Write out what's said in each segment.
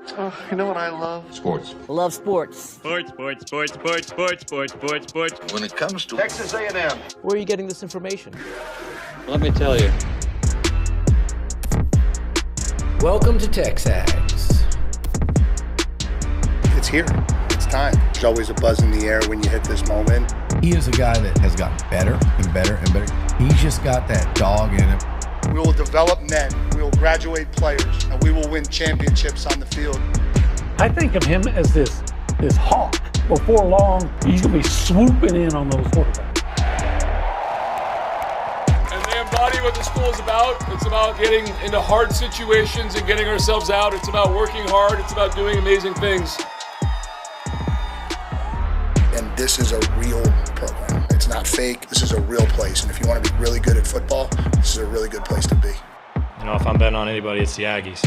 You know what I love? Sports. Love sports. Sports. When it comes to Texas A&M. Where are you getting this information? Let me tell you. Welcome to TexAgs. It's here. It's time. There's always a buzz in the air when you hit this moment. He is a guy that has gotten better and better and better. He's just got that dog in him. We will develop men. We will graduate players, and we will win championships on the field. I think of him as this hawk. Before long, he's going to be swooping in on those quarterbacks. And they embody what the school is about. It's about getting into hard situations and getting ourselves out. It's about working hard. It's about doing amazing things. And this is a real program. It's not fake. This is a real place. And if you want to be really good at football, this is a really good place to be. You know, if I'm betting on anybody, it's the Aggies.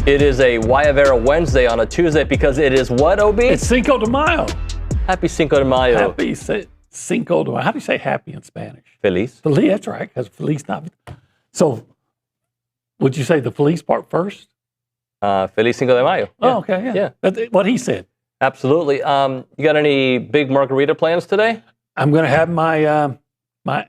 It is a Guayavera Wednesday on a Tuesday because it is what, OB? It's Cinco de Mayo. Happy Cinco de Mayo. Happy Cinco de Mayo. How do you say happy in Spanish? Feliz. Feliz, that's right, because Feliz not. So, would you say the Feliz part first? Feliz Cinco de Mayo. Oh, okay, yeah. That's what he said. Absolutely. You got any big margarita plans today? I'm going to have my my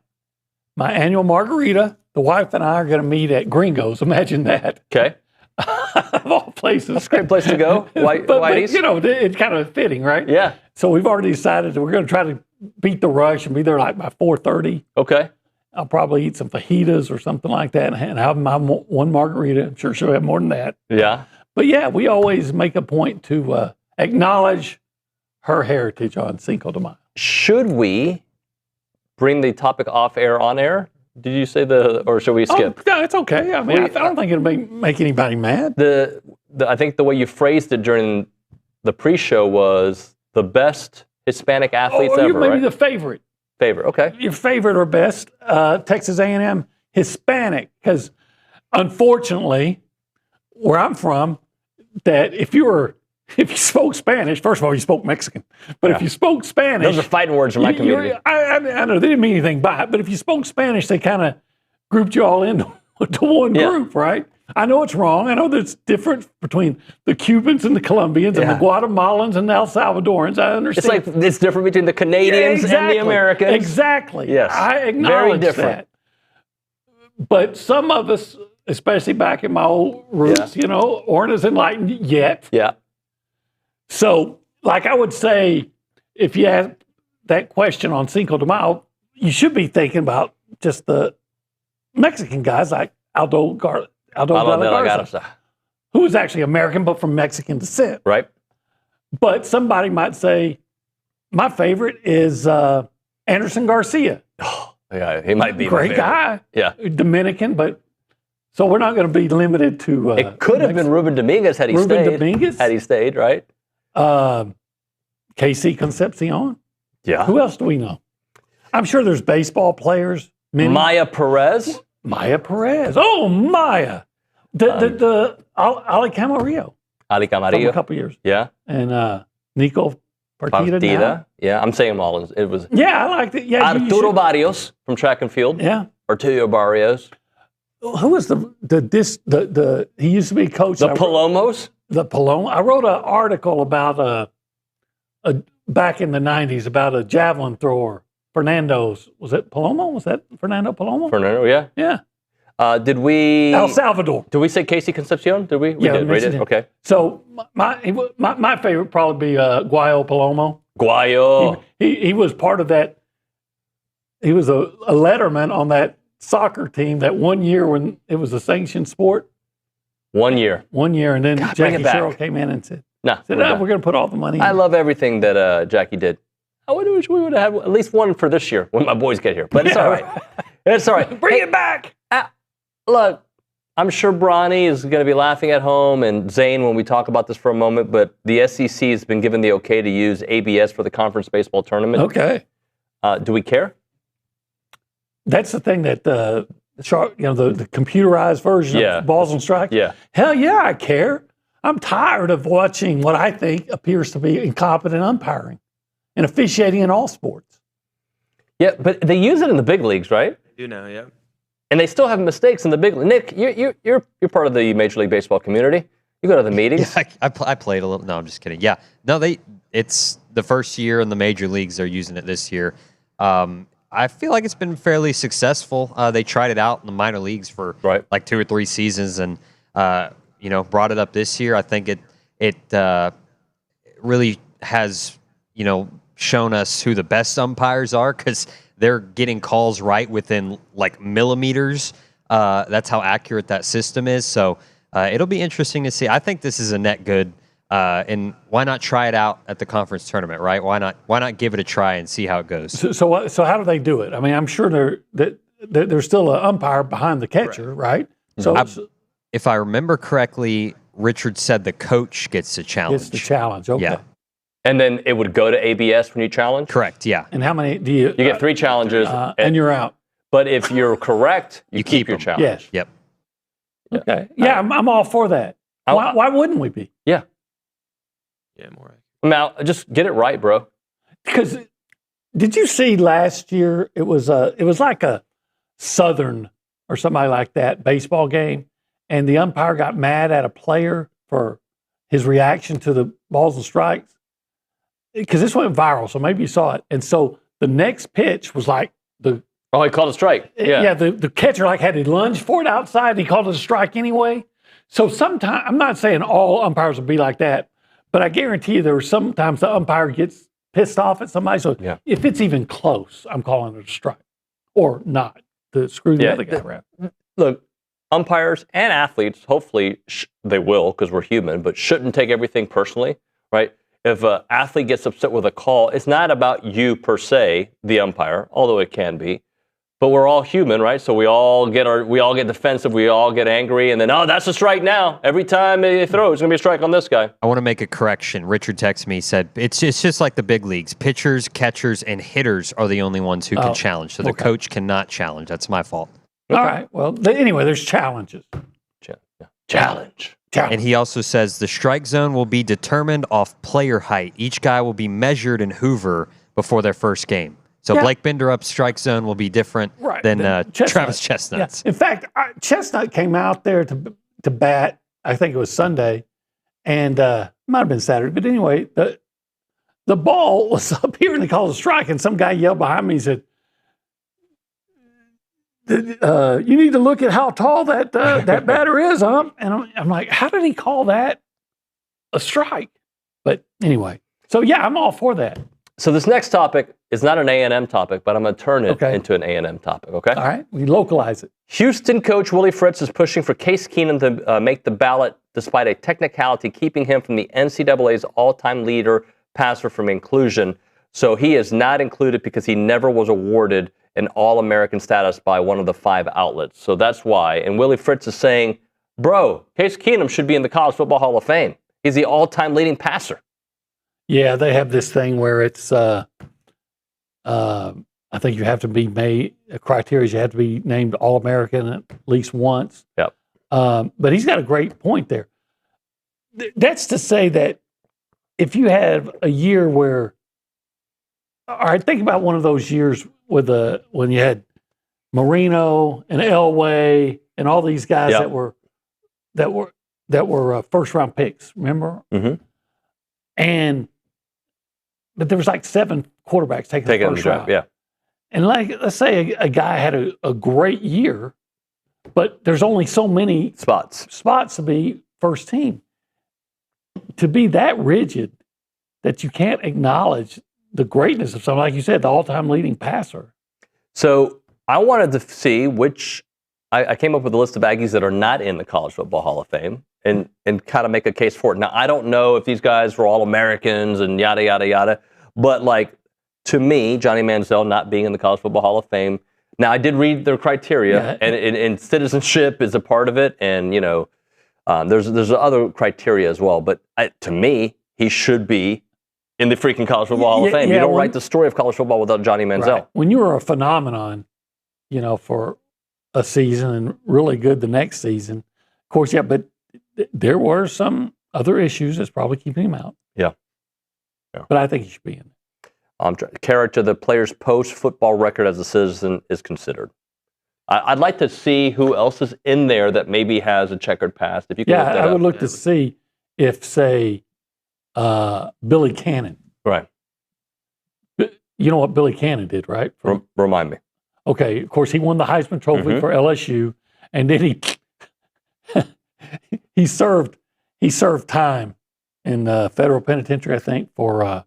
annual margarita. The wife and I are going to meet at Gringo's. Imagine that. Okay. Of all places. That's a great place to go. But, you know, it's kind of fitting, right? Yeah. So we've already decided that we're going to try to beat the rush and be there like by 4:30. Okay. I'll probably eat some fajitas or something like that and have my one margarita. I'm sure she'll have more than that. Yeah. But yeah, we always make a point to acknowledge her heritage on Cinco de Mayo. Should we bring the topic off air on air? Did you say or should we skip? Oh, no, it's okay. I mean, I don't think it'll make anybody mad. I think the way you phrased it during the pre-show was the best Hispanic athletes ever, maybe right? the favorite. Favorite, okay. Your favorite or best, Texas A&M Hispanic, because unfortunately, where I'm from, that if you spoke Spanish, first of all, you spoke Mexican, but if you spoke Spanish, those are fighting words in my community. I know they didn't mean anything by it, but if you spoke Spanish, they kind of grouped you all into one group, right? I know it's wrong. I know there's difference between the Cubans and the Colombians and the Guatemalans and the El Salvadorans. I understand. It's like it's different between the Canadians and the Americans. Exactly. Yes. I acknowledge that. But some of us, especially back in my old roots, you know, aren't as enlightened yet. Yeah. So, like I would say, if you ask that question on Cinco de Mayo, you should be thinking about just the Mexican guys like Aldo de la Garza, who was actually American but from Mexican descent. Right. But somebody might say, my favorite is Anderson Garcia. Oh, yeah, he might be great guy. Yeah. Dominican, but so we're not going to be limited to. It could have been Ruben Dominguez had he stayed. Had he stayed, right? KC Concepcion. Yeah. Who else do we know? I'm sure there's baseball players. Maya Perez. Oh, Maya. The Ali Camarillo. Ali Camarillo. From a couple years. Yeah. And Nico Partida. Yeah, I'm saying them all. It was. Yeah, I liked it. Yeah, Arturo Barrios from track and field. Yeah. Arturo Barrios. Who was he used to be coach. The Palomos? The Palomo. I wrote an article about back in the 90s about a javelin thrower. Fernando's. Was it Palomo? Was that Fernando Palomo? Fernando, yeah. Yeah. Did we... El Salvador. Did we say Casey Concepcion? Did we? We did. We did. Okay. So my favorite would probably be Guayo Palomo. Guayo. He was part of that. He was a letterman on that soccer team that one year when it was a sanctioned sport. 1 year. 1 year, and then Jackie Sherrill came in and said, we're going to put all the money in. I love everything that Jackie did. I wish we would have had at least one for this year when my boys get here. But it's all right. It's all right. Bring it back. Look, I'm sure Bronny is going to be laughing at home, and Zane when we talk about this for a moment, but the SEC has been given the okay to use ABS for the conference baseball tournament. Okay. Do we care? That's the thing that the computerized version of balls and strikes. Yeah. Hell yeah, I care. I'm tired of watching what I think appears to be incompetent umpiring and officiating in all sports. Yeah, but they use it in the big leagues, right? They do now, yeah. And they still have mistakes in the big league. Nick, you're part of the Major League Baseball community. You go to the meetings. Yeah, I played a little. No, I'm just kidding. Yeah, no, it's the first year in the major leagues. They're using it this year. I feel like it's been fairly successful. They tried it out in the minor leagues for like 2 or 3 seasons, and brought it up this year. I think it really has shown us who the best umpires are, because they're getting calls right within like millimeters. That's how accurate that system is. So it'll be interesting to see. I think this is a net good. And why not try it out at the conference tournament, right? Why not give it a try and see how it goes? So how do they do it? I mean, I'm sure there's still an umpire behind the catcher, right? So if I remember correctly, Richard said the coach gets the challenge. It's the challenge, okay. Yeah. And then it would go to ABS when you challenge? Correct, yeah. And how many do you... You get 3 challenges. And you're out. But if you're correct, you keep your challenge. Yes. Yep. Okay. Yeah, I'm all for that. Why wouldn't we be? Yeah. Yeah, more. Now, just get it right, bro. Because did you see last year, it was like a Southern or somebody like that baseball game, and the umpire got mad at a player for his reaction to the balls and strikes? Because this went viral, so maybe you saw it. And so the next pitch was like the... Oh, he called a strike. Yeah, the catcher had to lunge for it outside. He called it a strike anyway. So sometimes, I'm not saying all umpires will be like that, but I guarantee you there were sometimes the umpire gets pissed off at somebody. So if it's even close, I'm calling it a strike or not to screw the other guy around. Look, umpires and athletes, hopefully they will, because we're human, but shouldn't take everything personally, right? If an athlete gets upset with a call, it's not about you per se, the umpire, although it can be. But we're all human, right? So we all get defensive, we all get angry, and then, that's a strike now. Every time they throw, it's going to be a strike on this guy. I want to make a correction. Richard texted me, said, it's just like the big leagues. Pitchers, catchers, and hitters are the only ones who can challenge. So the coach cannot challenge. That's my fault. Okay. All right. Well, anyway, there's challenges. Challenge. And he also says the strike zone will be determined off player height. Each guy will be measured in Hoover before their first game. So Blake Binderup's strike zone will be different than Travis Chestnut's. Yeah. In fact, Chestnut came out there to bat, I think it was Sunday, and might have been Saturday. But anyway, the ball was up here and they called a strike, and some guy yelled behind me and said, you need to look at how tall that batter is, huh? And I'm like, how did he call that a strike? But anyway, so I'm all for that. So this next topic is not an A&M topic, but I'm going to turn it into an A&M topic, okay? All right, we localize it. Houston coach Willie Fritz is pushing for Case Keenum to make the ballot despite a technicality keeping him from the NCAA's all-time leader passer from inclusion. So he is not included because he never was awarded an All-American status by one of the 5 outlets. So that's why. And Willie Fritz is saying, bro, Case Keenum should be in the College Football Hall of Fame. He's the all-time leading passer. Yeah, they have this thing where it's, I think you have to be made, criteria is you have to be named All-American at least once. Yep. But he's got a great point there. That's to say that if you have a year where, all right, think about one of those years when you had Marino and Elway and all these guys that were first-round picks, remember? Mm-hmm. But there was like 7 quarterbacks taking the first round. Yeah. And let's say a guy had a great year, but there's only so many spots to be first team. To be that rigid that you can't acknowledge the greatness of someone, like you said, the all-time leading passer. So I wanted to see I came up with a list of Aggies that are not in the College Football Hall of Fame and kind of make a case for it. Now, I don't know if these guys were All-Americans and yada, yada, yada, but to me, Johnny Manziel not being in the College Football Hall of Fame. Now, I did read their criteria, and citizenship is a part of it, and, there's other criteria as well. But to me, he should be in the freaking College Football Hall of Fame. You don't write the story of college football without Johnny Manziel. Right. When you were a phenomenon, for a season and really good the next season, of course, but there were some other issues that's probably keeping him out. Yeah. But I think he should be in there. Character, the player's post-football record as a citizen is considered. I'd like to see who else is in there that maybe has a checkered past. If you can Yeah, look that I would up. look to see if, say, Billy Cannon. Right. You know what Billy Cannon did, right? Remind me. Okay, of course, he won the Heisman Trophy for LSU, and then he served time in federal penitentiary, I think, for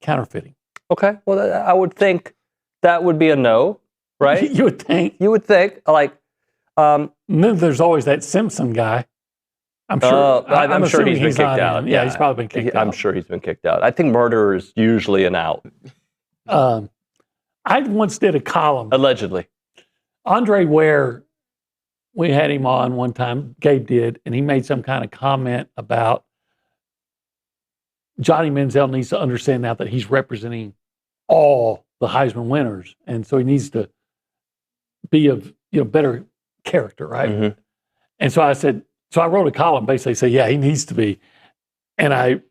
counterfeiting. Okay. Well, I would think that would be a no, right? You would think. You would think. Like, And then there's always that Simpson guy. I'm sure. I'm sure he's been kicked not out. in. Yeah, he's probably been kicked out. I'm sure he's been kicked out. I think murder is usually an out. I once did a column. Allegedly. Andre Ware, we had him on one time, Gabe did, and he made some kind of comment about Johnny Manziel needs to understand now that he's representing all the Heisman winners, and so he needs to be of better character, right? Mm-hmm. And so I wrote a column basically say, yeah, he needs to be, and I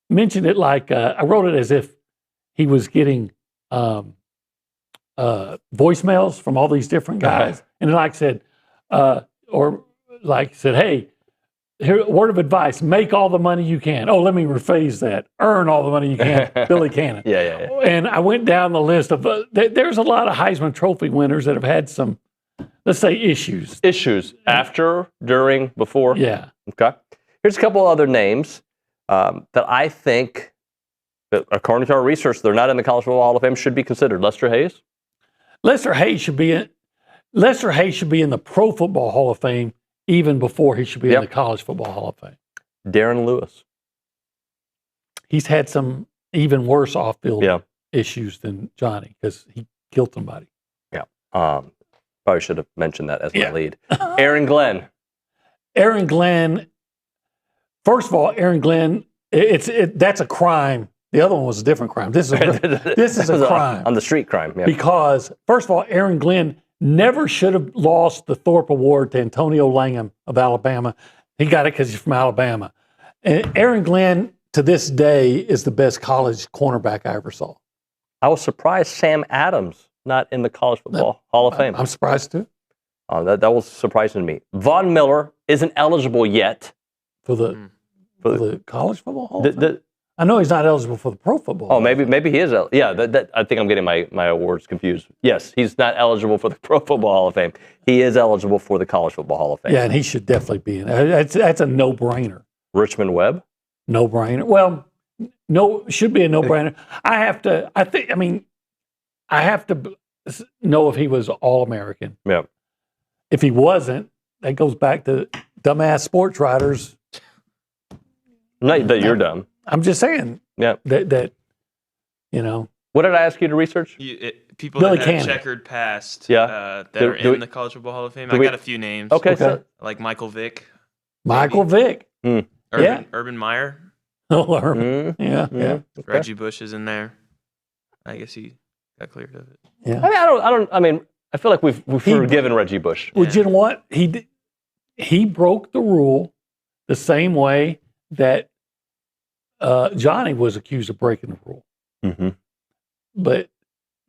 mentioned it like I wrote it as if he was getting voicemails from all these different guys, and then said, hey, here, word of advice: make all the money you can. Oh, let me rephrase that: earn all the money you can. Billy Cannon. Yeah. And I went down the list of there's a lot of Heisman Trophy winners that have had some, let's say, issues. After, during, before. Yeah. Okay. Here's a couple other names that I think, that according to our research, they're not in the College Football Hall of Fame, should be considered. Lester Hayes. Lester Hayes should be in the Pro Football Hall of Fame even before he should be in the College Football Hall of Fame. Darren Lewis. He's had some even worse off-field issues than Johnny because he killed somebody. Yeah. Probably should have mentioned that as my lead. Aaron Glenn. Aaron Glenn. First of all, Aaron Glenn, that's a crime. The other one was a different crime. This is a crime. On the street crime, yeah. Because, first of all, Aaron Glenn never should have lost the Thorpe Award to Antonio Langham of Alabama. He got it because he's from Alabama. And Aaron Glenn, to this day, is the best college cornerback I ever saw. I was surprised Sam Adams not in the College Football Hall of Fame. I'm surprised, too. That was surprising to me. Von Miller isn't eligible yet. For the College Football Hall of Fame? I know he's not eligible for the Pro Football. Oh, maybe he is. Yeah, I think I'm getting my awards confused. Yes, he's not eligible for the Pro Football Hall of Fame. He is eligible for the College Football Hall of Fame. Yeah, and he should definitely be in. That's a no-brainer. Richmond Webb? No-brainer. Well, should be a no-brainer. I have to know if he was All-American. Yeah. If he wasn't, that goes back to dumbass sports writers. Not that you're dumb. I'm just saying. Yeah. That you know. What did I ask you to research? People Billy that have Cannon. checkered past Yeah. that are in the College Football Hall of Fame. I got a few names. Okay. So, like Michael Vick. Michael Vick. Urban Meyer. Oh, Urban. Yeah. Okay. Reggie Bush is in there. I guess he got cleared of it. Yeah. I feel like we've forgiven Reggie Bush. Well, you know what? He broke the rule the same way that Johnny was accused of breaking the rule. Mm-hmm. But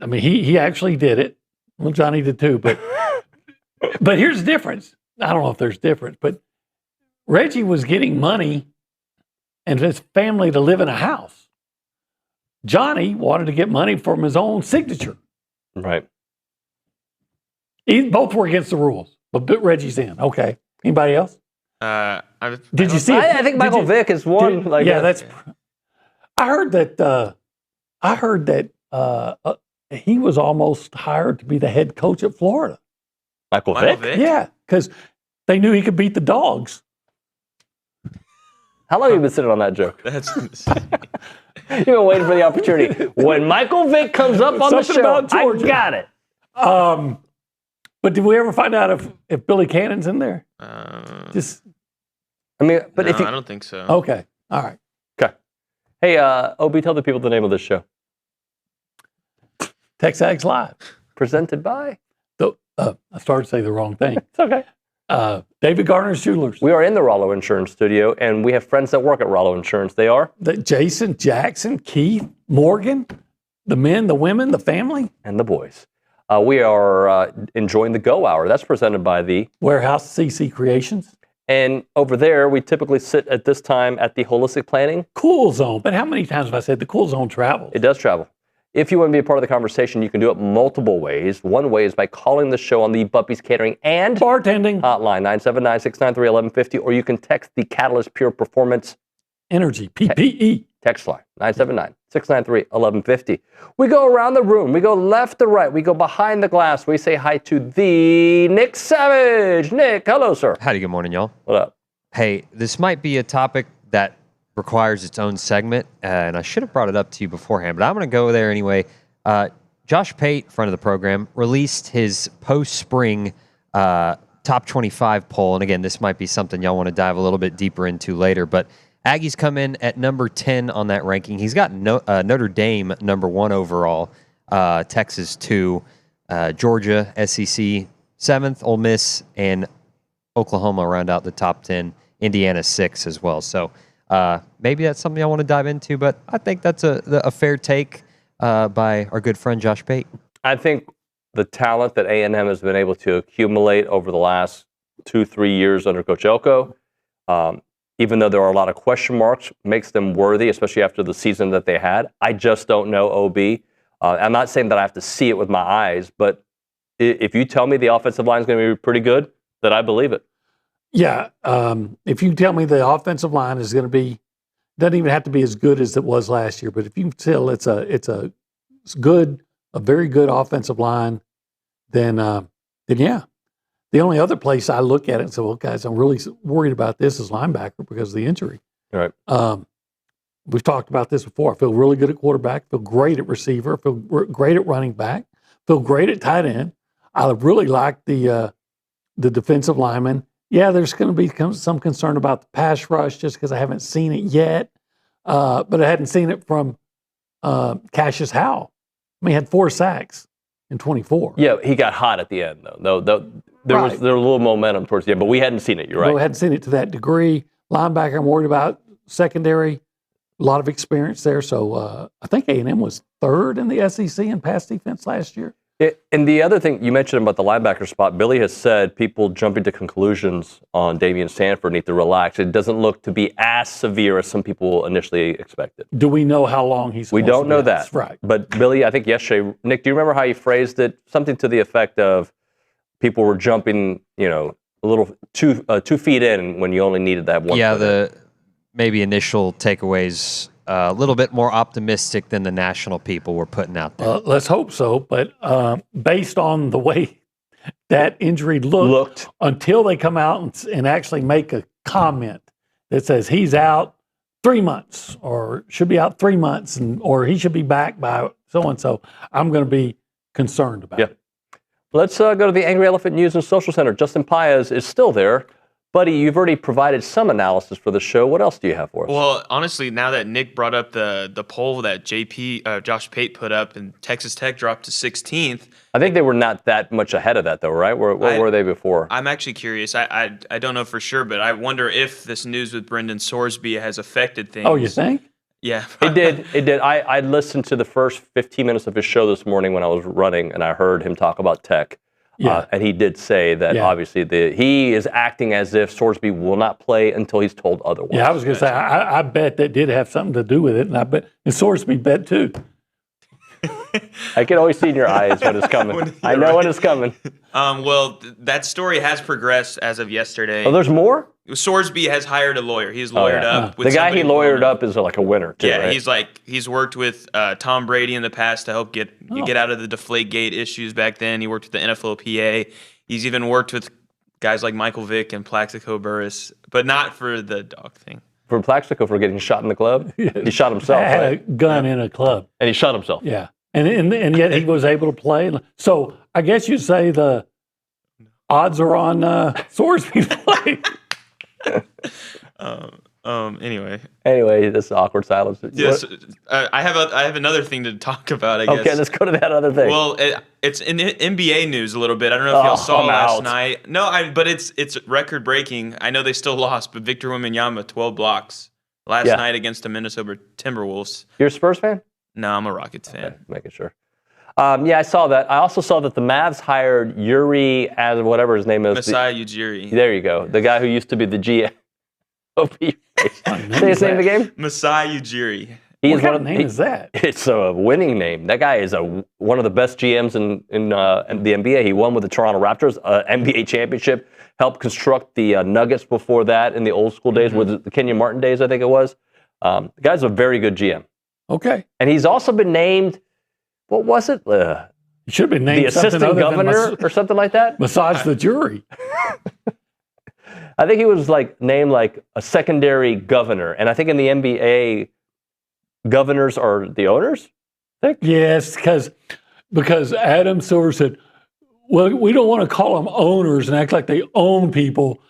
I mean, he actually did it. Well, Johnny did too. But but here's the difference. I don't know if there's difference, but Reggie was getting money and his family to live in a house. Johnny wanted to get money from his own signature. Right. Both were against the rules, but Reggie's in. Okay. Anybody else? Did you see it? I think Michael Vick is one. That's. I heard that. He was almost hired to be the head coach at Florida. Michael Vick? Yeah, because they knew he could beat the dogs. How long have you been sitting on that joke? That's You've been waiting for the opportunity. When Michael Vick comes up on the show, I got it. But did we ever find out if Billy Cannon's in there? I don't think so. Okay, all right. Okay. Hey, OB, tell the people the name of this show. TexAgs Live. Presented by? I started to say the wrong thing. It's okay. David Garner's Jewelers. We are in the Rollo Insurance studio, and we have friends that work at Rollo Insurance. They are? Jason, Jackson, Keith, Morgan, the men, the women, the family. And the boys. We are enjoying the Go Hour. That's presented by the Warehouse CC Creations. And over there, we typically sit at this time at the Holistic Planning Cool Zone. But how many times have I said the Cool Zone travels? It does travel. If you want to be a part of the conversation, you can do it multiple ways. One way is by calling the show on the Buppy's Catering and Bartending hotline, 979-693-1150, or you can text the Catalyst Pure Performance Energy, PPE. text line, 979-693-1150. We go around the room. We go left to right. We go behind the glass. We say hi to the Nick Savage. Nick, hello, sir. Howdy, good morning, y'all. What up? Hey, this might be a topic that requires its own segment, and I should have brought it up to you beforehand, but I'm going to go there anyway. Josh Pate, friend of the program, released his post-spring top 25 poll, and again, this might be something y'all want to dive a little bit deeper into later, but Aggie's come in at number 10 on that ranking. He's got Notre Dame number 1 overall, Texas 2, Georgia, SEC 7th, Ole Miss, and Oklahoma round out the top 10, Indiana 6 as well. So maybe that's something I want to dive into, but I think that's a fair take by our good friend Josh Pate. I think the talent that A&M has been able to accumulate over the last 2-3 years under Coach Elko, even though there are a lot of question marks, makes them worthy, especially after the season that they had. I just don't know OB. I'm not saying that I have to see it with my eyes, but if you tell me the offensive line is going to be pretty good, then I believe it. Yeah. If you tell me the offensive line is going to be, doesn't even have to be as good as it was last year, but if you tell it's a very good offensive line, then yeah. The only other place I look at it and say, well, guys, I'm really worried about this is linebacker because of the injury. Right. We've talked about this before. I feel really good at quarterback, feel great at receiver, feel great at running back, feel great at tight end. I really like the defensive lineman. Yeah, there's going to be some concern about the pass rush just because I haven't seen it yet. But I hadn't seen it from Cassius Howell. I mean, he had 4 sacks in 24. Yeah, he got hot at the end, though. There was a little momentum towards the end, but we hadn't seen it. You're right. We hadn't seen it to that degree. Linebacker, I'm worried about. Secondary, a lot of experience there. So I think A&M was 3rd in the SEC in pass defense last year. And the other thing you mentioned about the linebacker spot, Billy has said people jumping to conclusions on Damian Sanford need to relax. It doesn't look to be as severe as some people initially expected. Do we know how long he's We don't know that. That's right. But Billy, I think yesterday, Nick, do you remember how you phrased it? Something to the effect of people were jumping, a little 2 feet in when you only needed that 1 Yeah, foot the maybe initial takeaways a little bit more optimistic than the national people were putting out there. Let's hope so. But based on the way that injury looked until they come out and actually make a comment that says he's out 3 months or should be out 3 months or he should be back by so-and-so, I'm going to be concerned about it. Let's go to the Angry Elephant News and Social Center. Justin Paez is still there. Buddy, you've already provided some analysis for the show. What else do you have for us? Well, honestly, now that Nick brought up the poll that Josh Pate put up and Texas Tech dropped to 16th. I think they were not that much ahead of that, though, right? What were they before? I'm actually curious. I don't know for sure, but I wonder if this news with Brendan Sorsby has affected things. Oh, you think? Yeah. It did. I listened to the first 15 minutes of his show this morning when I was running, and I heard him talk about Tech. Yeah. And he did say that obviously he is acting as if Sorsby will not play until he's told otherwise. Yeah, I was going to say, I bet that did have something to do with it, and Sorsby bet too. I can always see in your eyes when it's coming. I know when it's coming. Well, that story has progressed as of yesterday. Oh, there's more? Sorsby has hired a lawyer. He's lawyered up. With the guy he lawyered up is like a winner, too, yeah, right? he's worked with Tom Brady in the past to help get out of the Deflategate issues back then. He worked with the NFLPA. He's even worked with guys like Michael Vick and Plaxico Burress, but not for the dog thing. For Plaxico for getting shot in the club? He shot himself, had right? a gun in a club. And he shot himself. Yeah. And yet he was able to play. So I guess you'd say the odds are on Sorsby to play. Anyway, this awkward silence. Yes, I have another thing to talk about. I guess. Okay, let's go to that other thing. Well, it's in NBA news a little bit. I don't know if y'all saw last night. No, but it's record breaking. I know they still lost, but Victor Wembanyama 12 blocks last night against the Minnesota Timberwolves. You're a Spurs fan? No, I'm a Rockets fan. Okay, making sure. Yeah, I saw that. I also saw that the Mavs hired Yuri, as whatever his name is. Masai Ujiri. There you go. The guy who used to be the GM. Say his name of the game? Masai Ujiri. What kind of name is that? It's a winning name. That guy is one of the best GMs in the NBA. He won with the Toronto Raptors, NBA championship, helped construct the Nuggets before that in the old school days, with the Kenyon Martin days, I think it was. The guy's a very good GM. Okay. And he's also been named, what was it? He should have been named the assistant governor or something like that? Massage the jury. I think he was named a secondary governor. And I think in the NBA, governors are the owners? I think? Yes, because Adam Silver said, well, we don't want to call them owners and act like they own people.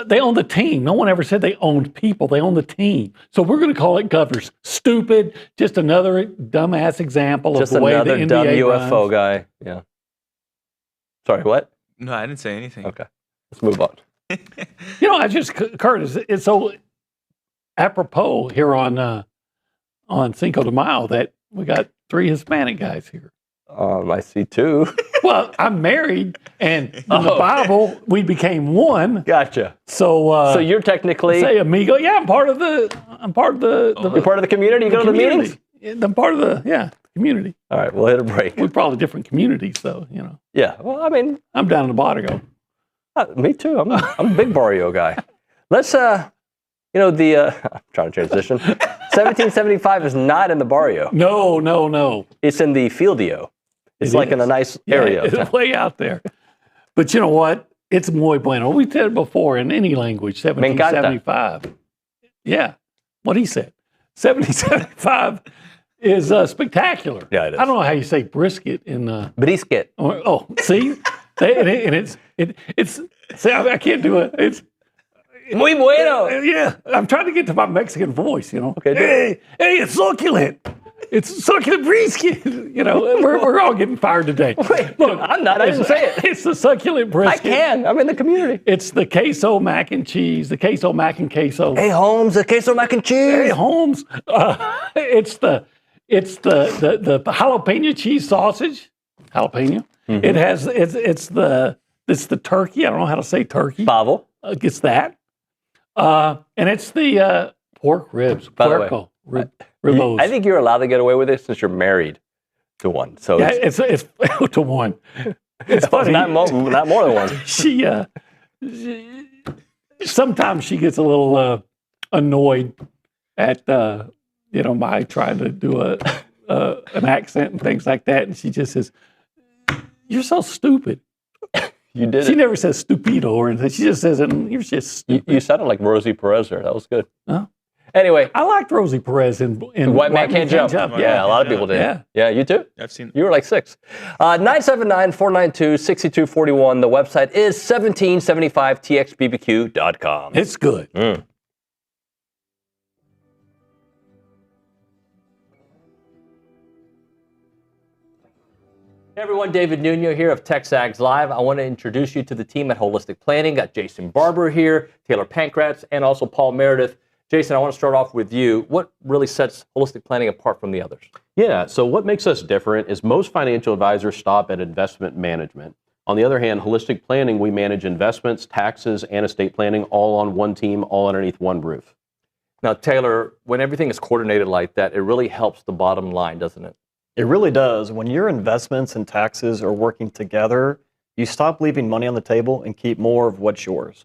They own the team. No one ever said they owned people. They own the team. So we're going to call it governors. Stupid. Just another dumbass example of the way the NBA Just another UFO runs. guy. Yeah. Sorry, what? No, I didn't say anything. Okay. Let's move on. I just, Kurt, it's so apropos here on Cinco de Mayo that we got 3 Hispanic guys here. I see 2. Well, I'm married, and in the Bible, we became one. Gotcha. So you're technically say amigo. Yeah, I'm part of the. You're part of the community. You go to the meetings. I'm part of the community. All right, we'll hit a break. We're probably different communities, though. Yeah. Well, I mean, I'm down in the Barrio. Me too. I'm a big Barrio guy. Let's I'm trying to transition. 1775 is not in the Barrio. No. It's in the Fieldio. It's in a nice area. It's way out there. But you know what? It's muy bueno. We said it before in any language, 1775. Yeah, what he said. 1775 is spectacular. Yeah, it is. I don't know how you say brisket in... Brisket. See? It's see, I can't do it. It's... Muy bueno. Yeah, I'm trying to get to my Mexican voice, Okay, hey, it's succulent. It's succulent brisket. We're all getting fired today. Wait, look, I'm not. I didn't say it. It's the succulent brisket. I can. I'm in the community. It's the queso mac and cheese. The queso mac and queso. Hey Holmes, the queso mac and cheese. Hey Holmes, it's the jalapeno cheese sausage. Jalapeno. Mm-hmm. It has it's the turkey. I don't know how to say turkey. Pavo. It's that. And it's the pork ribs. By the Puerco. Ribos. I think you're allowed to get away with it since you're married to one. So yeah, it's to one. It's funny. Not more than one. She sometimes she gets a little annoyed at my trying to do an accent and things like that, and she just says, "You're so stupid." You did. She never says stupido or anything. She just says, "You're just stupid." You sounded like Rosie Perez there. That was good. Huh? Anyway, I liked Rosie Perez in White Man Can't Jump. Yeah, a lot of people did. Yeah, you too? I've seen it. You were like 6. 979-492-6241. The website is 1775txbbq.com. It's good. Mm. Hey everyone, David Nuño here of TexAgs Live. I want to introduce you to the team at Holistic Planning. Got Jason Barber here, Taylor Pankratz, and also Paul Meredith. Jason, I want to start off with you. What really sets Holistic Planning apart from the others? Yeah, so what makes us different is most financial advisors stop at investment management. On the other hand, Holistic Planning, we manage investments, taxes, and estate planning all on one team, all underneath one roof. Now, Taylor, when everything is coordinated like that, it really helps the bottom line, doesn't it? It really does. When your investments and taxes are working together, you stop leaving money on the table and keep more of what's yours.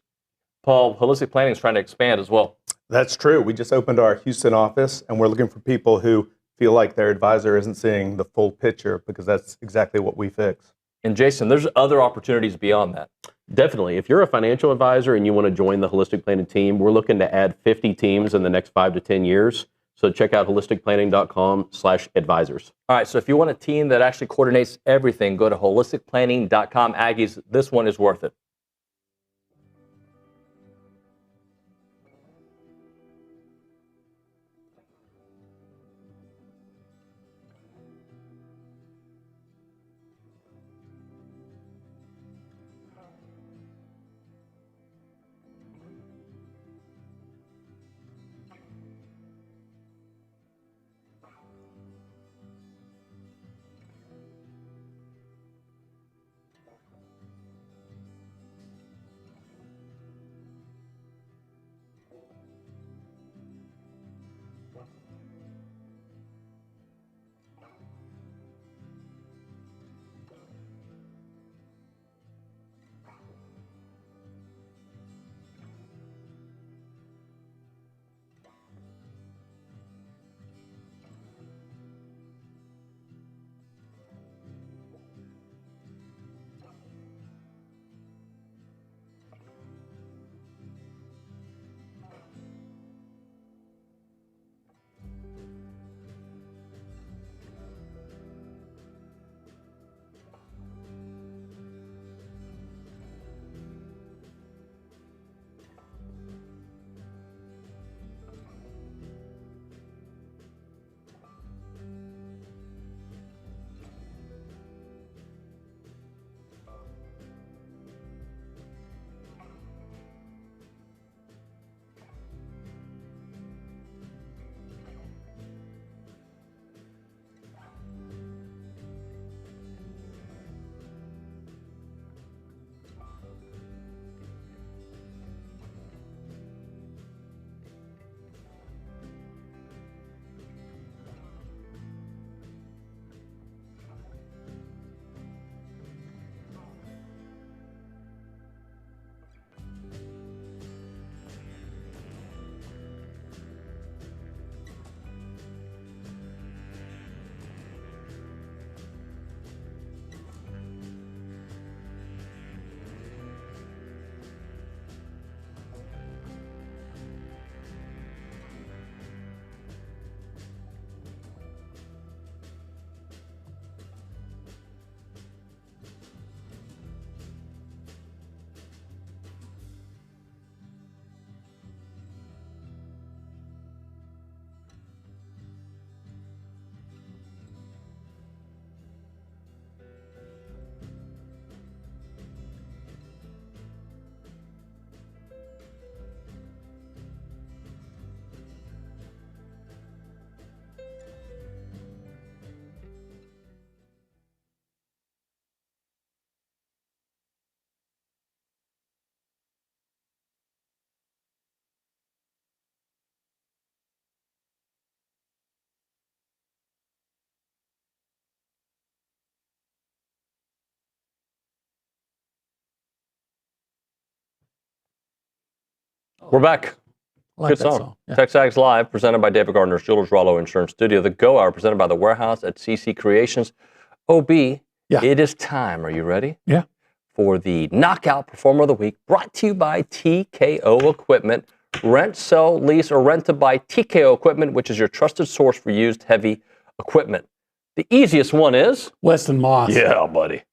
Paul, Holistic Planning is trying to expand as well. That's true. We just opened our Houston office, and we're looking for people who feel like their advisor isn't seeing the full picture, because that's exactly what we fix. And Jason, there's other opportunities beyond that. Definitely. If you're a financial advisor and you want to join the Holistic Planning team, we're looking to add 50 teams in the next 5 to 10 years. So check out holisticplanning.com/advisors. All right, so if you want a team that actually coordinates everything, go to holisticplanning.com. Aggies, this one is worth it. We're back. like Good that song. song. Yeah. TexAgs Live, presented by David Gardner's Jewelers Rollo Insurance Studio. The Go Hour, presented by The Warehouse at CC Creations. OB, it is time. Are you ready? Yeah. For the Knockout Performer of the Week, brought to you by TKO Equipment. Rent, sell, lease, or rent to buy TKO Equipment, which is your trusted source for used heavy equipment. The easiest one is Weston Moss. Yeah, buddy.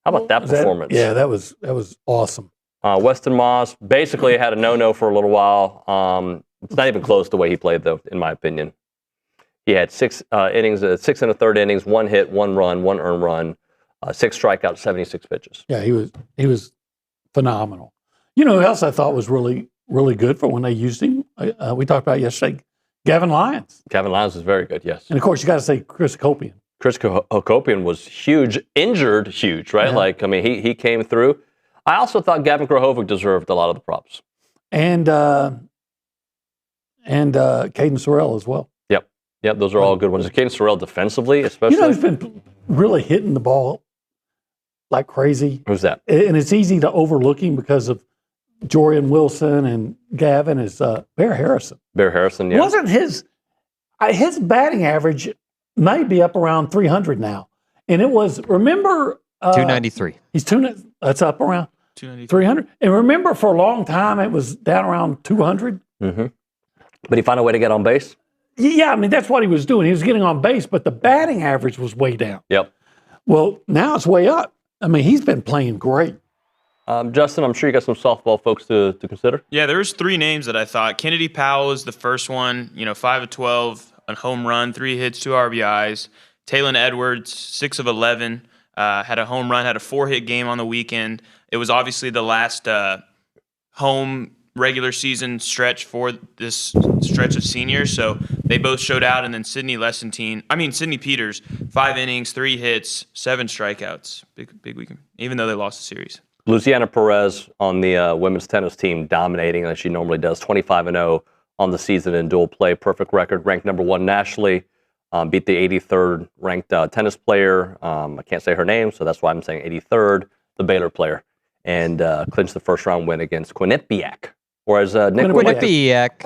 How about that performance? That was awesome. Weston Moss basically had a no-no for a little while. It's not even close the way he played, though, in my opinion. He had 6 innings, 6 and a third innings, 1 hit, 1 run, 1 earned run, 6 strikeouts, 76 pitches. Yeah, he was phenomenal. You know who else I thought was really, really good for when they used him? We talked about yesterday, Gavin Lyons. Gavin Lyons was very good, yes. And, of course, you got to say Chris Copian. Chris Hakopian was huge, injured huge, right? Yeah. Like, I mean, he came through. I also thought Gavin Krahovic deserved a lot of the props. And Caden Sorrell as well. Yep, those are all good ones. Caden Sorrell defensively, especially. You know who's been really hitting the ball like crazy? Who's that? And it's easy to overlook him because of Charean Wilson and Gavin is Bear Harrison. Bear Harrison, yeah. Wasn't his batting average may be up around 300 now. And it was, remember... 293. He's that's up around 293. 300. And remember for a long time it was down around 200. Mm-hmm. But he found a way to get on base? Yeah, I mean, that's what he was doing. He was getting on base, but the batting average was way down. Yep. Well, now it's way up. I mean, he's been playing great. Justin, I'm sure you got some softball folks to consider. Yeah, there was 3 names that I thought. Kennedy Powell was the first one, 5 of 12, a home run, 3 hits, 2 RBIs. Taylon Edwards, 6 of 11, had a home run, had a 4-hit game on the weekend. It was obviously the last home regular season stretch for this stretch of seniors, so they both showed out. And then Sidney Peters, 5 innings, 3 hits, 7 strikeouts. Big weekend, even though they lost the series. Luciana Perez on the women's tennis team, dominating as she normally does, 25-0 on the season in dual play. Perfect record, ranked number 1 nationally. Beat the 83rd ranked tennis player. I can't say her name, so that's why I'm saying 83rd, the Baylor player, and clinched the first round win against Quinnipiac. Whereas Nick Quinnipiac.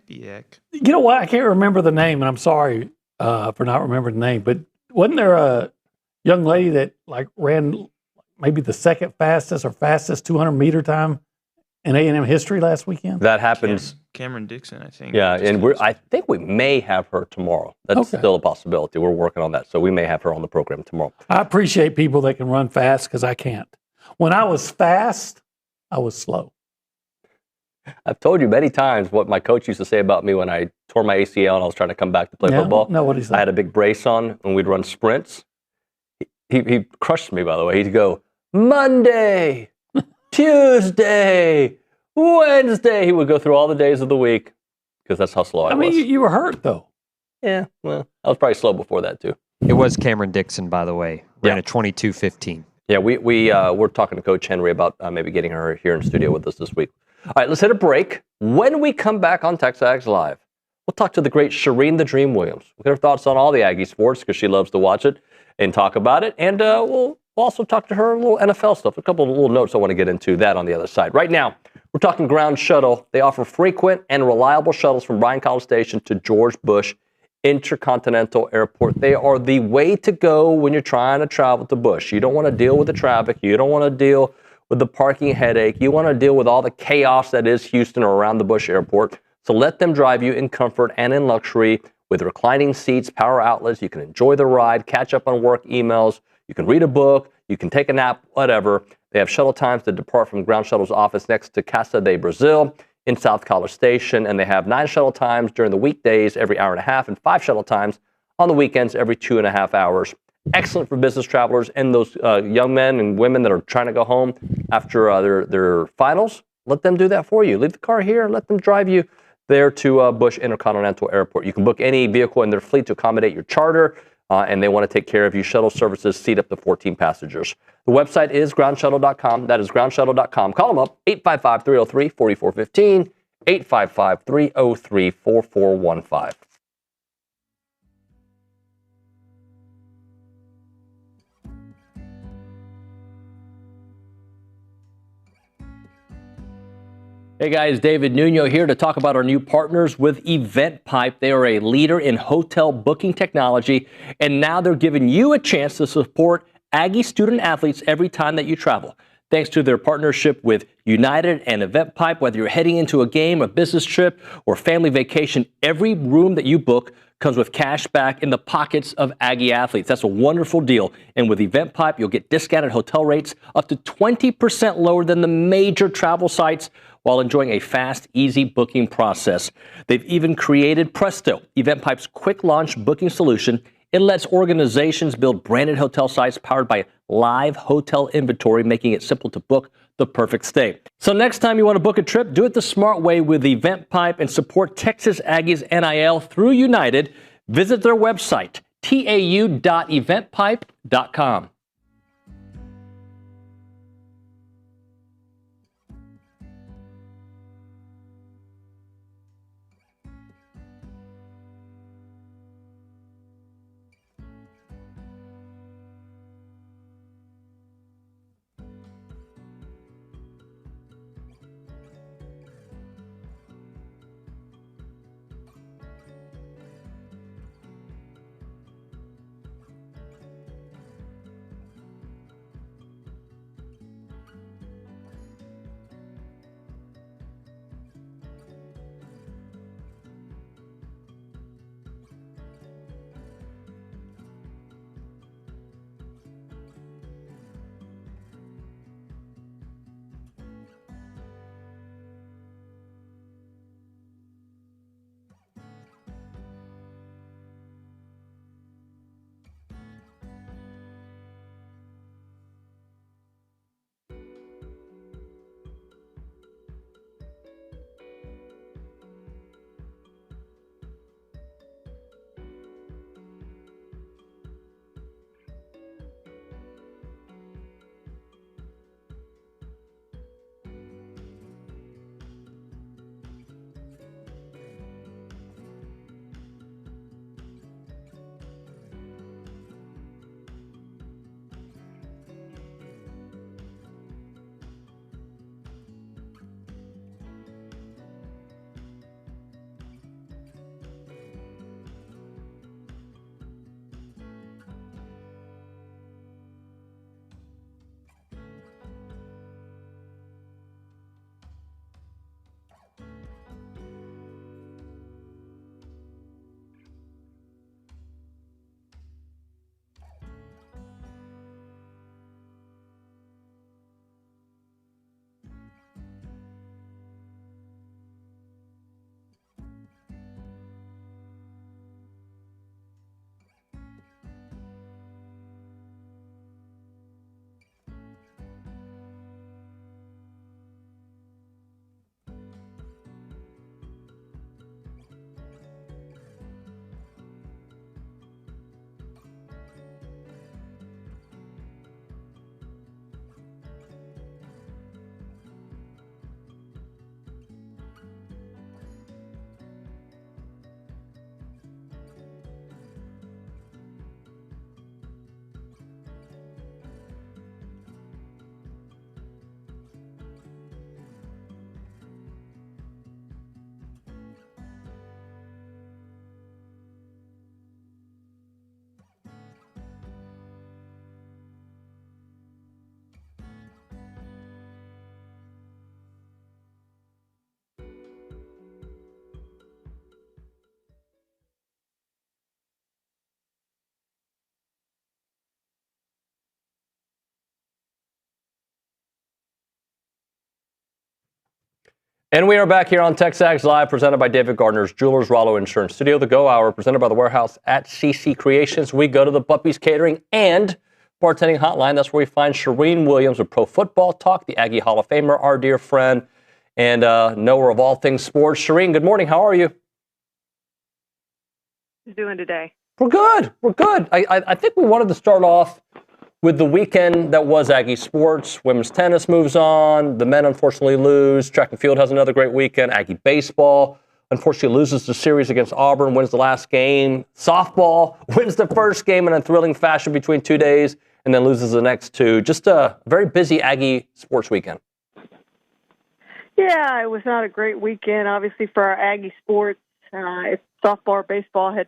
You know what? I can't remember the name, and I'm sorry for not remembering the name. But wasn't there a young lady that ran maybe the second fastest or fastest 200-meter time in A&M history last weekend? That happens. Cameron Dixon, I think. Yeah, and I think we may have her tomorrow. That's still a possibility. We're working on that, so we may have her on the program tomorrow. I appreciate people that can run fast because I can't. When I was fast, I was slow. I've told you many times what my coach used to say about me when I tore my ACL and I was trying to come back to play football. No, what he said. I had a big brace on and we'd run sprints. He crushed me, by the way. He'd go, Monday, Tuesday, Wednesday. He would go through all the days of the week because that's how slow I was. I mean, you were hurt, though. Yeah, well, I was probably slow before that, too. It was Cameron Dixon, by the way. Ran a 22:15. Yeah, we're talking to Coach Henry about maybe getting her here in studio with us this week. All right, let's hit a break. When we come back on TexAgs Live, we'll talk to the great Charean the Dream Williams. We'll get her thoughts on all the Aggie sports because she loves to watch it and talk about it. And we'll also talk to her a little NFL stuff, a couple of little notes I want to get into that on the other side. Right now, we're talking ground shuttle. They offer frequent and reliable shuttles from Bryan College Station to George Bush Intercontinental Airport. They are the way to go when you're trying to travel to Bush. You don't want to deal with the traffic. You don't want to deal with the parking headache. You want to deal with all the chaos that is Houston or around the Bush Airport. So let them drive you in comfort and in luxury with reclining seats, power outlets. You can enjoy the ride, catch up on work emails. You can read a book. You can take a nap, whatever. They have shuttle times to depart from Ground Shuttle's office next to Casa de Brazil in South College Station. And they have 9 shuttle times during the weekdays every hour and a half and 5 shuttle times on the weekends every 2.5 hours. Excellent for business travelers and those young men and women that are trying to go home after their finals. Let them do that for you. Leave the car here and let them drive you there to Bush Intercontinental Airport. You can book any vehicle in their fleet to accommodate your charter, and they want to take care of you. Shuttle services seat up to 14 passengers. The website is groundshuttle.com. That is groundshuttle.com. Call them up, 855-303-4415, 855-303-4415. Hey guys, David Nuño here to talk about our new partners with EventPipe. They are a leader in hotel booking technology, and now they're giving you a chance to support Aggie student athletes every time that you travel. Thanks to their partnership with United and EventPipe, whether you're heading into a game, a business trip, or family vacation, every room that you book comes with cash back in the pockets of Aggie athletes. That's a wonderful deal. And with EventPipe, you'll get discounted hotel rates up to 20% lower than the major travel sites while enjoying a fast, easy booking process. They've even created Presto, EventPipe's quick launch booking solution. It lets organizations build branded hotel sites powered by live hotel inventory, making it simple to book the perfect stay. So next time you want to book a trip, do it the smart way with EventPipe and support Texas Aggies NIL through United. Visit their website, tau.eventpipe.com. And we are back here on TexAgs Live, presented by David Gardner's Jewelers Rollo Insurance Studio. The Go Hour, presented by The Warehouse at CC Creations. We go to the Buppies Catering and Bartending Hotline. That's where we find Charean Williams of Pro Football Talk, the Aggie Hall of Famer, our dear friend, and knower of all things sports. Charean, good morning. How are you? Doing today? We're good. We're good. I think we wanted to start off with the weekend that was Aggie sports. Women's tennis moves on. The men unfortunately lose. Track and field has another great weekend. Aggie baseball unfortunately loses the series against Auburn, wins the last game. Softball wins the first game in a thrilling fashion between 2 days and then loses the next two. Just a very busy Aggie sports weekend. Yeah, it was not a great weekend, obviously, for our Aggie sports. If softball or baseball had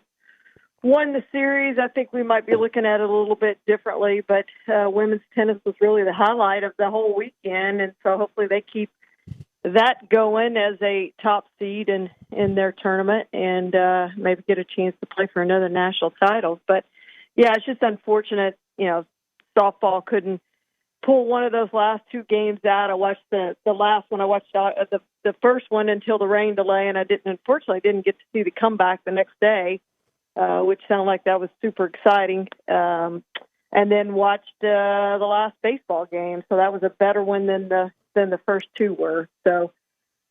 won the series, I think we might be looking at it a little bit differently. But women's tennis was really the highlight of the whole weekend, and so hopefully they keep that going as a top seed in their tournament and maybe get a chance to play for another national title. But, yeah, it's just unfortunate, softball couldn't pull one of those last two games out. I watched the last one. I watched the first one until the rain delay, and I unfortunately didn't get to see the comeback the next day, which sounded like that was super exciting. And then watched the last baseball game, so that was a better one than the first two were. So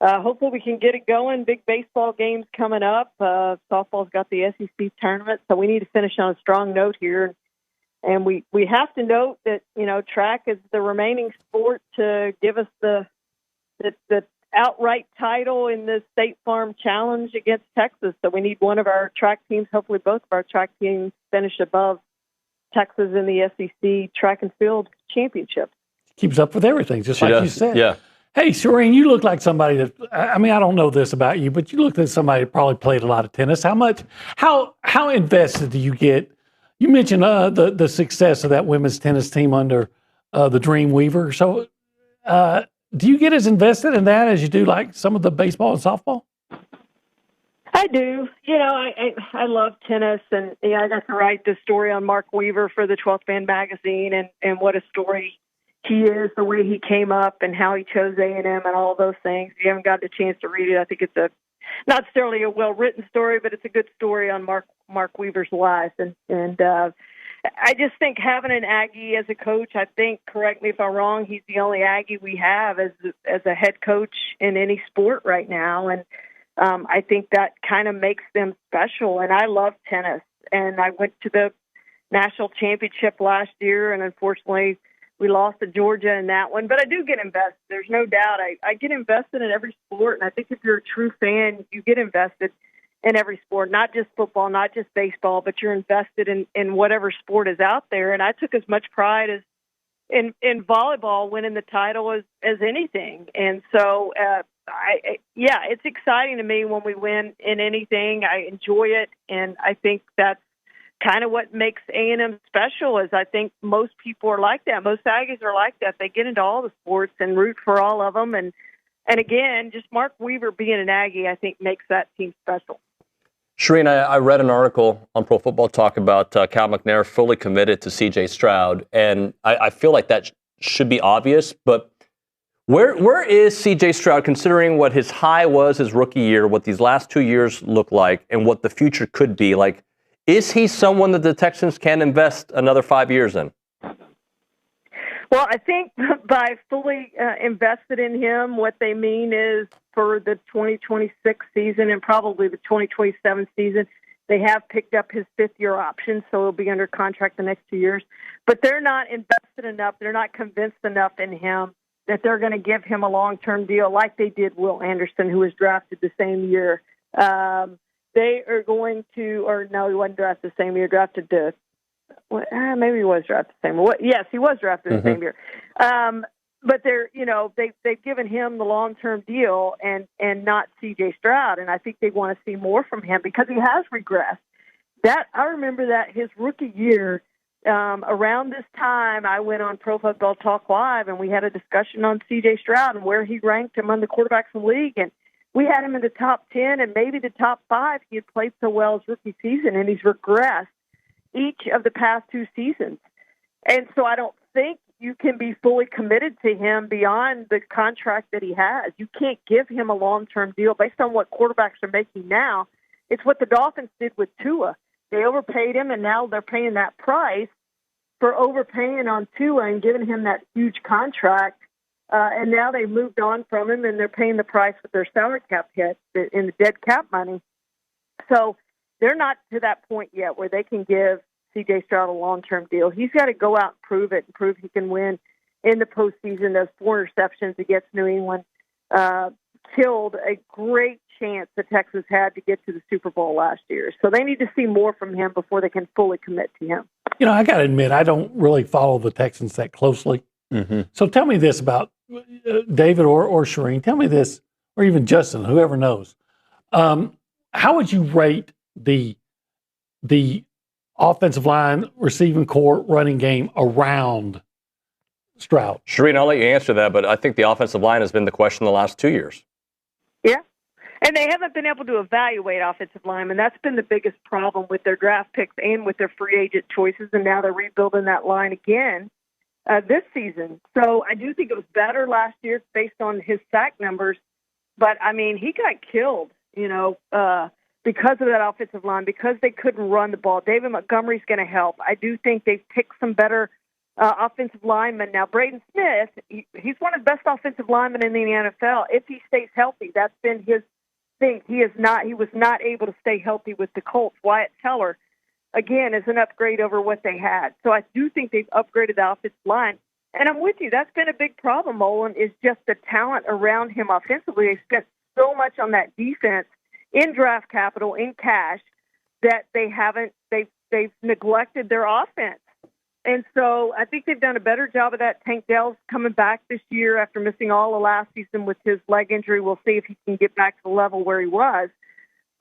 hopefully we can get it going. Big baseball games coming up. Softball's got the SEC tournament, so we need to finish on a strong note here. And we have to note that, track is the remaining sport to give us the outright title in the State Farm Challenge against Texas. So we need one of our track teams, hopefully both of our track teams, finish above Texas in the SEC track and field championship. Keeps up with everything, just like you said. Yeah. Hey, Charean, you look like somebody that, I don't know this about you, but you look like somebody that probably played a lot of tennis. How invested do you get? You mentioned the success of that women's tennis team under the Dream Weaver. So do you get as invested in that as you do like some of the baseball and softball? I do. I love tennis, and I got to write the story on Mark Weaver for the 12th Man magazine, and what a story he is, the way he came up and how he chose A&M and all those things. If you haven't got the chance to read it, I think it's not necessarily a well-written story, but it's a good story on Mark Weaver's life. And I just think having an Aggie as a coach, I think, correct me if I'm wrong, he's the only Aggie we have as a head coach in any sport right now. And I think that kind of makes them special. And I love tennis. And I went to the national championship last year, and unfortunately we lost to Georgia in that one. But I do get invested. There's no doubt. I get invested in every sport, and I think if you're a true fan, you get invested in every sport, not just football, not just baseball, but you're invested in whatever sport is out there. And I took as much pride as in volleyball winning the title as anything. And so, it's exciting to me when we win in anything. I enjoy it, and I think that's kind of what makes A&M special. Is I think most people are like that. Most Aggies are like that. They get into all the sports and root for all of them. And again, just Mark Weaver being an Aggie, I think, makes that team special. Charean, I read an article on Pro Football Talk about Cal McNair fully committed to C.J. Stroud, and I feel like that should be obvious, but where is C.J. Stroud considering what his high was his rookie year, what these last 2 years look like, and what the future could be? Like, is he someone that the Texans can invest another 5 years in? Well, I think by fully invested in him, what they mean is for the 2026 season and probably the 2027 season, they have picked up his fifth-year option, so he'll be under contract the next 2 years. But they're not invested enough, they're not convinced enough in him that they're going to give him a long-term deal like they did Will Anderson, who was drafted the same year. They are going to, or no, he wasn't drafted the same year, drafted to, maybe he was drafted the same year. Yes, he was drafted the same year. But they're, they've given him the long-term deal and not C.J. Stroud, and I think they want to see more from him because he has regressed. I remember that his rookie year, around this time, I went on Pro Football Talk Live, and we had a discussion on C.J. Stroud and where he ranked among the quarterbacks in the league, and we had him in the top 10 and maybe the top 5. He had played so well his rookie season, and he's regressed each of the past 2 seasons. And so I don't think you can be fully committed to him beyond the contract that he has. You can't give him a long-term deal based on what quarterbacks are making now. It's what the Dolphins did with Tua. They overpaid him, and now they're paying that price for overpaying on Tua and giving him that huge contract. And now they've moved on from him, and they're paying the price with their salary cap hit in the dead cap money. So they're not to that point yet where they can give C.J. Stroud a long-term deal. He's got to go out and prove it and prove he can win in the postseason. Those 4 interceptions against New England killed a great chance that Texas had to get to the Super Bowl last year. So they need to see more from him before they can fully commit to him. I got to admit, I don't really follow the Texans that closely. So tell me this about David or Charean. Tell me this, or even Justin, whoever knows. How would you rate the offensive line, receiving core, running game around Stroud? Charean, I'll let you answer that, but I think the offensive line has been the question the last 2 years. Yeah. And they haven't been able to evaluate offensive linemen. That's been the biggest problem with their draft picks and with their free agent choices, and now they're rebuilding that line again this season. So I do think it was better last year based on his sack numbers. But, I mean, he got killed, because of that offensive line, because they couldn't run the ball. David Montgomery's going to help. I do think they've picked some better offensive linemen. Now, Braden Smith, he's one of the best offensive linemen in the NFL. If he stays healthy, that's been his thing. He was not able to stay healthy with the Colts. Wyatt Teller, again, is an upgrade over what they had. So I do think they've upgraded the offensive line. And I'm with you. That's been a big problem, Olin, is just the talent around him offensively. They spent so much on that defense in draft capital, in cash, that they've neglected their offense. And so I think they've done a better job of that. Tank Dell's coming back this year after missing all of last season with his leg injury. We'll see if he can get back to the level where he was.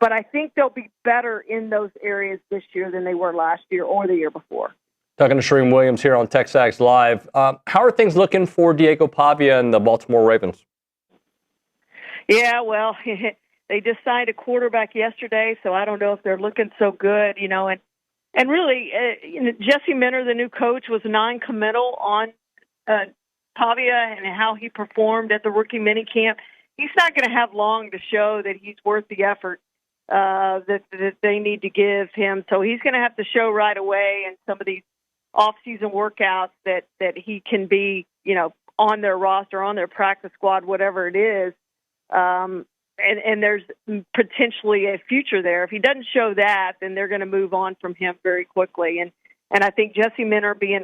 But I think they'll be better in those areas this year than they were last year or the year before. Talking to Charean Williams here on TexAgs Live. How are things looking for Diego Pavia and the Baltimore Ravens? Yeah, well, they just signed a quarterback yesterday, so I don't know if they're looking so good, And really, Jesse Minter, the new coach, was non-committal on Pavia and how he performed at the rookie minicamp. He's not going to have long to show that he's worth the effort that they need to give him. So he's going to have to show right away in some of these off-season workouts that he can be, on their roster, on their practice squad, whatever it is. And there's potentially a future there. If he doesn't show that, then they're going to move on from him very quickly. And I think Jesse Minter being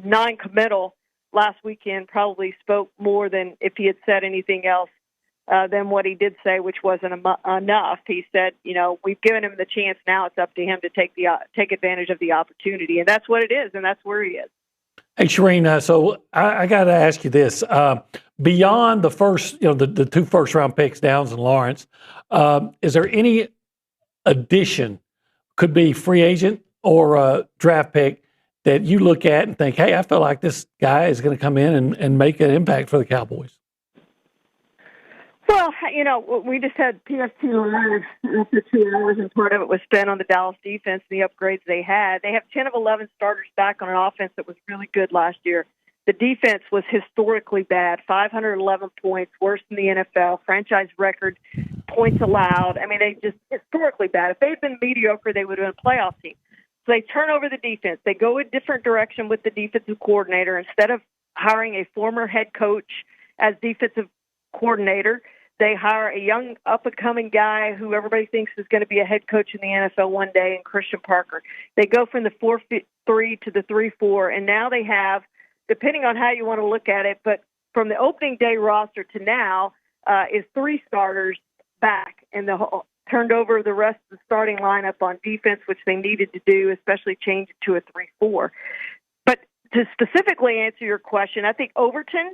non-committal last weekend probably spoke more than if he had said anything else than what he did say, which wasn't enough. He said, we've given him the chance. Now it's up to him to take advantage of the opportunity. And that's what it is, and that's where he is. Hey, Charean, so I got to ask you this. Beyond the first, the two first-round picks, Downs and Lawrence, is there any addition, could be free agent or a draft pick, that you look at and think, hey, I feel like this guy is going to come in and make an impact for the Cowboys? Well, we just had PFT Live after 2 hours, and part of it was spent on the Dallas defense and the upgrades they had. They have 10 of 11 starters back on an offense that was really good last year. The defense was historically bad, 511 points, worse than the NFL, franchise record, points allowed. I mean, they just historically bad. If they had been mediocre, they would have been a playoff team. So they turn over the defense. They go a different direction with the defensive coordinator. Instead of hiring a former head coach as defensive coordinator, they hire a young, up-and-coming guy who everybody thinks is going to be a head coach in the NFL one day, in Christian Parker. They go from the 4-3 to the 3-4, and now they have, depending on how you want to look at it, but from the opening day roster to now is 3 starters back, and turned over the rest of the starting lineup on defense, which they needed to do, especially change it to a 3-4. But to specifically answer your question, I think Overton,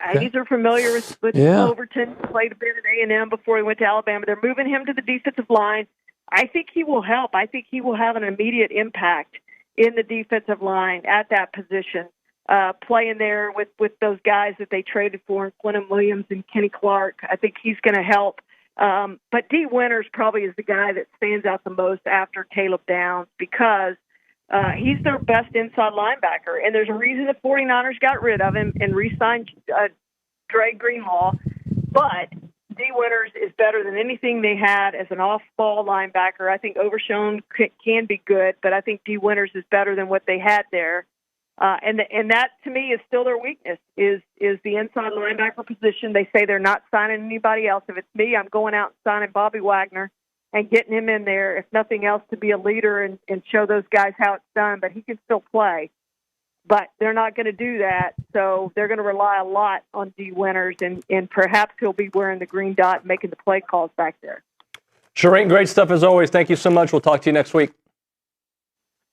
Aggies are familiar with Overton, played a bit at A&M before he went to Alabama. They're moving him to the defensive line. I think he will help. I think he will have an immediate impact in the defensive line at that position, playing there with those guys that they traded for, Charean Williams and Kenny Clark. I think he's going to help. But D. Winters probably is the guy that stands out the most after Caleb Downs, because he's their best inside linebacker, and there's a reason the 49ers got rid of him and re-signed Dre Greenlaw. But D. Winters is better than anything they had as an off-ball linebacker. I think Overshown can be good, but I think D. Winters is better than what they had there. And that, to me, is still their weakness, is the inside linebacker position. They say they're not signing anybody else. If it's me, I'm going out and signing Bobby Wagner and getting him in there, if nothing else, to be a leader and show those guys how it's done. But he can still play. But they're not going to do that, so they're going to rely a lot on D. Winters, and perhaps he'll be wearing the green dot and making the play calls back there. Charean, great stuff as always. Thank you so much. We'll talk to you next week.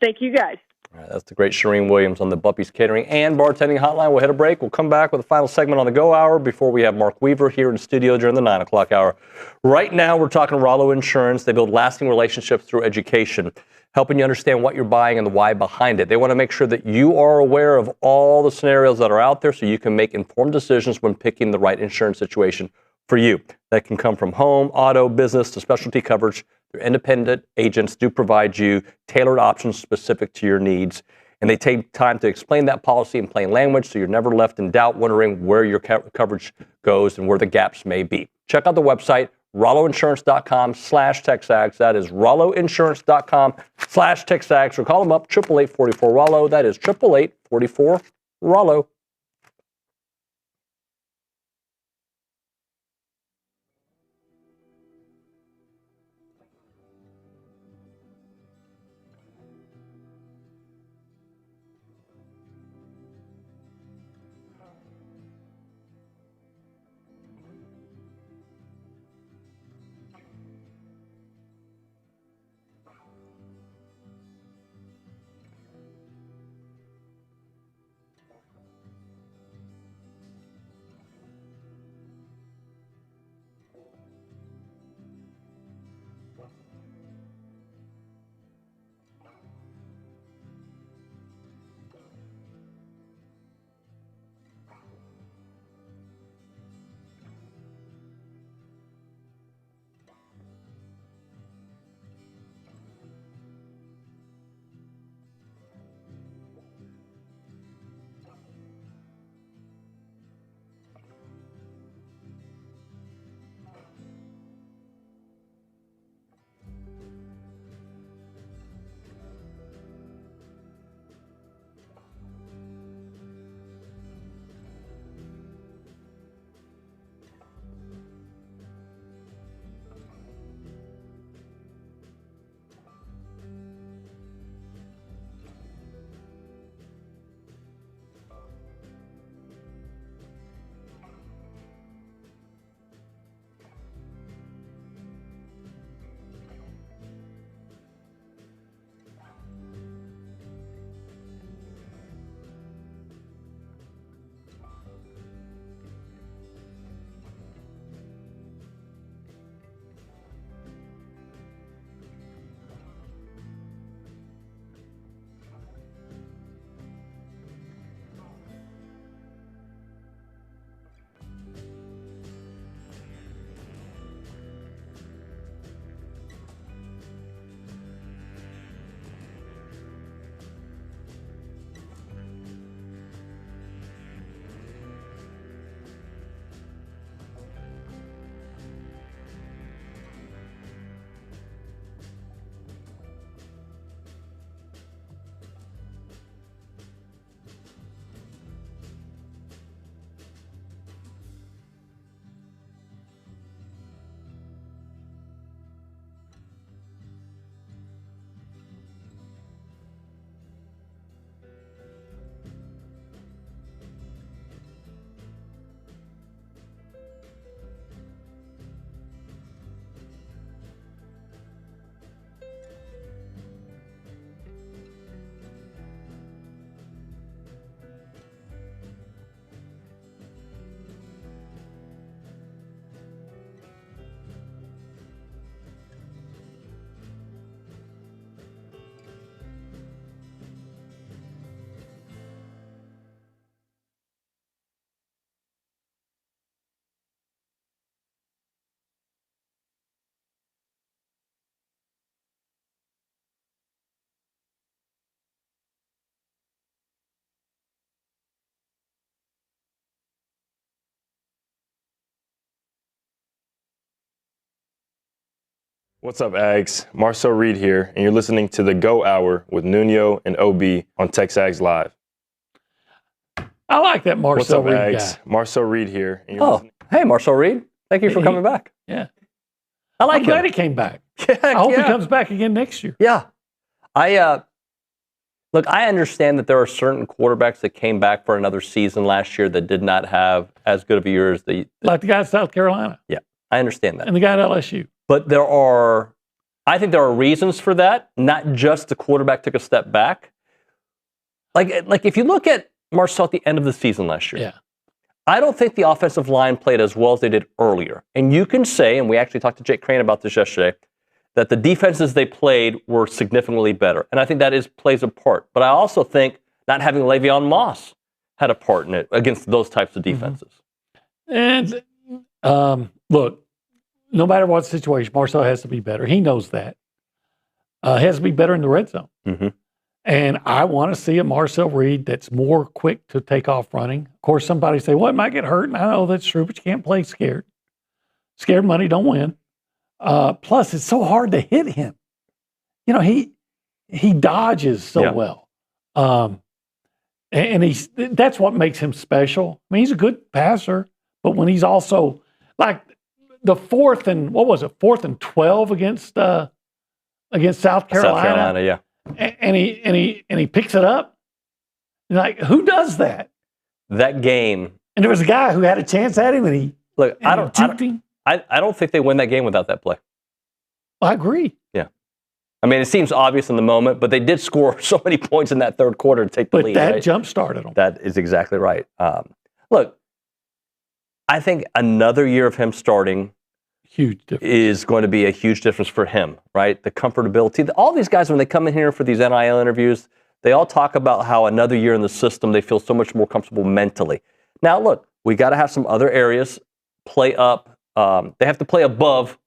Thank you, guys. All right, that's the great Charean Williams on the Buppy's Catering and Bartending Hotline. We'll hit a break. We'll come back with a final segment on the Go Hour before we have Mark Weaver here in the studio during the 9 o'clock hour. Right now, we're talking Rollo Insurance. They build lasting relationships through education, helping you understand what you're buying and the why behind it. They want to make sure that you are aware of all the scenarios that are out there so you can make informed decisions when picking the right insurance situation for you. That can come from home, auto, business, to specialty coverage. Their independent agents do provide you tailored options specific to your needs. And they take time to explain that policy in plain language so you're never left in doubt wondering where your coverage goes and where the gaps may be. Check out the website, rolloinsurance.com/TexAgs. That is rolloinsurance.com/TexAgs. Or call them up, 888-44-ROLLO. That is 888-44-ROLLO. What's up, Ags? Marcel Reed here, and you're listening to the Go Hour with Nuño and OB on TexAgs Live. I like that Marcel Reed guy. Ags? Marcel Reed here. And Hey, Marcel Reed. Thank you for coming back. Yeah. I like I'm glad he came back. Yeah, I hope he comes back again next year. Yeah. Look, I understand that there are certain quarterbacks that came back for another season last year that did not have as good of a year as like the guy at South Carolina. Yeah, I understand that. And the guy at LSU. But I think there are reasons for that, not just the quarterback took a step back. like if you look at Marcel at the end of the season last year, Yeah. I don't think the offensive line played as well as they did earlier. And you can say, and we actually talked to Jake Crane about this yesterday, that the defenses they played were significantly better. And I think that plays a part. But I also think not having Le'Veon Moss had a part in it against those types of defenses. And look, no matter what situation, Marcel has to be better. He knows that. He has to be better in the red zone. Mm-hmm. And I want to see a Marcel Reed that's more quick to take off running. Of course, somebody say, well, it might get hurt. And I know that's true, but you can't play scared. Scared money don't win. Plus, it's so hard to hit him. You know, he dodges so well. And that's what makes him special. I mean, he's a good passer, but when he's also like the 4th and 12 against South Carolina. South Carolina, yeah. And he picks it up. Like, who does that? That game. And there was a guy who had a chance at him, and he juked him. I don't think they win that game without that play. I agree. Yeah. I mean, it seems obvious in the moment, but they did score so many points in that third quarter to take the lead. But that right? jump started them. That is exactly right. Look, I think another year of him starting is going to be a huge difference for him, right? The comfortability. All these guys, when they come in here for these NIL interviews, they all talk about how another year in the system, they feel so much more comfortable mentally. Now, look, we got to have some other areas play up. They have to play above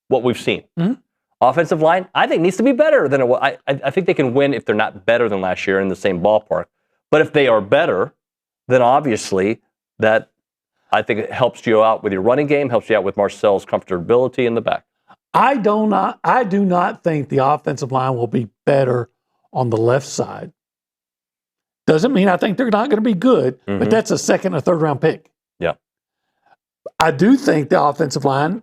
what we've seen. Mm-hmm. Offensive line, I think, needs to be better than it was. I think they can win if they're not better than last year in the same ballpark. But if they are better, then obviously that, I think it helps you out with your running game, helps you out with Marcel's comfortability in the back. I do not think the offensive line will be better on the left side. Doesn't mean I think they're not going to be good, but that's a 2nd or 3rd round pick. Yeah. I do think the offensive line,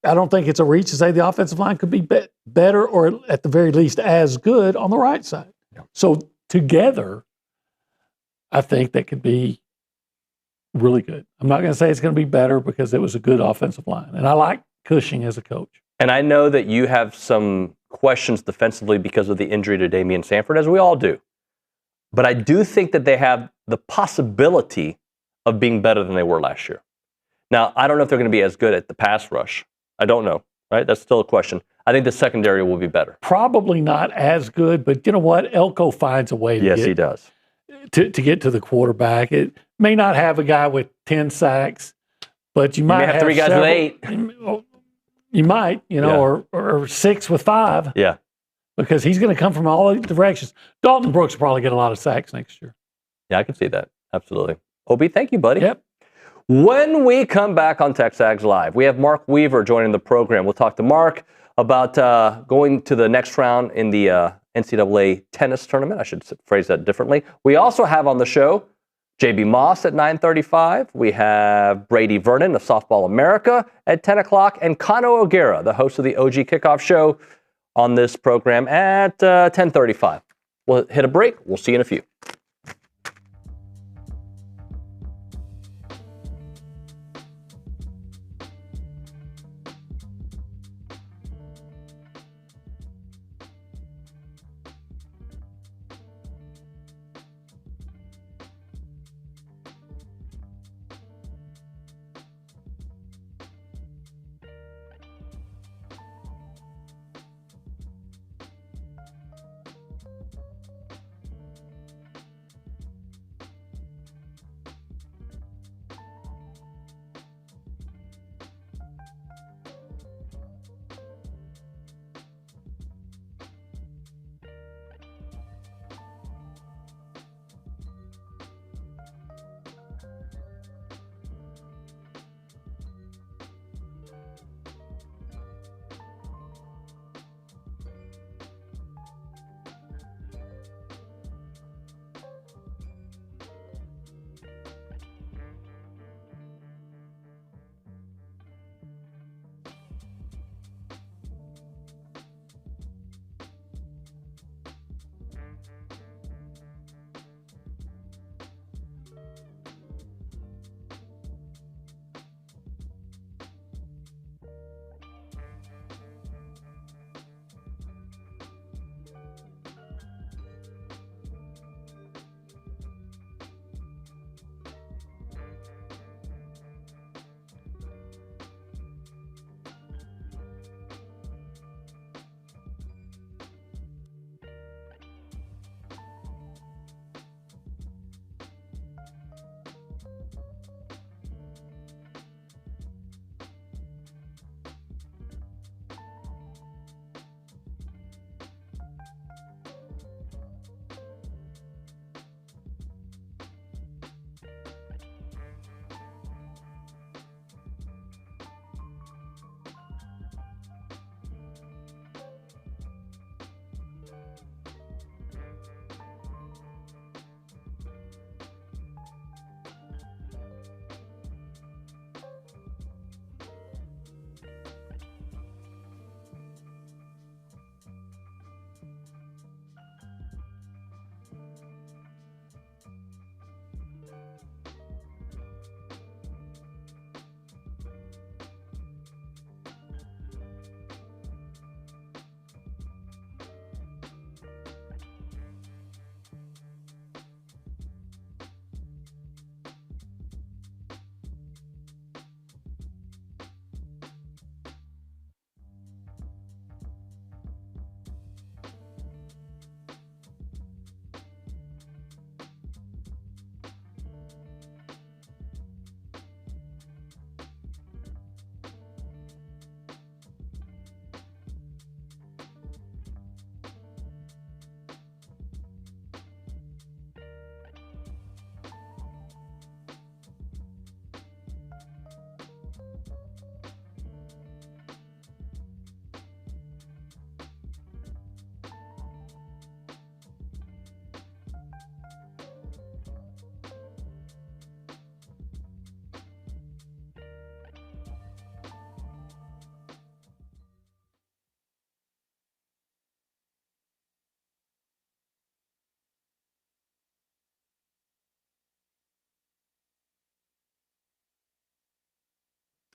I don't think it's a reach to say the offensive line could be better or at the very least as good on the right side. Yeah. So together, I think that could be really good. I'm not going to say it's going to be better because it was a good offensive line. And I like Cushing as a coach. And I know that you have some questions defensively because of the injury to Damian Sanford, as we all do. But I do think that they have the possibility of being better than they were last year. Now, I don't know if they're going to be as good at the pass rush. I don't know, right? That's still a question. I think the secondary will be better. Probably not as good, but you know what? Elko finds a way to Yes, he does. To get to the quarterback. It may not have a guy with 10 sacks, but you might have 3 guys with 8. You might, or 6 with 5. Yeah. Because he's going to come from all directions. Dalton Brooks will probably get a lot of sacks next year. Yeah, I can see that. Absolutely. OB, thank you, buddy. Yep. When we come back on TexAgs Live, we have Mark Weaver joining the program. We'll talk to Mark about going to the next round in the NCAA tennis tournament. I should phrase that differently. We also have on the show JB Moss at 9:35. We have Brady Vernon of Softball America at 10 o'clock. And Kano O'Gara, the host of the OG Kickoff show, on this program at 10:35. We'll hit a break. We'll see you in a few.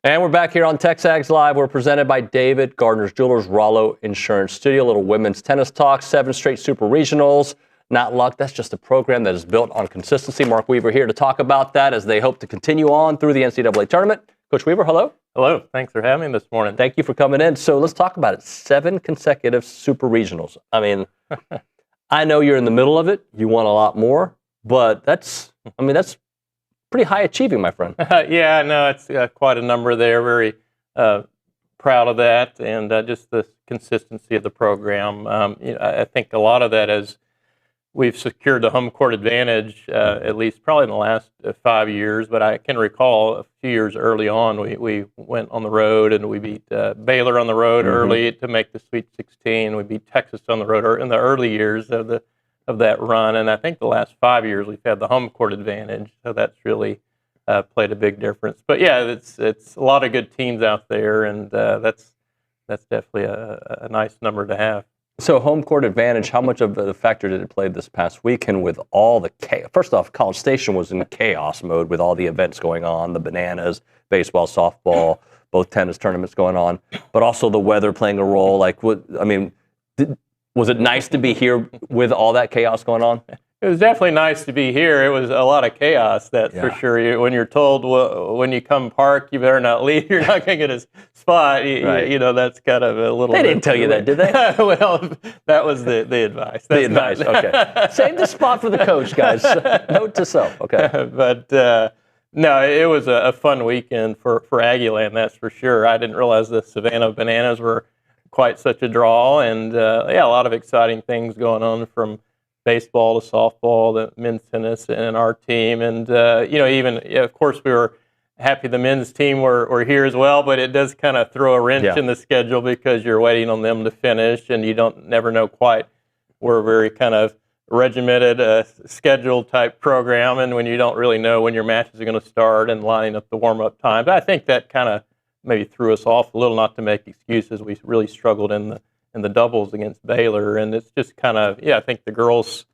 And we're back here on TexAgs Live. We're presented by David Gardner's Jewelers, Rollo Insurance Studio. A little women's tennis talk, 7 straight super regionals. Not luck, that's just a program that is built on consistency. Mark Weaver here to talk about that as they hope to continue on through the NCAA tournament. Coach Weaver, hello. Hello, thanks for having me this morning. Thank you for coming in. So let's talk about it. 7 consecutive super regionals. I mean, I know you're in the middle of it. You want a lot more, but that's pretty high achieving, my friend. Yeah, no, it's quite a number there. Very proud of that, and just the consistency of the program. I think a lot of that is we've secured the home court advantage, at least probably in the last 5 years. But I can recall a few years early on, we went on the road and we beat Baylor on the road early to make the Sweet 16. We beat Texas on the road in the early years of that run, and I think the last 5 years we've had the home court advantage, so that's really played a big difference. But yeah, it's a lot of good teams out there, and that's definitely a nice number to have. So home court advantage, how much of a factor did it play this past weekend with all the chaos? First off, College Station was in chaos mode with all the events going on, the bananas, baseball, softball, both tennis tournaments going on, but also the weather playing a role. Was it nice to be here with all that chaos going on? It was definitely nice to be here. It was a lot of chaos, that's for sure. When you're told when you come park, you better not leave. You're not going to get a spot. You know, that's kind of a little. They didn't tell you that, did they? Well, that was the advice. The advice, okay. Save the spot for the coach, guys. Note to self, okay. But no, it was a fun weekend for Aggie land, that's for sure. I didn't realize the Savannah Bananas were quite such a draw, and a lot of exciting things going on from baseball to softball, the men's tennis, and our team. And of course, we were happy the men's team were here as well, but it does kind of throw a wrench in the schedule because you're waiting on them to finish, and you never know quite. We're a very kind of regimented schedule type program, and when you don't really know when your matches are going to start and lining up the warm-up times, I think that kind of maybe threw us off a little, not to make excuses. We really struggled in the doubles against Baylor, and it's just kind of, I think the girls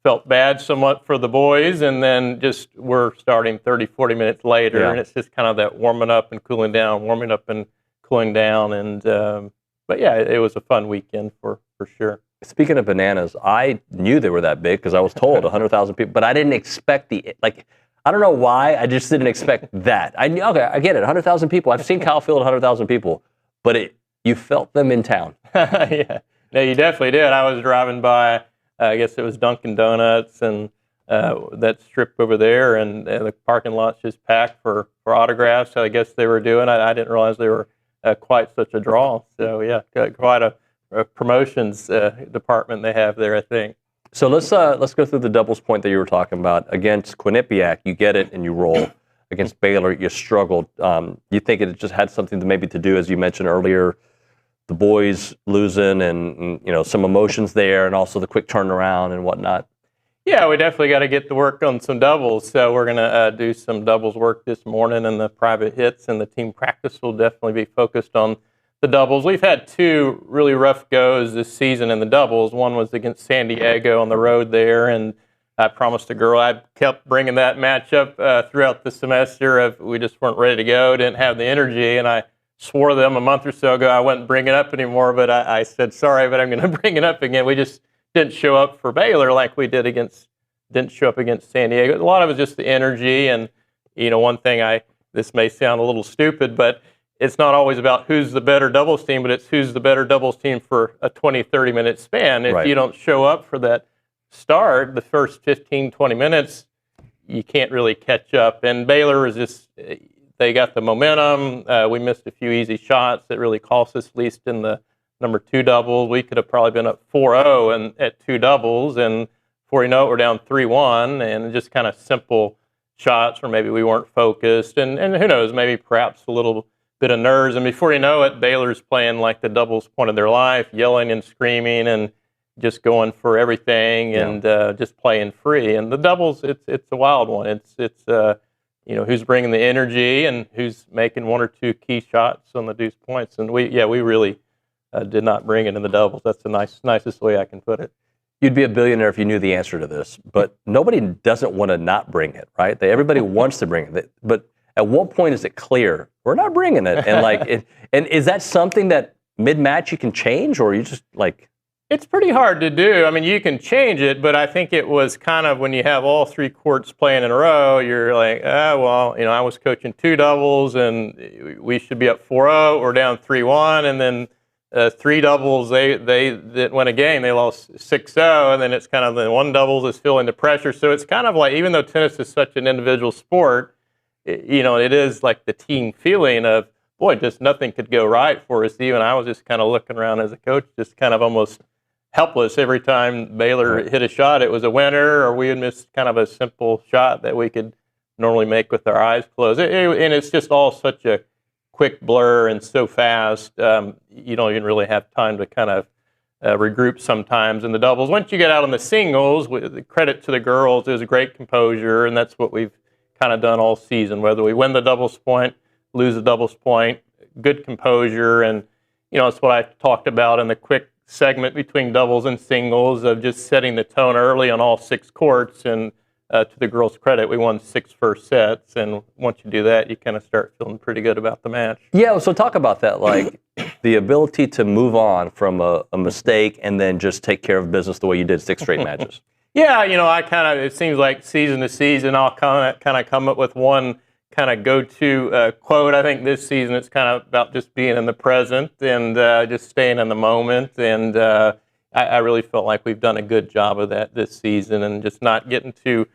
felt bad somewhat for the boys, and then just we're starting 30, 40 minutes later, and it's just kind of that warming up and cooling down, and but yeah, it was a fun weekend for sure. Speaking of bananas, I knew they were that big because I was told 100,000 people, but I didn't expect I don't know why. I just didn't expect that. I get it. 100,000 people. I've seen Kyle Field 100,000 people, but you felt them in town. Yeah, no, you definitely did. I was driving by. I guess it was Dunkin' Donuts and that strip over there, and the parking lot's just packed for autographs. So I guess they were doing. I didn't realize they were quite such a draw. So yeah, quite a promotions department they have there, I think. So let's go through the doubles point that you were talking about. Against Quinnipiac, you get it and you roll. Against Baylor, you struggled. You think it just had something to do, as you mentioned earlier, the boys losing and some emotions there, and also the quick turnaround and whatnot? Yeah, we definitely got to get to work on some doubles. So we're going to do some doubles work this morning, and the private hits and the team practice will definitely be focused on the doubles. We've had 2 really rough goes this season in the doubles. One was against San Diego on the road there, and I promised a girl I kept bringing that match up throughout the semester. We just weren't ready to go, didn't have the energy, and I swore to them a month or so ago I wouldn't bring it up anymore, but I said, sorry, but I'm going to bring it up again. We just didn't show up for Baylor like we didn't show up against San Diego. A lot of it was just the energy, and one thing this may sound a little stupid, but it's not always about who's the better doubles team, but it's who's the better doubles team for a 20, 30-minute span. If you don't show up for that start, the first 15, 20 minutes, you can't really catch up. And Baylor is just, they got the momentum. We missed a few easy shots that really cost us, at least in the number 2 doubles. We could have probably been up 4-0 at 2 doubles, and before you know it, we're down 3-1, and just kind of simple shots where maybe we weren't focused, and who knows, maybe perhaps a little bit of nerves. And before you know it, Baylor's playing like the doubles point of their life, yelling and screaming and just going for everything and just playing free. And the doubles, it's a wild one. It's who's bringing the energy and who's making 1 or 2 key shots on the deuce points. And we really did not bring it in the doubles. That's the nicest way I can put it. You'd be a billionaire if you knew the answer to this, but nobody doesn't want to not bring it, right? Everybody wants to bring it, but at what point is it clear we're not bringing it? And and is that something that mid-match you can change, or you just like? It's pretty hard to do. I mean, you can change it, but I think it was kind of when you have all 3 courts playing in a row, you're like, well, I was coaching 2 doubles, and we should be up 4-0. We're down 3-1, and then 3 doubles, they didn't win a game. They lost 6-0, and then it's kind of the 1 doubles is feeling the pressure. So it's kind of like, even though tennis is such an individual sport, it is like the team feeling of, boy, just nothing could go right for us. Even I was just kind of looking around as a coach, just kind of almost helpless every time Baylor hit a shot. It was a winner, or we had missed kind of a simple shot that we could normally make with our eyes closed. And it's just all such a quick blur and so fast, you don't even really have time to kind of regroup sometimes in the doubles. Once you get out on the singles, with credit to the girls, there's a great composure, and that's what we've kind of done all season. Whether we win the doubles point, lose the doubles point, good composure, and it's what I talked about in the quick segment between doubles and singles of just setting the tone early on all 6 courts. And to the girls' credit, we won 6 first sets, and once you do that, you kind of start feeling pretty good about the match. Yeah, so talk about that, like the ability to move on from a mistake and then just take care of business the way you did 6 straight matches. Yeah, it seems like season to season, I'll kind of come up with one kind of go-to quote. I think this season it's kind of about just being in the present and just staying in the moment. And I really felt like we've done a good job of that this season, and just not getting too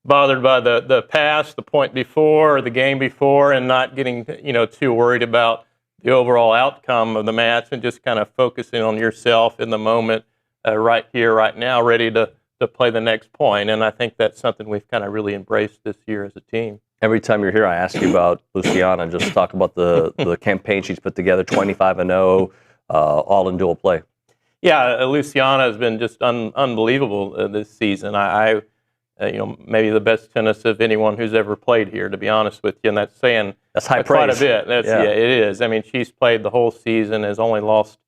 bothered by the past, the point before, or the game before, and not getting too worried about the overall outcome of the match, and just kind of focusing on yourself in the moment, right here, right now, ready to play the next point. And I think that's something we've kind of really embraced this year as a team. Every time you're here, I ask you about Luciana and just talk about the campaign she's put together, 25-0, all in dual play. Yeah, Luciana has been just unbelievable this season. I maybe the best tennis of anyone who's ever played here, to be honest with you, and that's saying high quite praise. A bit. Yeah, it is. I mean, she's played the whole season, has only lost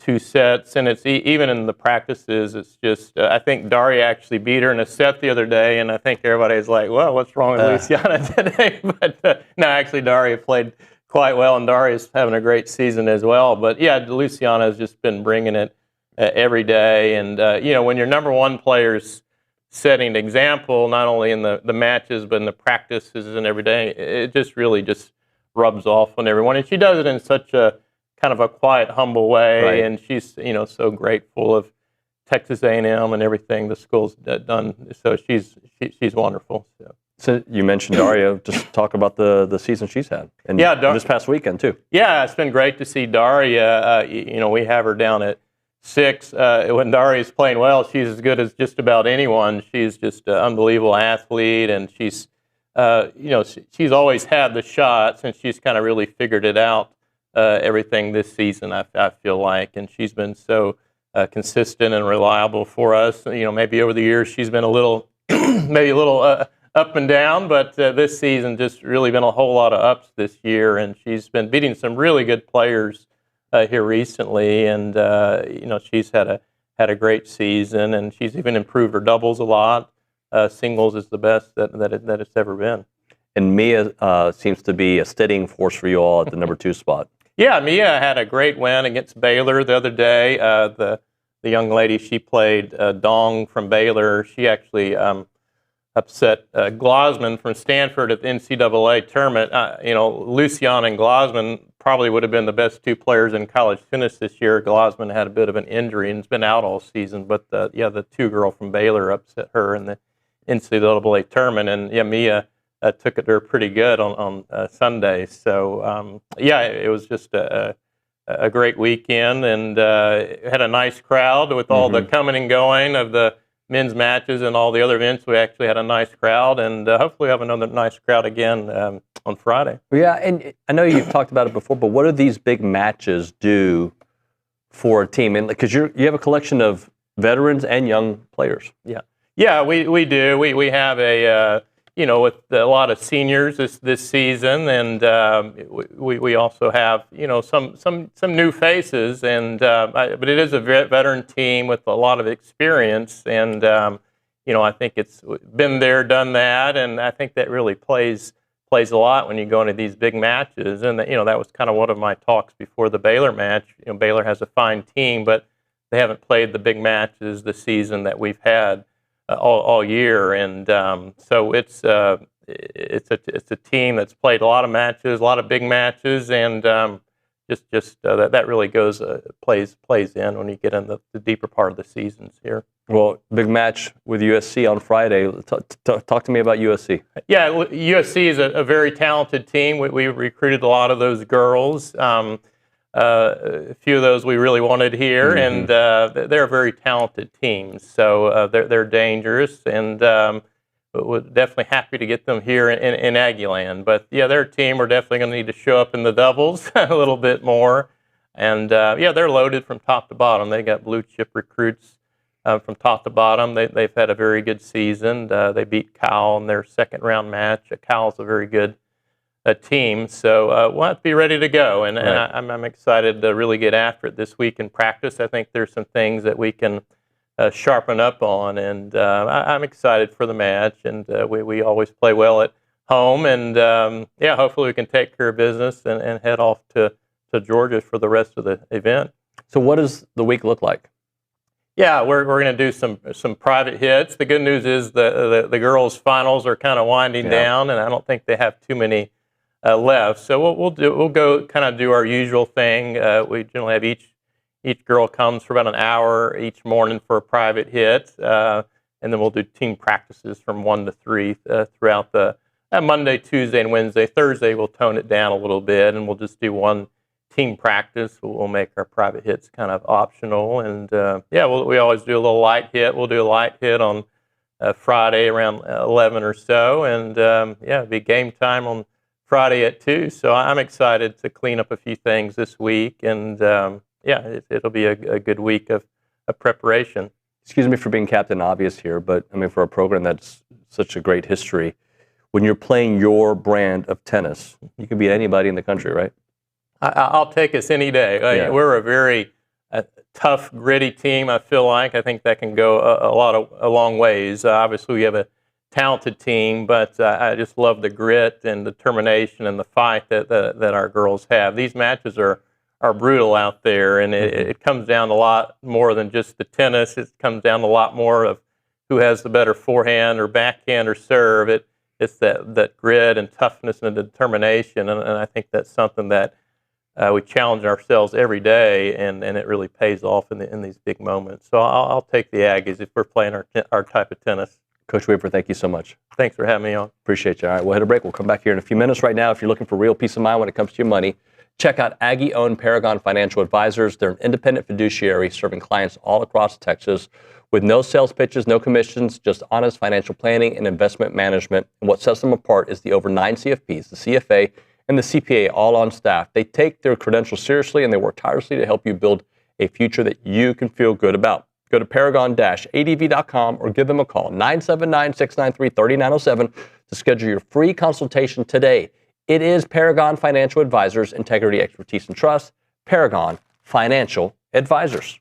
2 sets, and it's even in the practices, it's just, I think Daria actually beat her in a set the other day, and I think everybody's like, well, what's wrong with Luciana today? But no, actually Daria played quite well, and Daria's having a great season as well. But yeah, Luciana has just been bringing it every day, and when your number 1 player's setting example, not only in the matches, but in the practices and every day, it just really just rubs off on everyone. And she does it in such a kind of a quiet, humble way, right. And she's so grateful of Texas A&M and everything the school's done. So she's wonderful. So you mentioned Daria. Just talk about the season she's had, and this past weekend too. Yeah, it's been great to see Daria. We have her down at 6. When Daria's playing well, she's as good as just about anyone. She's just an unbelievable athlete, and she's she's always had the shots, and she's kind of really figured it out. Everything this season, I feel like, and she's been so consistent and reliable for us. Maybe over the years she's been a little, maybe a little up and down, but this season just really been a whole lot of ups this year, and she's been beating some really good players here recently, and she's had a great season, and she's even improved her doubles a lot. singles is the best that it's ever been. And Mia seems to be a steadying force for you all at the number 2 spot. Yeah, Mia had a great win against Baylor the other day. The young lady, she played Dong from Baylor. She actually upset Glosman from Stanford at the NCAA tournament. Lucian and Glosman probably would have been the best 2 players in college tennis this year. Glosman had a bit of an injury and has been out all season. But the 2 girl from Baylor upset her in the NCAA tournament. And Mia took it to her pretty good on Sunday. So, it was just a great weekend, and had a nice crowd with all the coming and going of the men's matches and all the other events. We actually had a nice crowd, and hopefully have another nice crowd again on Friday. Yeah, and I know you've talked about it before, but what do these big matches do for a team? And because you have a collection of veterans and young players. Yeah, we do. We have a with a lot of seniors this season, and we also have some new faces, and but it is a veteran team with a lot of experience, and I think it's been there, done that, and I think that really plays a lot when you go into these big matches, and that was kind of one of my talks before the Baylor match. Baylor has a fine team, but they haven't played the big matches this season that we've had all year, and so it's a team that's played a lot of matches, a lot of big matches, and that really plays in when you get in the deeper part of the seasons here. Well, big match with USC on Friday. Talk to me about USC. Yeah, USC is a very talented team. We recruited a lot of those girls. A few of those we really wanted here, and they're a very talented team. So they're dangerous, and we're definitely happy to get them here in Aggie land. But their team, we're definitely going to need to show up in the doubles a little bit more. And they're loaded from top to bottom. They got blue chip recruits from top to bottom. They've had a very good season. They beat Cal in their second round match. Cal's a very good team, so we'll have to be ready to go, and I'm excited to really get after it this week in practice. I think there's some things that we can sharpen up on, and I'm excited for the match, and we always play well at home, and hopefully we can take care of business and head off to Georgia for the rest of the event. So what does the week look like? Yeah, we're going to do some private hits. The good news is the girls' finals are kind of winding down, and I don't think they have too many left. So we'll go kind of do our usual thing. We generally have each girl comes for about an hour each morning for a private hit, and then we'll do team practices from 1 to 3 throughout the Monday, Tuesday, and Wednesday. Thursday we'll tone it down a little bit, and we'll just do one team practice. We'll make our private hits kind of optional, and we always do a little light hit. We'll do a light hit on Friday around 11 or so, and it'll be game time on Friday at 2, so I'm excited to clean up a few things this week, and it'll be a good week of preparation. Excuse me for being Captain Obvious here, but I mean, for a program that's such a great history, when you're playing your brand of tennis, you can beat anybody in the country, right? I'll take us any day. We're a very tough, gritty team, I feel like. I think that can go a long ways. Obviously, we have a talented team, but I just love the grit and determination and the fight that our girls have. These matches are brutal out there, and it comes down to a lot more than just the tennis. It comes down to a lot more of who has the better forehand or backhand or serve. It's that grit and toughness and determination, and I think that's something that we challenge ourselves every day, and it really pays off in these big moments. So I'll take the Aggies if we're playing our type of tennis. Coach Weaver, thank you so much. Thanks for having me on. Appreciate you. All right, we'll hit a break. We'll come back here in a few minutes. Right now, if you're looking for real peace of mind when it comes to your money, check out Aggie-owned Paragon Financial Advisors. They're an independent fiduciary serving clients all across Texas with no sales pitches, no commissions, just honest financial planning and investment management. And what sets them apart is the over 9 CFPs, the CFA, and the CPA all on staff. They take their credentials seriously, and they work tirelessly to help you build a future that you can feel good about. Go to paragon-adv.com or give them a call, 979-693-3907, to schedule your free consultation today. It is Paragon Financial Advisors, integrity, expertise, and trust. Paragon Financial Advisors.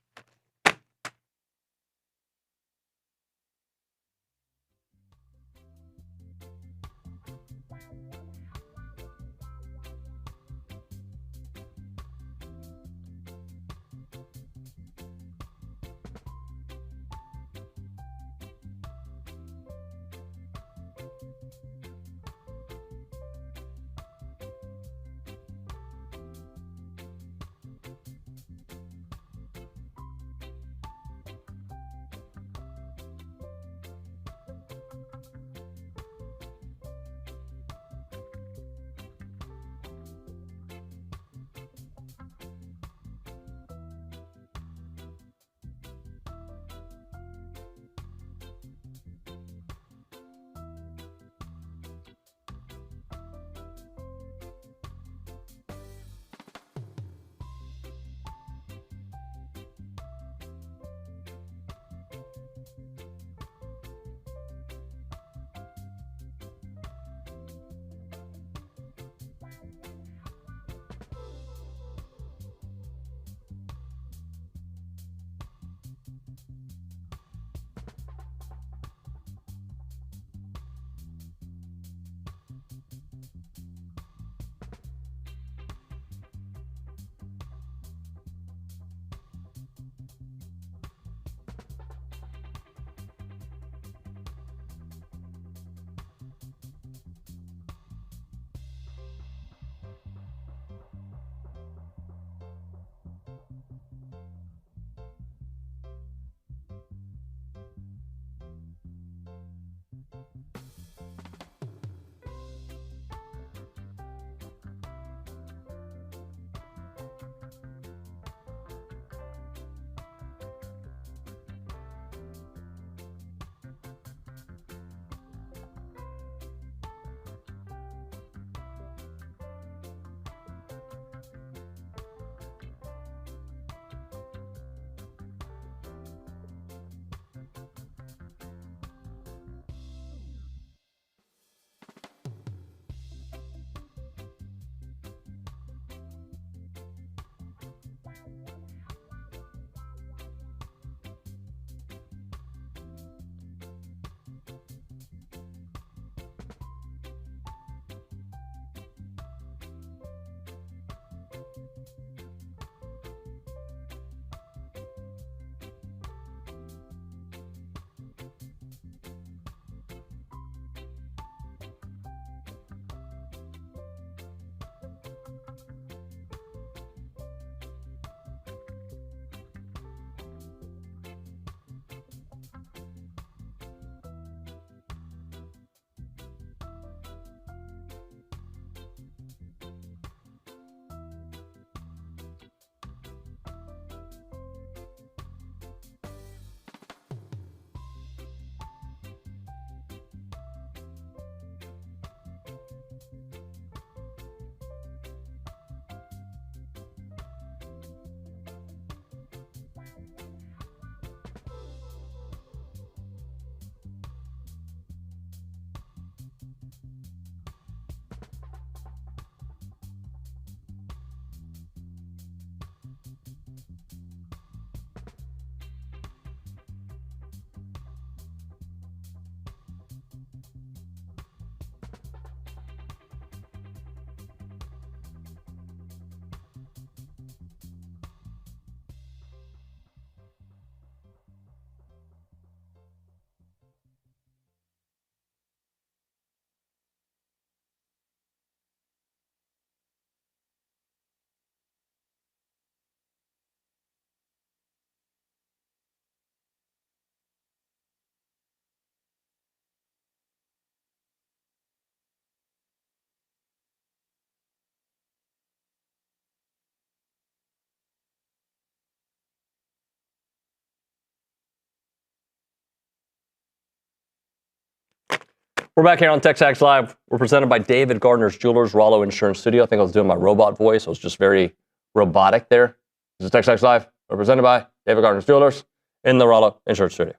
We're back here on TexAgs Live. We're presented by David Gardner's Jewelers, Rollo Insurance Studio. I think I was doing my robot voice. I was just very robotic there. This is TexAgs Live. We're presented by David Gardner's Jewelers in the Rollo Insurance Studio.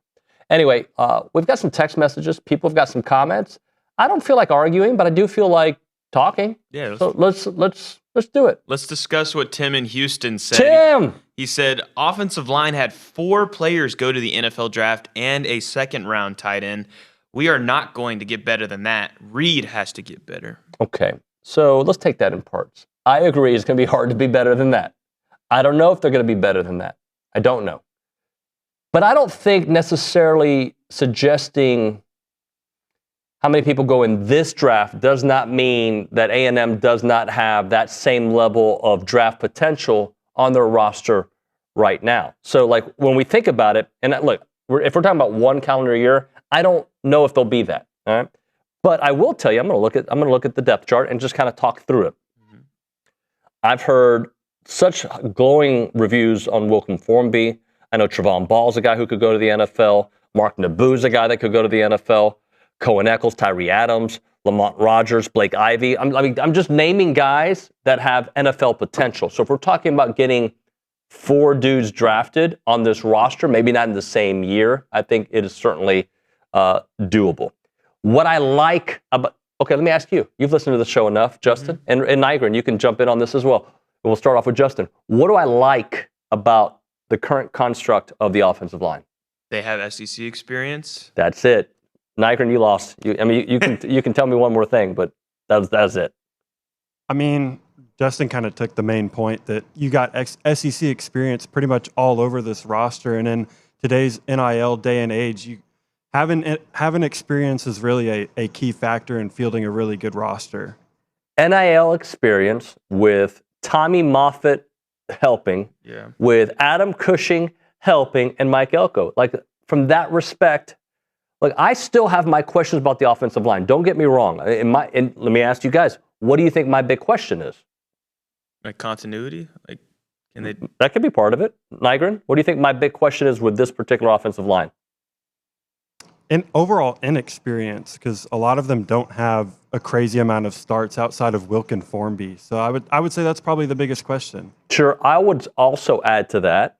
Anyway, we've got some text messages. People have got some comments. I don't feel like arguing, but I do feel like talking. Yeah. So let's do it. Let's discuss what Tim in Houston said. Tim! He said offensive line had 4 players go to the NFL draft and a second-round tight end. We are not going to get better than that. Reed has to get better. Okay, so let's take that in parts. I agree it's going to be hard to be better than that. I don't know if they're going to be better than that. I don't know. But I don't think necessarily suggesting how many people go in this draft does not mean that A&M does not have that same level of draft potential on their roster right now. So, like, when we think about it, and look, if we're talking about one calendar year, I don't know if they'll be that. All right, but I will tell you, I'm going to look at the depth chart and just kind of talk through it. Mm-hmm. I've heard such glowing reviews on Wilkin Formby. I know Trevon Ball's a guy who could go to the NFL. Mark Naboo's a guy that could go to the NFL. Cohen Eccles, Tyree Adams, Lamont Rogers, Blake Ivy. I'm just naming guys that have NFL potential. So if we're talking about getting 4 dudes drafted on this roster, maybe not in the same year, I think it is certainly doable. What I like about, okay, let me ask you. You've listened to the show enough, Justin, and Nigren, you can jump in on this as well. We'll start off with Justin. What do I like about the current construct of the offensive line? They have SEC experience. That's it. Nigren, you lost. You can tell me one more thing, but that's it. I mean, Justin kind of took the main point that you got SEC experience pretty much all over this roster, and in today's NIL day and age, having experience is really a key factor in fielding a really good roster. NIL experience with Tommy Moffitt helping, with Adam Cushing helping, and Mike Elko. Like, from that respect, like, I still have my questions about the offensive line. Don't get me wrong. And let me ask you guys, what do you think my big question is? Like continuity? Like, can they? That could be part of it. Nigren, what do you think my big question is with this particular offensive line? And overall inexperience, because a lot of them don't have a crazy amount of starts outside of Wilkin Formby. So I would say that's probably the biggest question. Sure. I would also add to that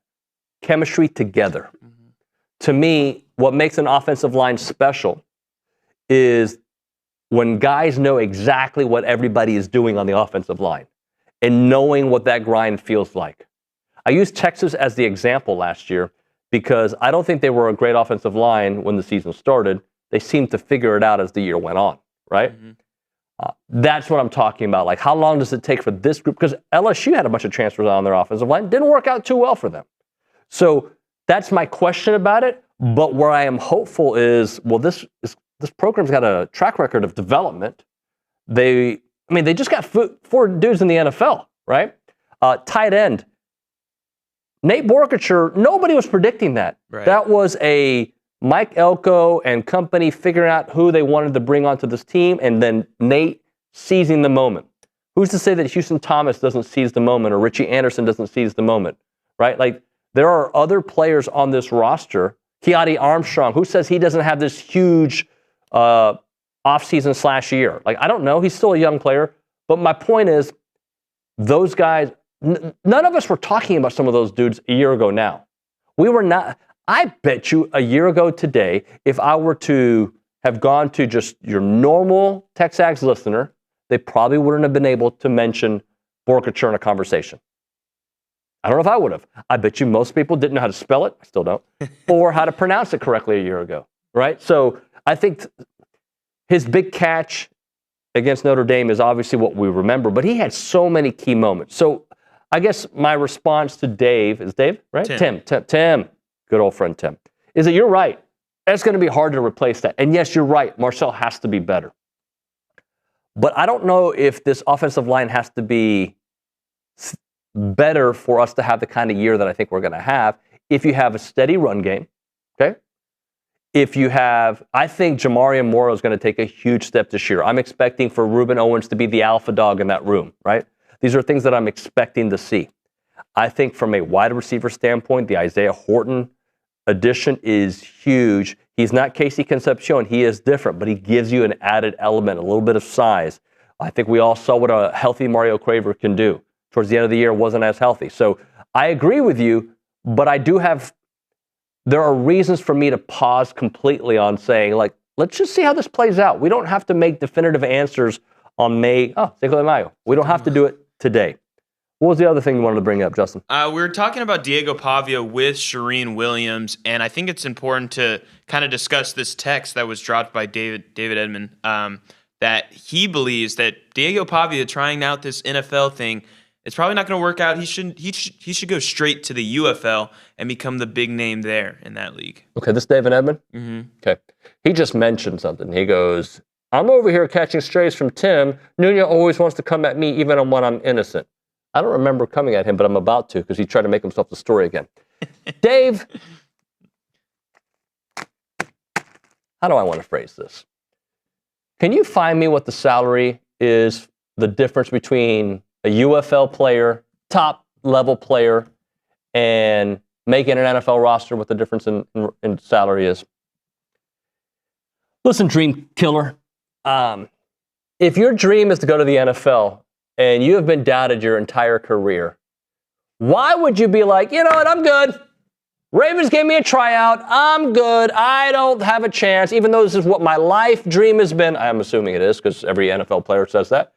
chemistry together. Mm-hmm. To me, what makes an offensive line special is when guys know exactly what everybody is doing on the offensive line and knowing what that grind feels like. I used Texas as the example last year because I don't think they were a great offensive line when the season started. They seemed to figure it out as the year went on, right? Mm-hmm. That's what I'm talking about. Like, how long does it take for this group? Because LSU had a bunch of transfers on their offensive line. Didn't work out too well for them. So that's my question about it. But where I am hopeful is, well, this program's got a track record of development. They just got 4 dudes in the NFL, right? Tight end. Nate Borkature, nobody was predicting that. Right. That was a Mike Elko and company figuring out who they wanted to bring onto this team, and then Nate seizing the moment. Who's to say that Houston Thomas doesn't seize the moment or Richie Anderson doesn't seize the moment, right? Like, there are other players on this roster. Keati Armstrong, who says he doesn't have this huge offseason / year? Like, I don't know. He's still a young player. But my point is, those guys, none of us were talking about some of those dudes a year ago now. We were not. I bet you a year ago today, if I were to have gone to just your normal TexAgs listener, they probably wouldn't have been able to mention Borkature in a conversation. I don't know if I would have. I bet you most people didn't know how to spell it. I still don't. Or how to pronounce it correctly a year ago, right? So I think his big catch against Notre Dame is obviously what we remember, but he had so many key moments. So I guess my response to Dave, is Dave, right? Tim, good old friend Tim, is that you're right. It's going to be hard to replace that. And yes, you're right. Marcel has to be better. But I don't know if this offensive line has to be better for us to have the kind of year that I think we're going to have if you have a steady run game, okay? If you have, I think Jamarian Morrow is going to take a huge step this year. I'm expecting for Ruben Owens to be the alpha dog in that room, right? These are things that I'm expecting to see. I think from a wide receiver standpoint, the Isaiah Horton addition is huge. He's not Casey Concepcion. He is different, but he gives you an added element, a little bit of size. I think we all saw what a healthy Mario Craver can do. Towards the end of the year, wasn't as healthy. So I agree with you, but there are reasons for me to pause completely on saying, like, let's just see how this plays out. We don't have to make definitive answers on Cinco de Mayo. We don't have to do it today. What was the other thing you wanted to bring up, Justin? We were talking about Diego Pavia with Charean Williams, and I think it's important to kind of discuss this text that was dropped by David Edmond, that he believes that Diego Pavia trying out this NFL thing, it's probably not going to work out. He should go straight to the UFL and become the big name there in that league. Okay, this David Edmond? Mm-hmm. Okay. He just mentioned something. He goes, I'm over here catching strays from Tim. Nuño always wants to come at me even when I'm innocent. I don't remember coming at him, but I'm about to because he tried to make himself the story again. Dave, how do I want to phrase this? Can you find me what the salary is, the difference between a UFL player, top level player, and making an NFL roster, what the difference in salary is? Listen, dream killer. If your dream is to go to the NFL and you have been doubted your entire career, why would you be like, you know what, I'm good. Ravens gave me a tryout. I'm good. I don't have a chance, even though this is what my life dream has been. I'm assuming it is because every NFL player says that.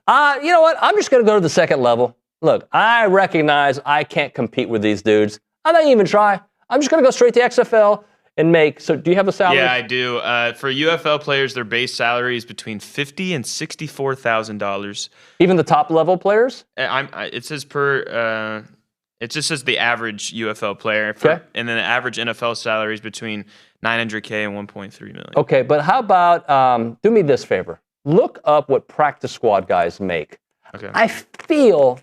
You know what? I'm just going to go to the second level. Look, I recognize I can't compete with these dudes. I'm not even try. I'm just going to go straight to XFL and make. So do you have a salary? Yeah, I do. For UFL players, their base salary is between $50,000 and $64,000. Even the top level players? It says per. It just says the average UFL player, and then the average NFL salary is between $900K and $1.3 million. Okay, but how about do me this favor? Look up what practice squad guys make. Okay. I feel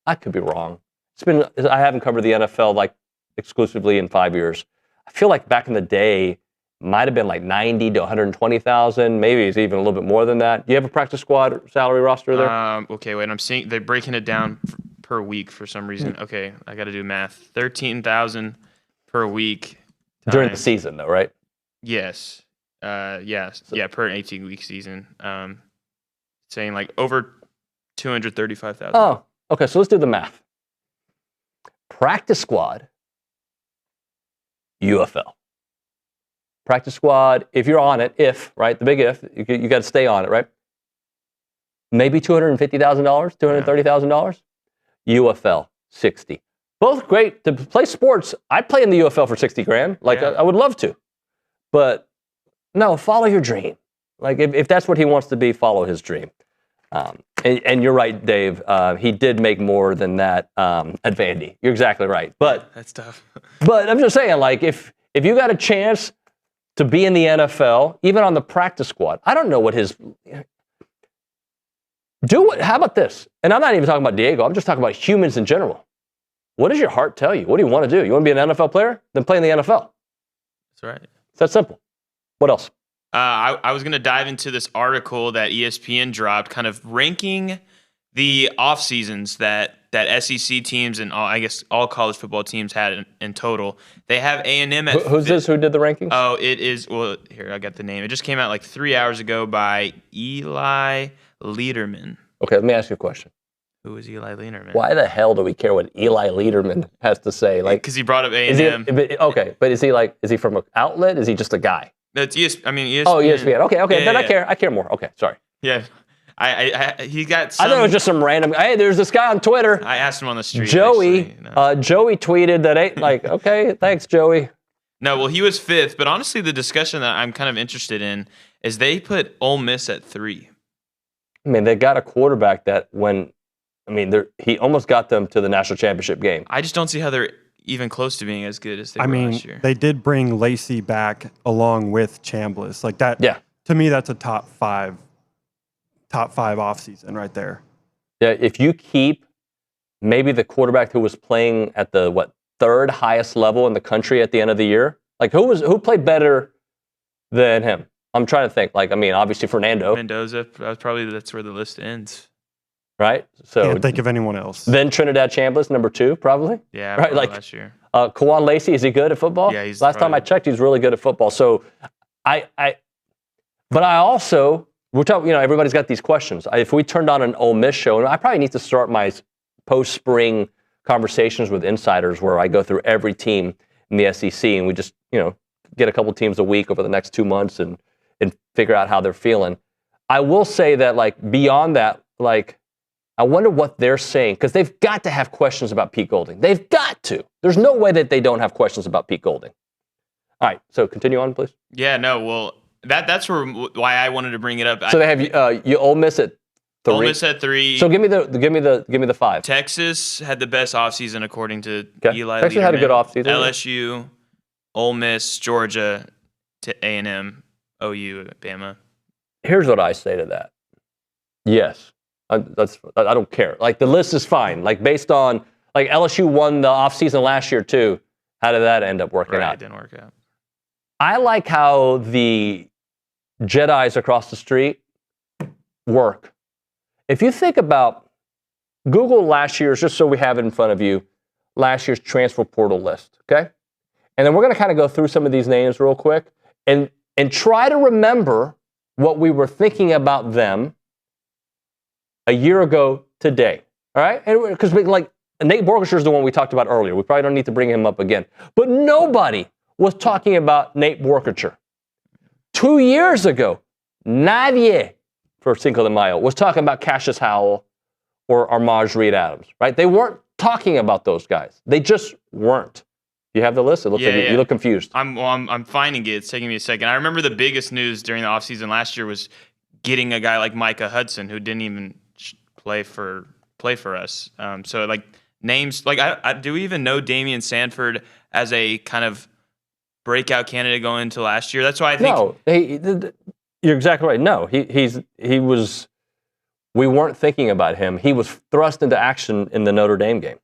I could be wrong. I haven't covered the NFL like exclusively in 5 years. I feel like back in the day, might have been like 90 to 120,000. Maybe it's even a little bit more than that. Do you have a practice squad salary roster there? Okay, wait. I'm seeing they're breaking it down per week for some reason. Okay, I got to do math. 13,000 per week during the season, though, right? Yes. Yes. Yeah, per 18-week season. Saying like over 235,000. Oh, okay. So let's do the math. Practice squad, UFL. Practice squad, if you're on it, right? The big if, you got to stay on it, right? Maybe $250,000, $230,000. UFL, 60. Both great to play sports. I'd play in the UFL for 60 grand. I would love to. But no, follow your dream. Like if that's what he wants to be, follow his dream. And you're right, Dave. He did make more than that at Vandy. You're exactly right. But that's tough. But I'm just saying, like if you got a chance to be in the NFL, even on the practice squad, I don't know what his. How about this? And I'm not even talking about Diego. I'm just talking about humans in general. What does your heart tell you? What do you want to do? You want to be an NFL player? Then play in the NFL. That's right. It's that simple. What else? I was going to dive into this article that ESPN dropped, kind of ranking the off seasons that SEC teams and all college football teams had in total. They have A&M at. Who's this? Who did the rankings? Oh, it is. Well, here I got the name. It just came out like 3 hours ago by Eli Lederman. Okay, let me ask you a question. Who is Eli Lederman? Why the hell do we care what Eli Lederman has to say? Like, because he brought up A&M. But is he from an outlet? Is he just a guy? That's ESPN. Oh, ESPN. Okay. Then I care. I care more. Okay, sorry. Yeah. He got I thought it was just some random. Hey, there's this guy on Twitter. I asked him on the street. Joey. Joey tweeted that. Okay, thanks, Joey. No, well, he was 5th, but honestly, the discussion that I'm kind of interested in is they put Ole Miss at 3. I mean, they got a quarterback that he almost got them to the national championship game. I just don't see how they're even close to being as good as they were last year. They did bring Lacey back along with Chambliss. Like that. Yeah. To me, that's a top five offseason right there. Yeah. If you keep maybe the quarterback who was playing at the third highest level in the country at the end of the year, like who played better than him? I'm trying to think. Obviously Fernando Mendoza. That's where the list ends. Right? So can't think of anyone else. Then Trinidad Chambliss, number 2, probably. Yeah, right. Last year. Kawan Lacey, is he good at football? Yeah, he's Last time I checked, he's really good at football. So but I also, we're talking, everybody's got these questions. If we turned on an Ole Miss show, and I probably need to start my post-spring conversations with insiders where I go through every team in the SEC and we just, get a couple teams a week over the next 2 months and figure out how they're feeling. I will say that, beyond that, I wonder what they're saying, because they've got to have questions about Pete Golding. They've got to. There's no way that they don't have questions about Pete Golding. All right, so continue on, please. Yeah, no, well, that's why I wanted to bring it up. So they have you Ole Miss at 3. Ole Miss at 3. So give me the 5. Texas had the best offseason according to Eli. Texas had a good offseason. LSU, Ole Miss, Georgia, A&M, OU, Bama. Here's what I say to that. Yes, I don't care. The list is fine. Based on LSU won the offseason last year too. How did that end up working out? It didn't work out. I like how the Jedis across the street work. If you think about Google last year's, just so we have it in front of you, last year's transfer portal list, okay? And then we're going to kind of go through some of these names real quick and try to remember what we were thinking about them a year ago today, all right? Because Nate Borgescher is the one we talked about earlier. We probably don't need to bring him up again. But nobody was talking about Nate Borgescher. 2 years ago, nadie for Cinco de Mayo was talking about Cassius Howell or Armaj Reed Adams, right? They weren't talking about those guys. They just weren't. You have the list? It looks like you look confused. I'm finding it. It's taking me a second. I remember the biggest news during the offseason last year was getting a guy like Micah Hudson, who didn't even play for us. Names do we even know Damian Sanford as a kind of breakout candidate going into last year? That's why I think you're exactly right. No, he was. We weren't thinking about him. He was thrust into action in the Notre Dame game.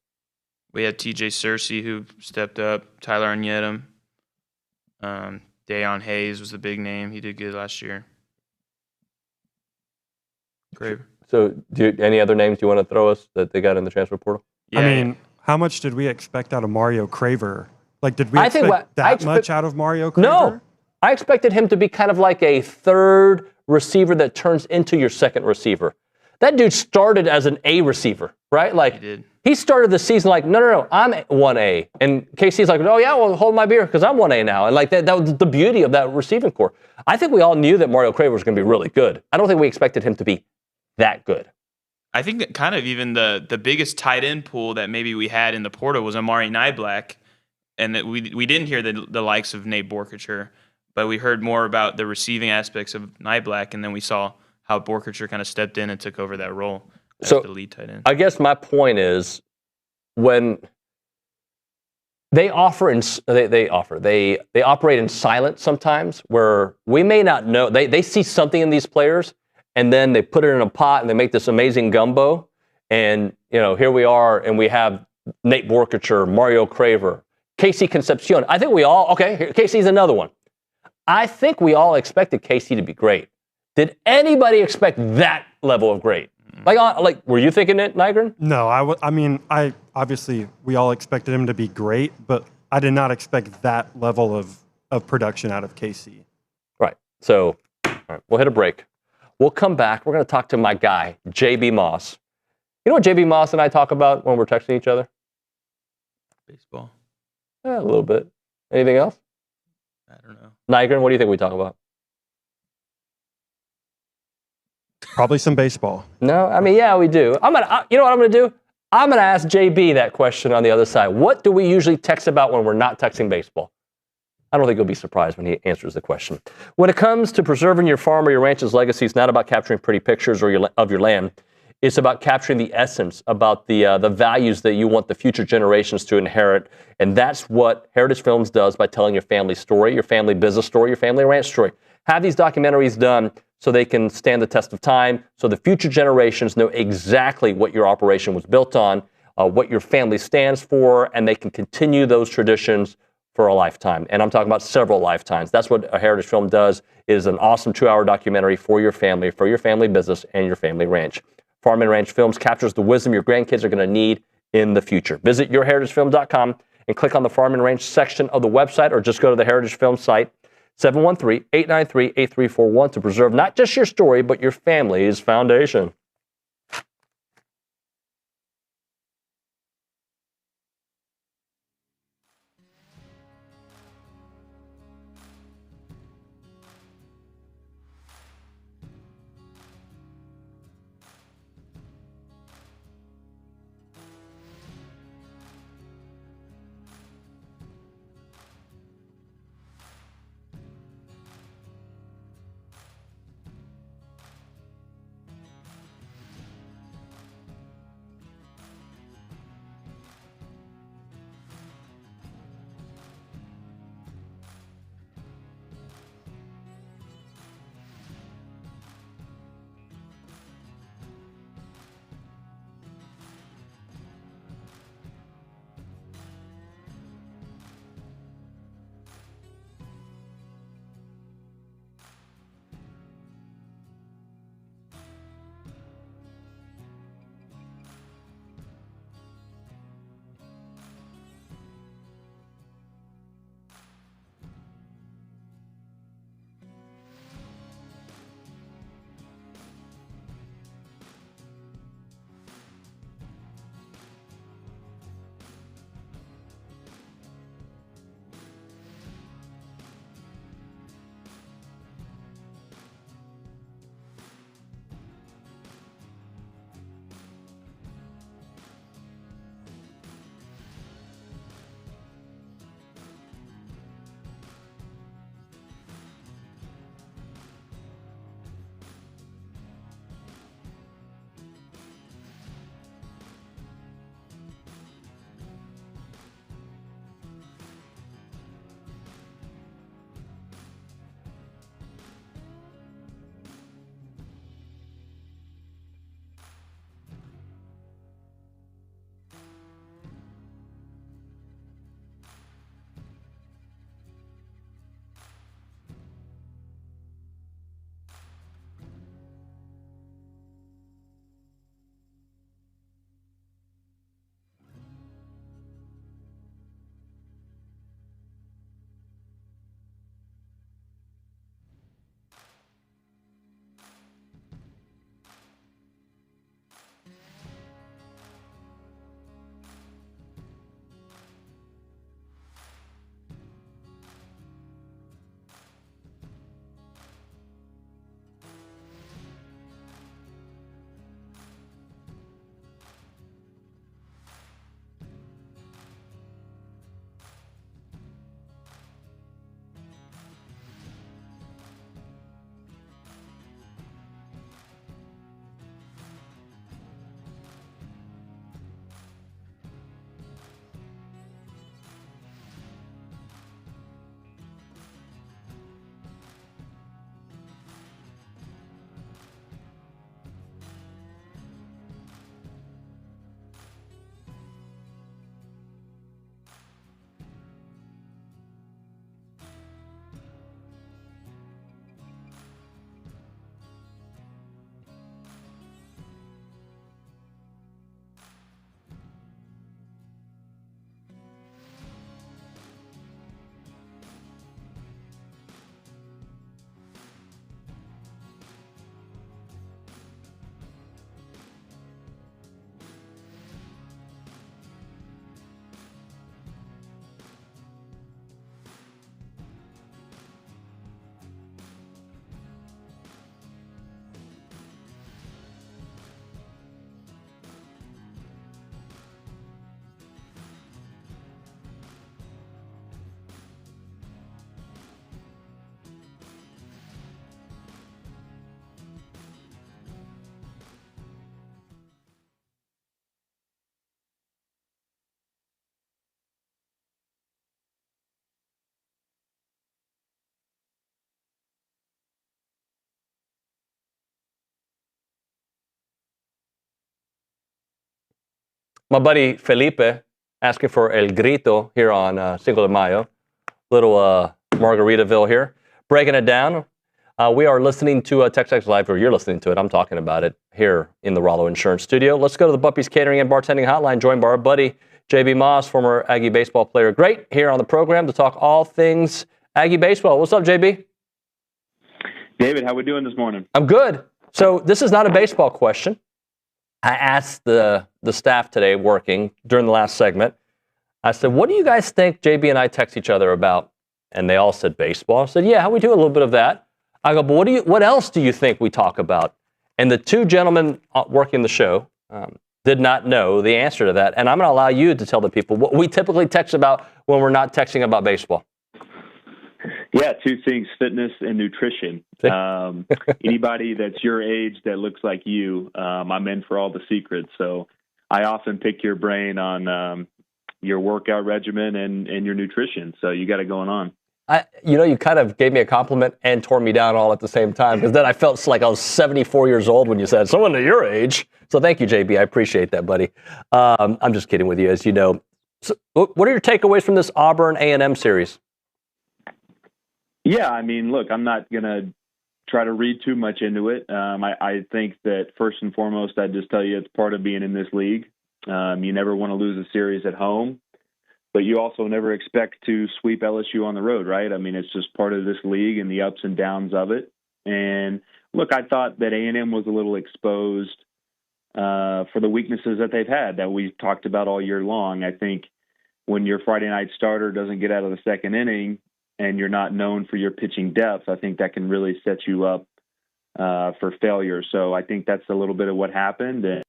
We had T.J. Searcy who stepped up. Tyler Onyetum. Deion Hayes was the big name. He did good last year. Great. So, any other names you want to throw us that they got in the transfer portal? Yeah, how much did we expect out of Mario Craver? Did we expect much out of Mario Craver? No. I expected him to be kind of like a third receiver that turns into your second receiver. That dude started as an A receiver, right? He did. He started the season no, I'm 1A. And KC's like, oh, yeah, well, hold my beer because I'm 1A now. And that was the beauty of that receiving core. I think we all knew that Mario Craver was going to be really good. I don't think we expected him to be that good. I think that kind of even the biggest tight end pool that maybe we had in the portal was Amari Niblack, and that we didn't hear the likes of Nate Borgescher, but we heard more about the receiving aspects of Niblack, and then we saw how Borgescher kind of stepped in and took over that role as the lead tight end. I guess my point is when they operate in silence sometimes, where we may not know. They see something in these players, and then they put it in a pot and they make this amazing gumbo. And, here we are, and we have Nate Borgescher, Mario Craver, Casey Concepcion. I think we all, Casey's another one. I think we all expected Casey to be great. Did anybody expect that level of great? Were you thinking it, Nygren? No, I obviously we all expected him to be great, but I did not expect that level of production out of KC. Right. So, all right, we'll hit a break. We'll come back. We're going to talk to my guy, JB Moss. You know what JB Moss and I talk about when we're texting each other? Baseball. A little bit. Anything else? I don't know. Nygren, what do you think we talk about? Probably some baseball. No, yeah, we do. You know what I'm gonna do? I'm gonna ask JB that question on the other side. What do we usually text about when we're not texting baseball? I don't think you'll be surprised when he answers the question. When it comes to preserving your farm or your ranch's legacy, it's not about capturing pretty pictures of your land. It's about capturing the essence, about the values that you want the future generations to inherit. And that's what Heritage Films does by telling your family story, your family business story, your family ranch story. Have these documentaries done so they can stand the test of time, so the future generations know exactly what your operation was built on, what your family stands for, and they can continue those traditions for a lifetime. And I'm talking about several lifetimes. That's what a Heritage Film does. It is an awesome 2-hour documentary for your family business, and your family ranch. Farm and Ranch Films captures the wisdom your grandkids are going to need in the future. Visit yourheritagefilm.com and click on the Farm and Range section of the website, or just go to the Heritage Film site, 713-893-8341, to preserve not just your story, but your family's foundation. My buddy Felipe asking for El Grito here on Cinco de Mayo. Little Margaritaville here. Breaking it down. We are listening to TexAgs Live, or you're listening to it. I'm talking about it here in the Rollo Insurance Studio. Let's go to the Buppy's Catering and Bartending Hotline, joined by our buddy JB Moss, former Aggie baseball player. Great here on the program to talk all things Aggie baseball. What's up, JB? David, how we doing this morning? I'm good. So this is not a baseball question. I asked the staff today working during the last segment, I said, what do you guys think JB and I text each other about? And they all said baseball. I said, yeah, we do a little bit of that. I go, but what else do you think we talk about? And the two gentlemen working the show did not know the answer to that. And I'm going to allow you to tell the people what we typically text about when we're not texting about baseball. Yeah, two things, fitness and nutrition. Anybody that's your age that looks like you, I'm in for all the secrets. So I often pick your brain on your workout regimen and your nutrition. So you got it going on. You kind of gave me a compliment and tore me down all at the same time, because then I felt like I was 74 years old when you said someone at your age. So thank you, JB. I appreciate that, buddy. I'm just kidding with you, as you know. So what are your takeaways from this Auburn A&M series? Yeah, I mean, look, I'm not going to try to read too much into it. I think that first and foremost, I'd just tell you it's part of being in this league. You never want to lose a series at home, but you also never expect to sweep LSU on the road, right? I mean, it's just part of this league and the ups and downs of it. And look, I thought that A&M was a little exposed for the weaknesses that they've had that we've talked about all year long. I think when your Friday night starter doesn't get out of the second inning and you're not known for your pitching depth, I think that can really set you up for failure. So I think that's a little bit of what happened. And,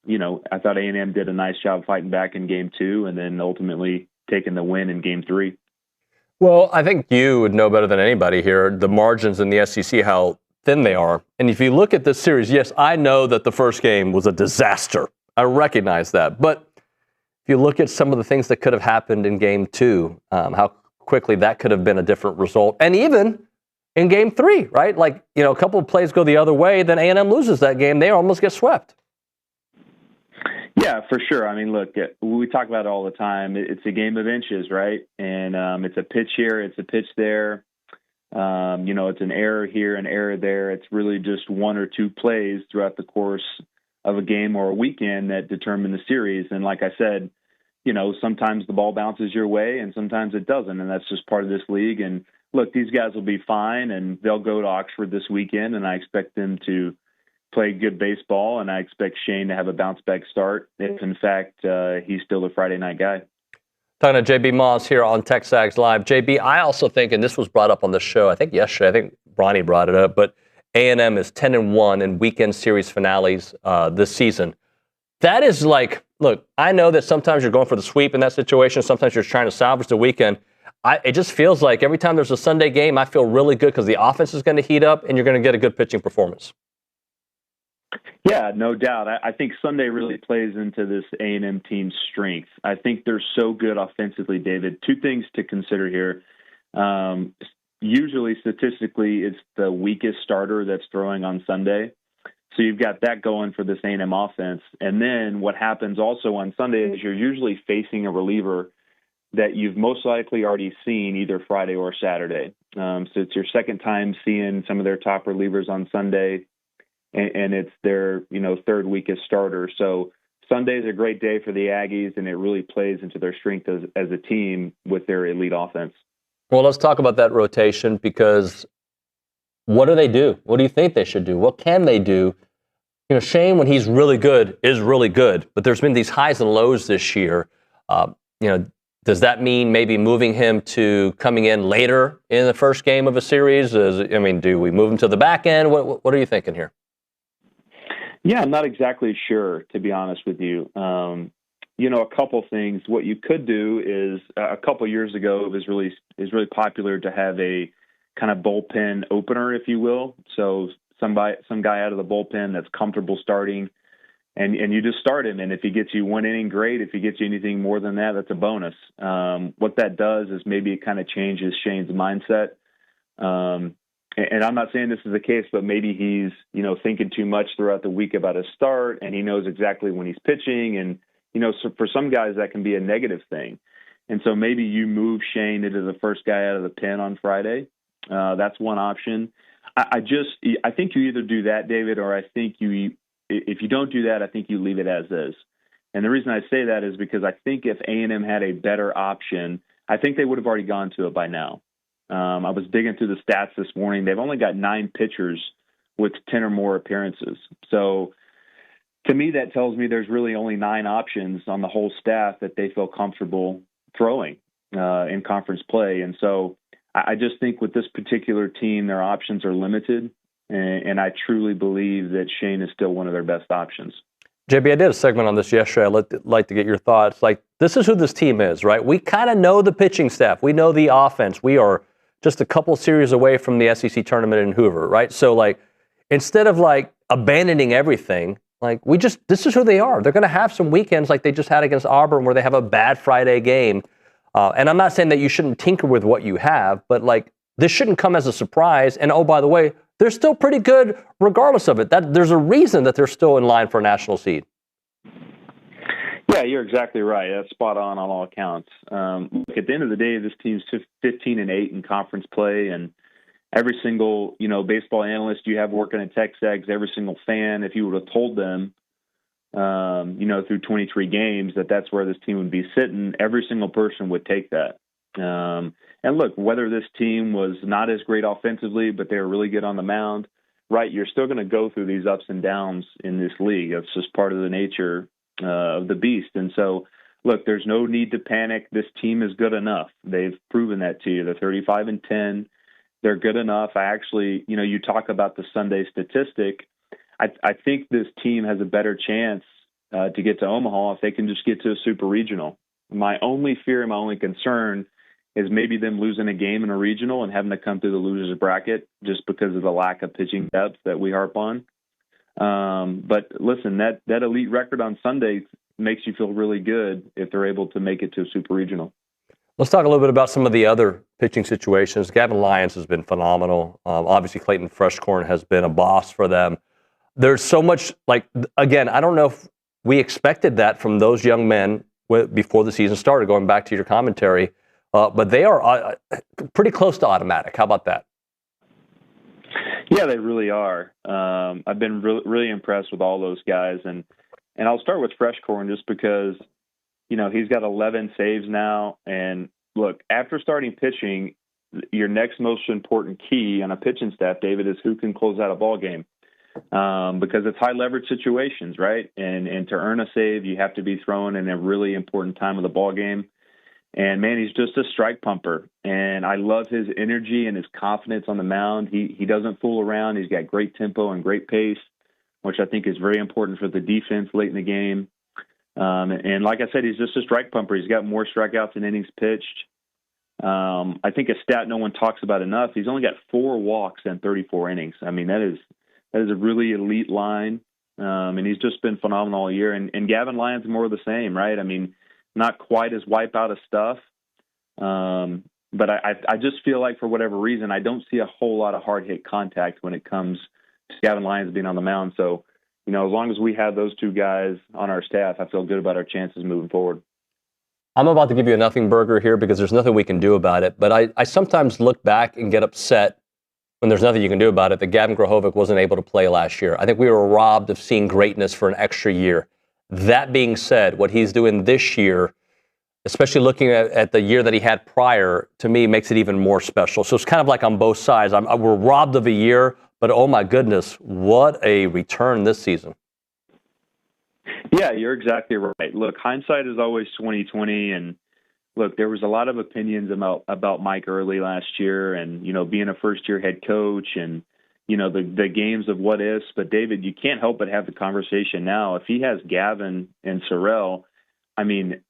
I thought A&M did a nice job fighting back in game 2 and then ultimately taking the win in game 3. Well, I think you would know better than anybody here the margins in the SEC, how thin they are. And if you look at this series, yes, I know that the first game was a disaster. I recognize that. But if you look at some of the things that could have happened in game 2, how quickly that could have been a different result. And even in game 3, right? Like, a couple of plays go the other way, then A&M loses that game. They almost get swept. Yeah, for sure. I mean, look, we talk about it all the time. It's a game of inches, right? And it's a pitch here, it's a pitch there. It's an error here, an error there. It's really just one or two plays throughout the course of a game or a weekend that determine the series. And like I said, sometimes the ball bounces your way and sometimes it doesn't. And that's just part of this league. And look, these guys will be fine and they'll go to Oxford this weekend. And I expect them to play good baseball, and I expect Shane to have a bounce-back start if, in fact, he's still a Friday night guy. Talking to JB Moss here on TexAgs Live. JB, I also think, and this was brought up on the show, I think yesterday, I think Bronny brought it up, but A&M is 10-1 in weekend series finales this season. That is like, look, I know that sometimes you're going for the sweep in that situation. Sometimes you're trying to salvage the weekend. It just feels like every time there's a Sunday game, I feel really good because the offense is going to heat up and you're going to get a good pitching performance. Yeah, no doubt. I think Sunday really plays into this A&M team's strength. I think they're so good offensively, David. Two things to consider here. Usually, statistically, it's the weakest starter that's throwing on Sunday. So you've got that going for this A&M offense. And then what happens also on Sunday is you're usually facing a reliever that you've most likely already seen either Friday or Saturday. So it's your second time seeing some of their top relievers on Sunday. And it's their, third weakest starter. So Sunday is a great day for the Aggies, and it really plays into their strength as a team with their elite offense. Well, let's talk about that rotation, because what do they do? What do you think they should do? What can they do? Shane, when he's really good, is really good. But there's been these highs and lows this year. Does that mean maybe moving him to coming in later in the first game of a series? Do we move him to the back end? What are you thinking here? Yeah, I'm not exactly sure, to be honest with you. A couple things. What you could do is a couple years ago, it was really popular to have a kind of bullpen opener, if you will. So some guy out of the bullpen that's comfortable starting, and you just start him. And if he gets you one inning, great. If he gets you anything more than that, that's a bonus. What that does is maybe it kind of changes Shane's mindset. And I'm not saying this is the case, but maybe he's, thinking too much throughout the week about his start, and he knows exactly when he's pitching. And, so for some guys, that can be a negative thing. And so maybe you move Shane into the first guy out of the pen on Friday. That's one option. I think you either do that, David, or I think if you don't do that, I think you leave it as is. And the reason I say that is because I think if A&M had a better option, I think they would have already gone to it by now. I was digging through the stats this morning. They've only got 9 pitchers with 10 or more appearances. So to me, that tells me there's really only 9 options on the whole staff that they feel comfortable throwing in conference play. And so I just think with this particular team, their options are limited. And I truly believe that Shane is still one of their best options. JB, I did a segment on this yesterday. I'd like to get your thoughts. Like, this is who this team is, right? We kind of know the pitching staff. We know the offense. We are just a couple series away from the SEC tournament in Hoover, right? So, like, instead of, like, abandoning everything, like, this is who they are. They're going to have some weekends like they just had against Auburn where they have a bad Friday game. And I'm not saying that you shouldn't tinker with what you have, but, like, this shouldn't come as a surprise. And, oh, by the way, they're still pretty good regardless of it. There's a reason that they're still in line for a national seed. Yeah, you're exactly right. That's spot on all accounts. Look, at the end of the day, this team's 15-8 in conference play, and every single baseball analyst you have working at TexAgs, every single fan, if you would have told them, through 23 games that's where this team would be sitting, every single person would take that. And look, whether this team was not as great offensively, but they were really good on the mound, right? You're still going to go through these ups and downs in this league. It's just part of the nature of the beast. And so, look, there's no need to panic. This team is good enough. They've proven that to you. They're 35-10. They're good enough. I actually, you talk about the Sunday statistic. I think this team has a better chance to get to Omaha if they can just get to a super regional. My only fear, my only concern is maybe them losing a game in a regional and having to come through the losers bracket just because of the lack of pitching depth that we harp on. But listen, that elite record on Sunday makes you feel really good if they're able to make it to a super regional. Let's talk a little bit about some of the other pitching situations. Gavin Lyons has been phenomenal. Obviously, Clayton Freshcorn has been a boss for them. There's so much, again, I don't know if we expected that from those young men before the season started, going back to your commentary. But they are pretty close to automatic. How about that? Yeah, they really are. I've been really impressed with all those guys. And I'll start with Freshcorn just because, he's got 11 saves now. And look, after starting pitching, your next most important key on a pitching staff, David, is who can close out a ball game. Because it's high leverage situations, right? And to earn a save, you have to be throwing in a really important time of the ball game. And man, he's just a strike pumper. And I love his energy and his confidence on the mound. He doesn't fool around. He's got great tempo and great pace, which I think is very important for the defense late in the game. And like I said, he's just a strike pumper. He's got more strikeouts than innings pitched. I think a stat no one talks about enough, he's only got 4 walks in 34 innings. I mean, that is a really elite line. And he's just been phenomenal all year. And Gavin Lyons more of the same, right? I mean, not quite as wipeout of stuff. But I just feel like for whatever reason, I don't see a whole lot of hard hit contact when it comes to Gavin Lyons being on the mound. So, as long as we have those 2 guys on our staff, I feel good about our chances moving forward. I'm about to give you a nothing burger here because there's nothing we can do about it. But I sometimes look back and get upset when there's nothing you can do about it that Gavin Grohovic wasn't able to play last year. I think we were robbed of seeing greatness for an extra year. That being said, what he's doing this year, especially looking at the year that he had prior, to me makes it even more special. So it's kind of like on both sides. We're robbed of a year, but oh my goodness, what a return this season. Yeah, you're exactly right. Look, hindsight is always 20/20, and look, there was a lot of opinions about Mike early last year, and being a first-year head coach, and the games of what ifs. But David, you can't help but have the conversation now. If he has Gavin and Sorrell, I mean,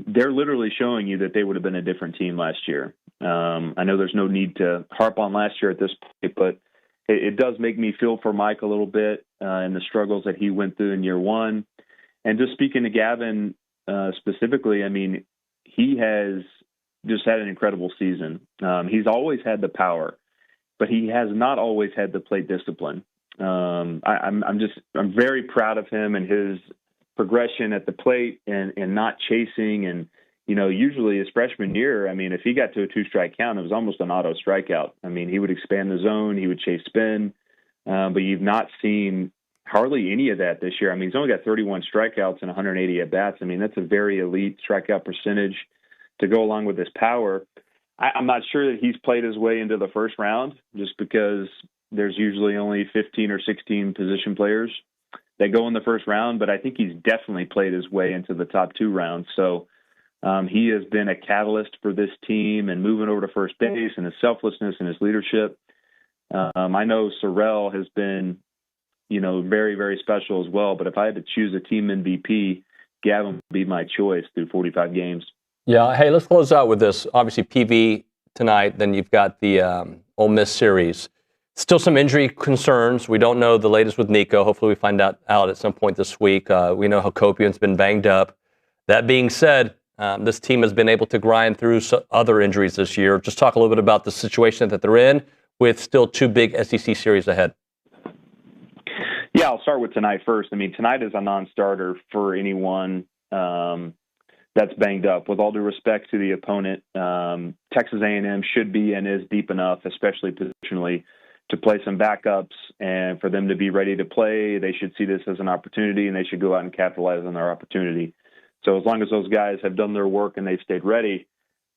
they're literally showing you that they would have been a different team last year. I know there's no need to harp on last year at this point, but it does make me feel for Mike a little bit and the struggles that he went through in year one. And just speaking to Gavin specifically, I mean, he has just had an incredible season. He's always had the power, but he has not always had the plate discipline. I'm very proud of him and his progression at the plate and not chasing. And, usually his freshman year, I mean, if he got to a 2-strike count, it was almost an auto strikeout. I mean, he would expand the zone, he would chase spin, but you've not seen hardly any of that this year. I mean, he's only got 31 strikeouts and 180 at-bats. I mean, that's a very elite strikeout percentage to go along with his power. I'm not sure that he's played his way into the first round just because there's usually only 15 or 16 position players that go in the first round, but I think he's definitely played his way into the top 2 rounds. So he has been a catalyst for this team and moving over to first base and his selflessness and his leadership. I know Sorrell has been, very, very special as well. But if I had to choose a team MVP, Gavin would be my choice through 45 games. Yeah. Hey, let's close out with this. Obviously, PV tonight. Then you've got the Ole Miss series. Still some injury concerns. We don't know the latest with Nico. Hopefully, we find out at some point this week. We know Hakopian's been banged up. That being said, this team has been able to grind through other injuries this year. Just talk a little bit about the situation that they're in with still 2 big SEC series ahead. Yeah, I'll start with tonight first. I mean, tonight is a non-starter for anyone that's banged up. With all due respect to the opponent, Texas A&M should be and is deep enough, especially positionally, to play some backups. And for them to be ready to play, they should see this as an opportunity, and they should go out and capitalize on their opportunity. So as long as those guys have done their work and they've stayed ready,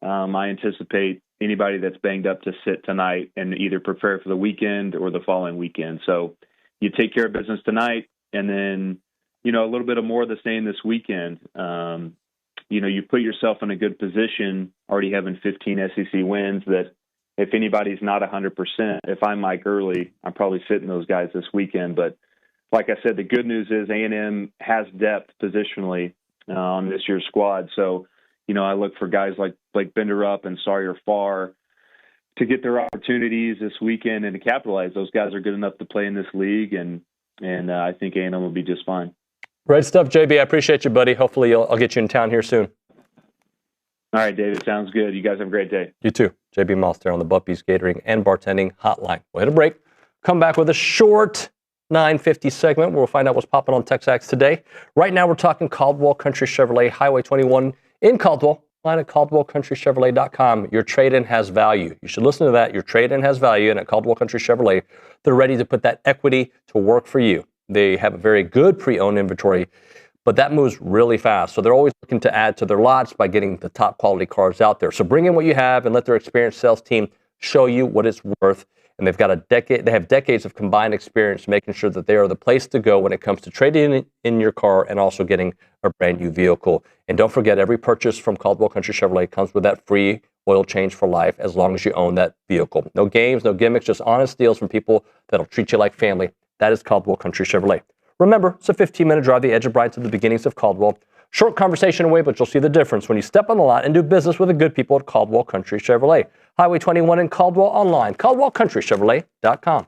I anticipate anybody that's banged up to sit tonight and either prepare for the weekend or the following weekend. So you take care of business tonight, and then, a little bit of more of the same this weekend. You put yourself in a good position, already having 15 SEC wins, that if anybody's not 100%, if I'm Mike Early, I'm probably sitting those guys this weekend. But like I said, the good news is A&M has depth positionally on this year's squad. So, I look for guys like Blake Benderup and Sawyer Farr to get their opportunities this weekend and to capitalize. Those guys are good enough to play in this league, and I think A&M will be just fine. Great stuff, JB. I appreciate you, buddy. Hopefully I'll get you in town here soon. All right, David. Sounds good. You guys have a great day. You too. JB Moss there on the Buffy's Catering and Bartending Hotline. We'll hit a break. Come back with a short 9:50 segment where we'll find out what's popping on TexAgs today. Right now we're talking Caldwell Country Chevrolet, Highway 21 in Caldwell. Line at CaldwellCountryChevrolet.com. Your trade-in has value. You should listen to that. Your trade-in has value, and at Caldwell Country Chevrolet, they're ready to put that equity to work for you. They have a very good pre-owned inventory, but that moves really fast. So they're always looking to add to their lots by getting the top quality cars out there. So bring in what you have and let their experienced sales team show you what it's worth. And they've got they have decades of combined experience making sure that they are the place to go when it comes to trading in your car and also getting a brand new vehicle. And don't forget, every purchase from Caldwell Country Chevrolet comes with that free oil change for life as long as you own that vehicle. No games, no gimmicks, just honest deals from people that'll treat you like family. That is Caldwell Country Chevrolet. Remember, it's a 15-minute drive the edge of Bryan to the beginnings of Caldwell. Short conversation away, but you'll see the difference when you step on the lot and do business with the good people at Caldwell Country Chevrolet. Highway 21 in Caldwell, online, CaldwellCountryChevrolet.com.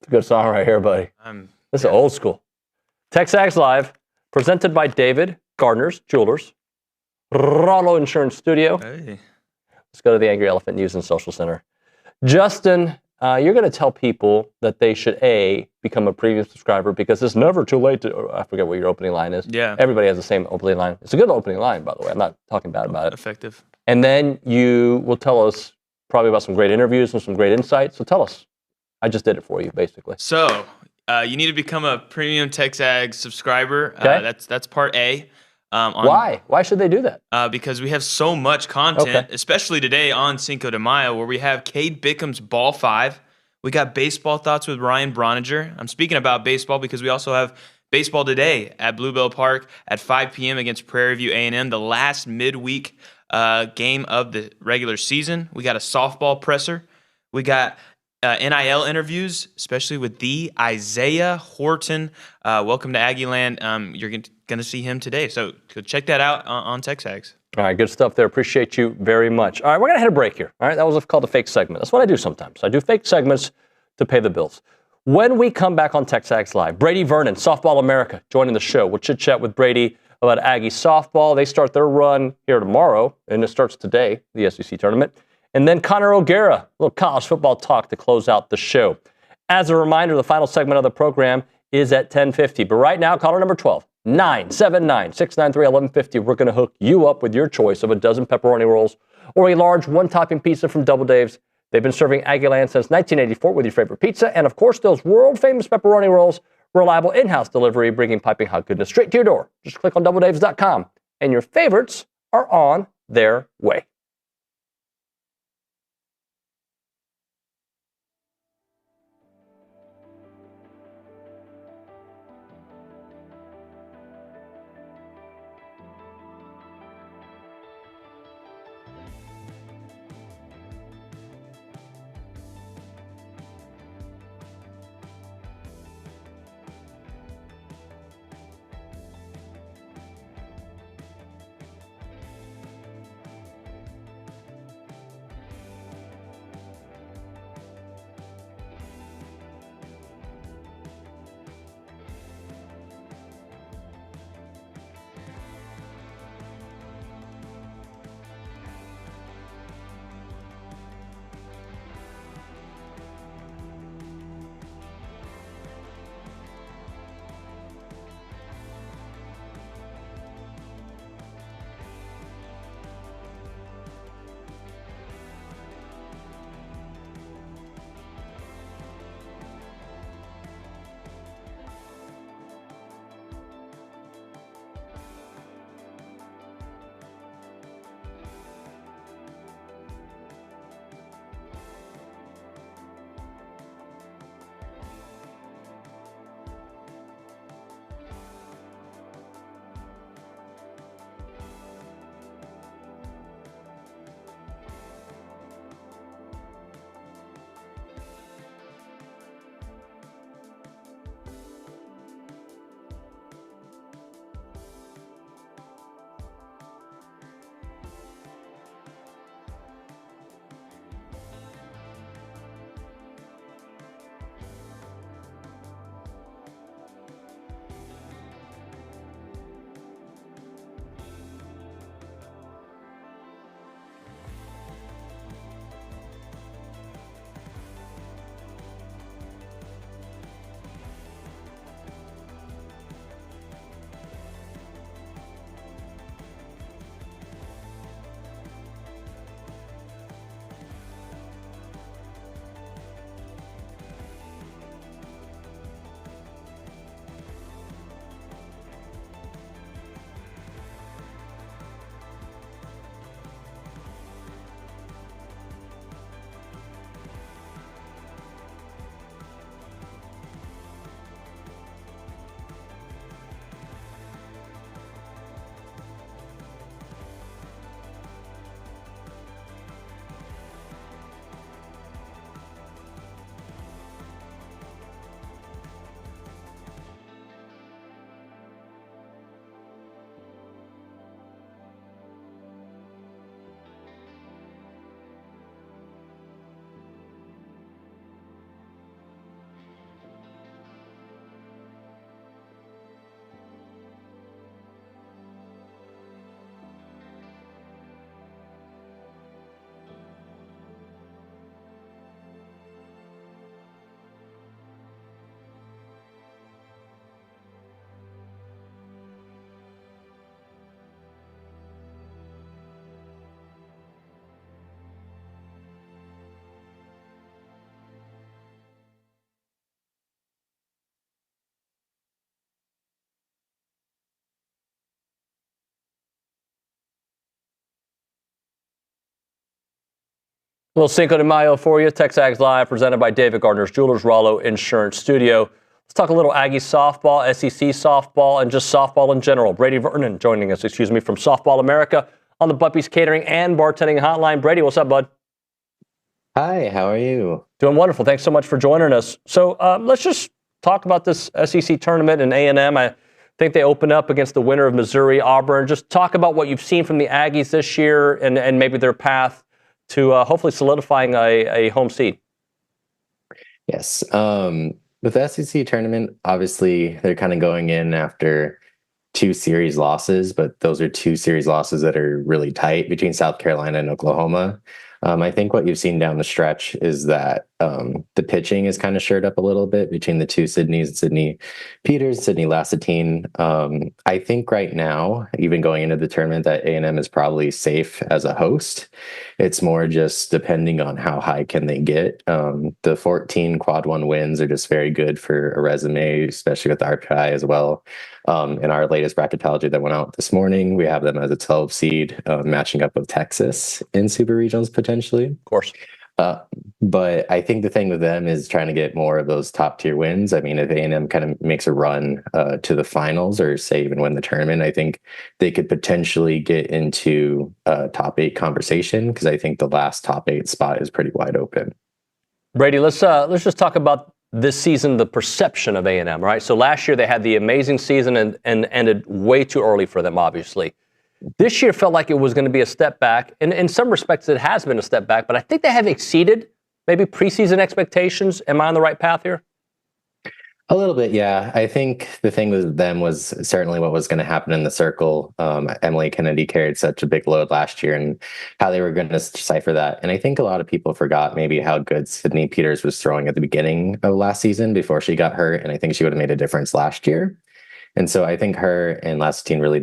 It's a good song right here, buddy. This is old school. TexAgs Live, presented by David Gardner's Jewelers, Rollo Insurance Studio. Hey. Let's go to the Angry Elephant News and Social Center. Justin, you're going to tell people that they should, become a premium subscriber because it's never too late to, I forget what your opening line is. Yeah. Everybody has the same opening line. It's a good opening line, by the way. I'm not talking bad about it. Effective. And then you will tell us probably about some great interviews and some great insights. So tell us. I just did it for you, basically. So you need to become a premium TexAgs subscriber. Okay. That's part A. Why? Why should they do that? Because we have so much content, especially today on Cinco de Mayo, where we have Cade Bickham's Ball 5. We got baseball thoughts with Ryan Broniger. I'm speaking about baseball because we also have baseball today at Bluebell Park at 5 p.m. against Prairie View A&M, the last midweek game of the regular season. We got a softball presser. We got NIL interviews, especially with the Isaiah Horton. Welcome to Aggie Land. You're going to see him today. So go check that out on TexAgs. All right, good stuff there. Appreciate you very much. All right, we're going to hit a break here. All right, that was called a fake segment. That's what I do sometimes. I do fake segments to pay the bills. When we come back on TexAgs Live, Brady Vernon, Softball America, joining the show. We'll chit-chat with Brady about Aggie softball. They start their run here tomorrow, and it starts today, the SEC tournament. And then Connor O'Gara, a little college football talk to close out the show. As a reminder, the final segment of the program is at 10:50. But right now, caller number 12, 979-693-1150. We're going to hook you up with your choice of a dozen pepperoni rolls or a large one-topping pizza from Double Dave's. They've been serving Aggieland since 1984 with your favorite pizza. And, of course, those world-famous pepperoni rolls, reliable in-house delivery, bringing piping hot goodness straight to your door. Just click on doubledaves.com, and your favorites are on their way. Well, Cinco de Mayo for you. TexAgs Live, presented by David Gardner's Jewelers, Rollo Insurance Studio. Let's talk a little Aggie softball, SEC softball, and just softball in general. Brady Vernon joining us, from Softball America on the Buppies Catering and Bartending Hotline. Brady, what's up, bud? Hi, how are you? Doing wonderful. Thanks so much for joining us. So let's just talk about this SEC tournament and A&M. I think they open up against the winner of Missouri, Auburn. Just talk about what you've seen from the Aggies this year and maybe their path to hopefully solidifying a home seed. Yes. With the SEC tournament, obviously they're kind of going in after 2 series losses, but those are 2 series losses that are really tight between South Carolina and Oklahoma. I think what you've seen down the stretch is that the pitching is kind of shored up a little bit between the 2 Sydneys, Sydney Peters, Sydney Lassettine. I think right now, even going into the tournament, that A&M is probably safe as a host. It's more just depending on how high can they get. The 14 quad 1 wins are just very good for a resume, especially with RPI as well. In our latest bracketology that went out this morning, we have them as a 12 seed, matching up with Texas in Super Regionals potentially. Of course. But I think the thing with them is trying to get more of those top tier wins. I mean, if A&M kind of makes a run to the finals, or say even win the tournament, I think they could potentially get into top 8 conversation, because I think the last top 8 spot is pretty wide open. Brady, let's just talk about this season, the perception of A&M, right? So last year they had the amazing season and ended way too early for them, obviously. This year felt like it was going to be a step back. And in some respects, it has been a step back, but I think they have exceeded maybe preseason expectations. Am I on the right path here? A little bit, yeah. I think the thing with them was certainly what was going to happen in the circle. Emily Kennedy carried such a big load last year, and how they were going to decipher that. And I think a lot of people forgot maybe how good Sydney Peters was throwing at the beginning of last season before she got hurt, and I think she would have made a difference last year. And so I think her and Lassettine really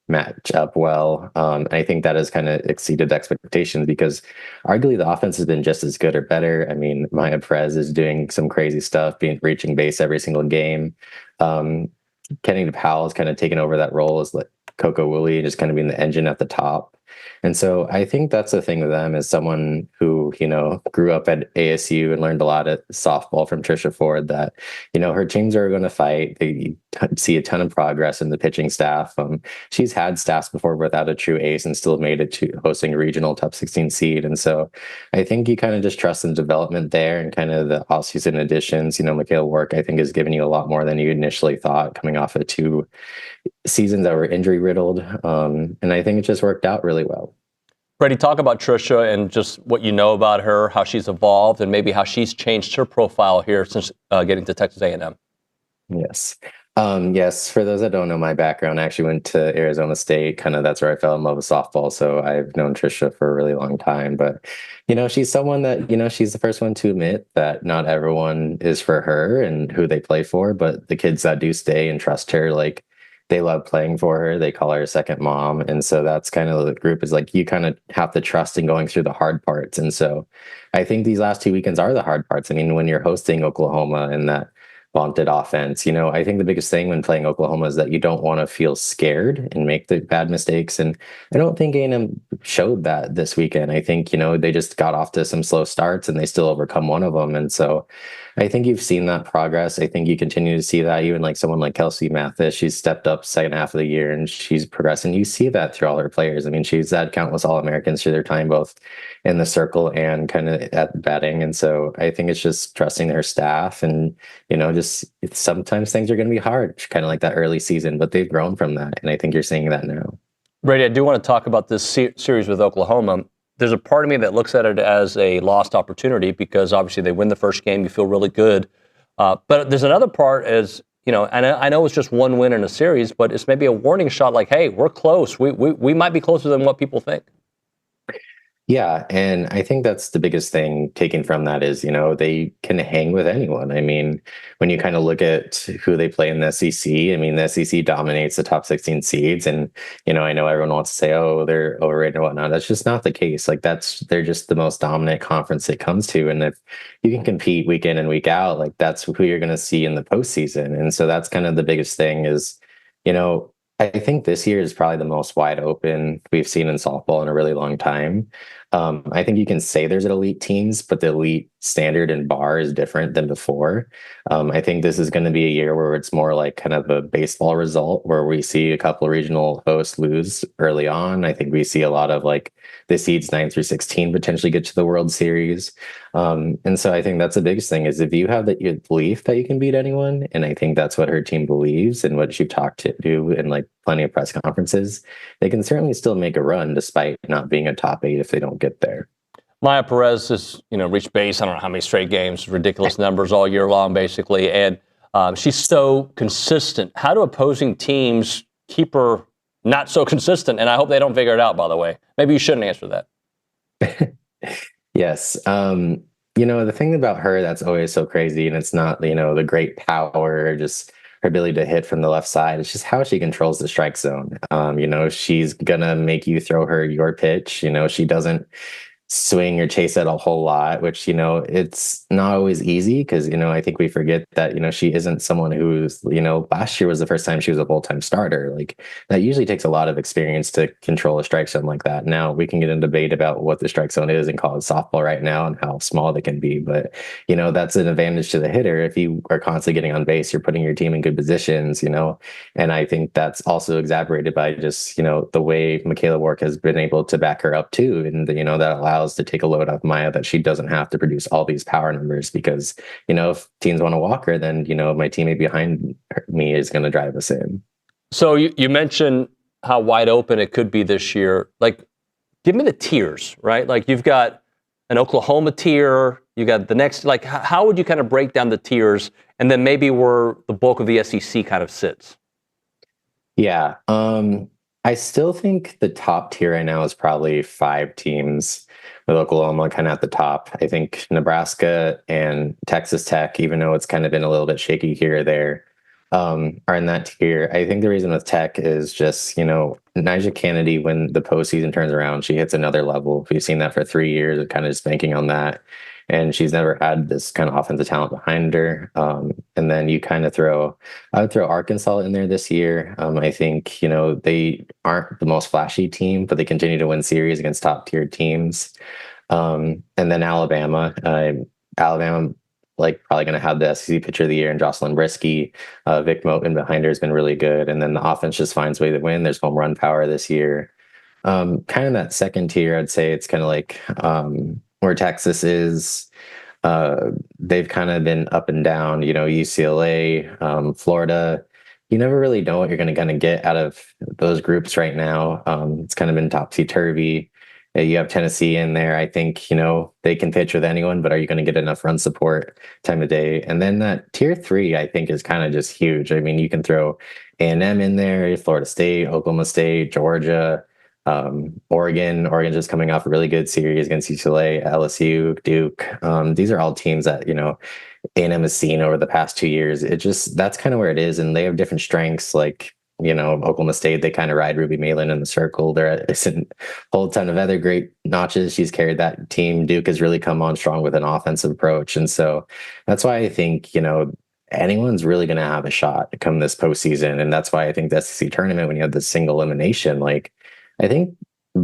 match up well. And I think that has kind of exceeded expectations, because arguably the offense has been just as good or better. I mean, Maya Perez is doing some crazy stuff, reaching base every single game. Kenny Powell has kind of taken over that role as like Coco Woolley, just kind of being the engine at the top. And so I think that's the thing with them, is someone who, grew up at ASU and learned a lot of softball from Trisha Ford, that, her teams are going to fight. They see a ton of progress in the pitching staff. She's had staffs before without a true ace and still made it to hosting a regional top 16 seed. And so I think you kind of just trust in development there, and kind of the offseason additions. Michaela Work, I think, has given you a lot more than you initially thought, coming off of 2 seasons that were injury riddled. And I think it just worked out really well. Brady, talk about Trisha and just what you know about her, how she's evolved, and maybe how she's changed her profile here since getting to Texas A&M. Yes. Yes. For those that don't know my background, I actually went to Arizona State. Kind of that's where I fell in love with softball. So I've known Trisha for a really long time. But, she's someone that, she's the first one to admit that not everyone is for her and who they play for. But the kids that do stay and trust her, like, they love playing for her. They call her a second mom. And so that's kind of the group, is like, you kind of have to trust in going through the hard parts. And so I think these last 2 weekends are the hard parts. I mean, when you're hosting Oklahoma and that vaunted offense, I think the biggest thing when playing Oklahoma is that you don't want to feel scared and make the bad mistakes. And I don't think A&M showed that this weekend. I think, they just got off to some slow starts and they still overcome one of them. And so I think you've seen that progress. I think you continue to see that. Even like someone like Kelsey Mathis, she's stepped up second half of the year and she's progressing. You see that through all her players. I mean, she's had countless All-Americans through their time, both in the circle and kind of at batting. And so I think it's just trusting their staff, and, sometimes things are going to be hard, kind of like that early season, but they've grown from that. And I think you're seeing that now. Brady, I do want to talk about this series with Oklahoma. There's a part of me that looks at it as a lost opportunity, because obviously they win the first game, you feel really good. But there's another part as, and I know it's just one win in a series, but it's maybe a warning shot like, hey, we're close. We might be closer than what people think. Yeah, and I think that's the biggest thing taken from that is, they can hang with anyone. I mean, when you kind of look at who they play in the SEC, I mean, the SEC dominates the top 16 seeds. And, I know everyone wants to say, oh, they're overrated and whatnot. That's just not the case. Like, they're just the most dominant conference it comes to. And if you can compete week in and week out, like, that's who you're going to see in the postseason. And so that's kind of the biggest thing is, I think this year is probably the most wide open we've seen in softball in a really long time. I think you can say there's elite teams, but the elite standard and bar is different than before. I think this is going to be a year where it's more like kind of a baseball result where we see a couple of regional hosts lose early on. I think we see a lot of like the seeds 9 through 16 potentially get to the World Series. And so I think that's the biggest thing is if you have the belief that you can beat anyone, and I think that's what her team believes and what you've talked to do in like plenty of press conferences, they can certainly still make a run despite not being a top 8 if they don't get there. Maya Perez has, reached base. I don't know how many straight games, ridiculous numbers all year long, basically. And she's so consistent. How do opposing teams keep her not so consistent? And I hope they don't figure it out, by the way. Maybe you shouldn't answer that. Yes. The thing about her that's always so crazy, and it's not, the great power, just her ability to hit from the left side. It's just how she controls the strike zone. She's going to make you throw her your pitch. She doesn't swing or chase it a whole lot, which, it's not always easy because, I think we forget that, she isn't someone who's, last year was the first time she was a full-time starter. Like that usually takes a lot of experience to control a strike zone like that. Now we can get into debate about what the strike zone is in college softball right now and how small they can be. But, that's an advantage to the hitter. If you are constantly getting on base, you're putting your team in good positions, and I think that's also exacerbated by just, the way Michaela Wark has been able to back her up too. And, that allows to take a load off Maya that she doesn't have to produce all these power numbers because, if teams want to walk her, then, my teammate behind me is going to drive us in. So you mentioned how wide open it could be this year. Like, give me the tiers, right? Like you've got an Oklahoma tier, you got the next, like how would you kind of break down the tiers and then maybe where the bulk of the SEC kind of sits? Yeah. I still think the top tier right now is probably 5 teams with Oklahoma kind of at the top. I think Nebraska and Texas Tech, even though it's kind of been a little bit shaky here or there, are in that tier. I think the reason with Tech is just, Nyjah Kennedy, when the postseason turns around, she hits another level. We've seen that for 3 years of kind of just banking on that. And she's never had this kind of offensive talent behind her. And then you kind of I would throw Arkansas in there this year. I think, they aren't the most flashy team, but they continue to win series against top tier teams. And then Alabama, like probably going to have the SEC pitcher of the year and Jocelyn Brisky. Vic Moten behind her has been really good. And then the offense just finds a way to win. There's home run power this year. Kind of that second tier, I'd say it's kind of like, where Texas is, they've kind of been up and down, UCLA, Florida. You never really know what you're going to kind of get out of those groups right now. It's kind of been topsy-turvy. You have Tennessee in there. I think, they can pitch with anyone, but are you going to get enough run support time of day? And then that tier 3, I think, is kind of just huge. I mean, you can throw A&M in there, Florida State, Oklahoma State, Georgia, Oregon just coming off a really good series against UCLA, LSU, Duke. These are all teams that, A&M has seen over the past 2 years. That's kind of where it is. And they have different strengths. Like, Oklahoma State, they kind of ride Ruby Malin in the circle. There isn't a whole ton of other great notches. She's carried that team. Duke has really come on strong with an offensive approach. And so that's why I think, anyone's really going to have a shot to come this postseason. And that's why I think the SEC tournament, when you have the single elimination, like, I think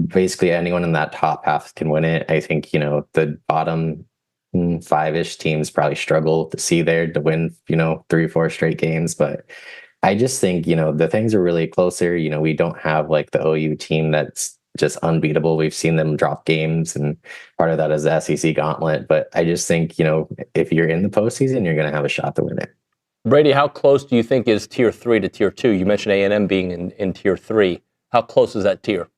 basically anyone in that top half can win it. I think, the bottom 5-ish teams probably struggle to see there to win, 3 or 4 straight games. But I just think, the things are really closer. We don't have like the OU team that's just unbeatable. We've seen them drop games, and part of that is the SEC gauntlet. But I just think, if you're in the postseason, you're going to have a shot to win it. Brady, how close do you think is tier 3 to tier 2? You mentioned A&M being in tier 3. How close is that tier?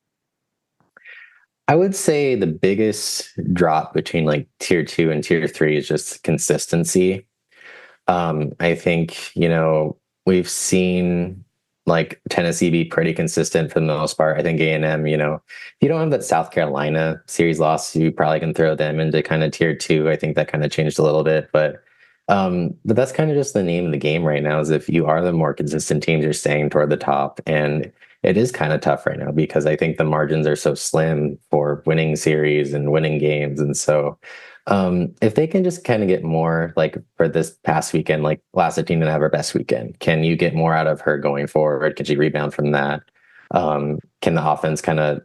I would say the biggest drop between like tier 2 and tier 3 is just consistency. I think, we've seen like Tennessee be pretty consistent for the most part. I think A&M, if you don't have that South Carolina series loss, you probably can throw them into kind of tier 2. I think that kind of changed a little bit, but that's kind of just the name of the game right now, is if you are the more consistent teams, you're staying toward the top. And it is kind of tough right now because I think the margins are so slim for winning series and winning games. And so if they can just kind of get more, like for this past weekend, like last team to have her best weekend, can you get more out of her going forward? Can she rebound from that? Can the offense kind of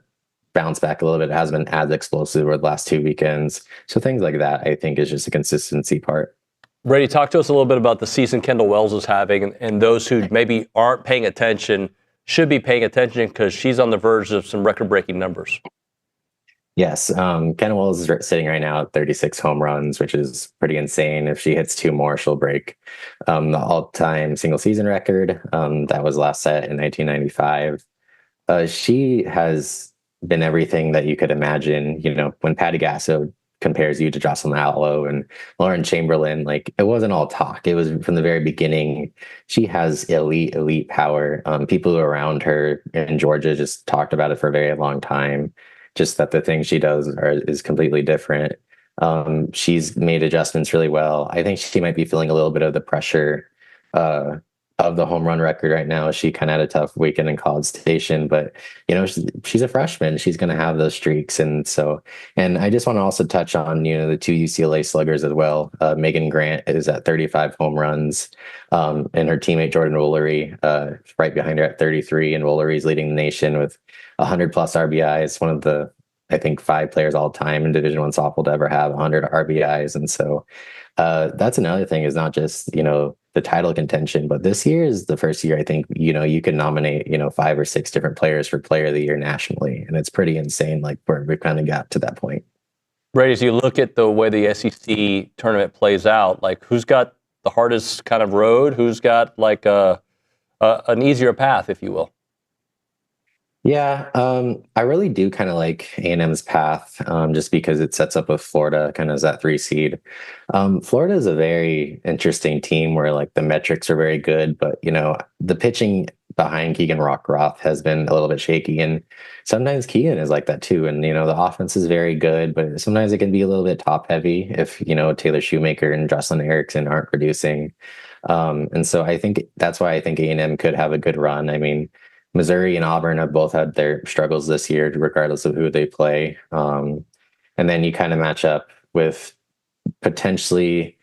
bounced back a little bit. It hasn't been as explosive over the last 2 weekends. So things like that, I think, is just a consistency part. Brady, talk to us a little bit about the season Kendall Wells is having, and those who maybe aren't paying attention should be paying attention because she's on the verge of some record-breaking numbers. Yes, Kendall Wells is sitting right now at 36 home runs, which is pretty insane. If she hits 2 more, she'll break the all-time single-season record. That was last set in 1995. She has been everything that you could imagine. You know, when Patty Gasso compares you to Jocelyn Allo and Lauren Chamberlain, like, it wasn't all talk. It was from the very beginning. She has elite power. People around her in Georgia just talked about it for a very long time. Just that the things she does is completely different. She's made adjustments really well. I think she might be feeling a little bit of the pressure of the home run record right now. She kind of had a tough weekend in College Station, but you know, she's a freshman. She's going to have those streaks. And I just want to also touch on, you know, the 2 UCLA sluggers as well. Megan Grant is at 35 home runs, and her teammate Jordan Woolery right behind her at 33. And Woolery's leading the nation with 100 plus RBIs. One of the, I think, 5 players all time in Division I softball to ever have 100 RBIs. And so that's another thing, is not just, you know, the title contention, but this year is the first year I think, you know, you can nominate, you know, 5 or 6 different players for Player of the Year nationally, and it's pretty insane. Like, we've kind of got to that point. Brady, as you look at the way the SEC tournament plays out, like, who's got the hardest kind of road? Who's got like an easier path, if you will? Yeah, I really do kind of like A&M's path, just because it sets up with Florida kind of as that 3 seed. Florida is a very interesting team where, like, the metrics are very good, but, you know, the pitching behind Keegan Rockroth has been a little bit shaky, and sometimes Keegan is like that too. And, you know, the offense is very good, but sometimes it can be a little bit top heavy if, you know, Taylor Shoemaker and Jocelyn Erickson aren't producing. And so I think that's why I think A&M could have a good run. I mean, Missouri and Auburn have both had their struggles this year, regardless of who they play. And then you kind of match up with potentially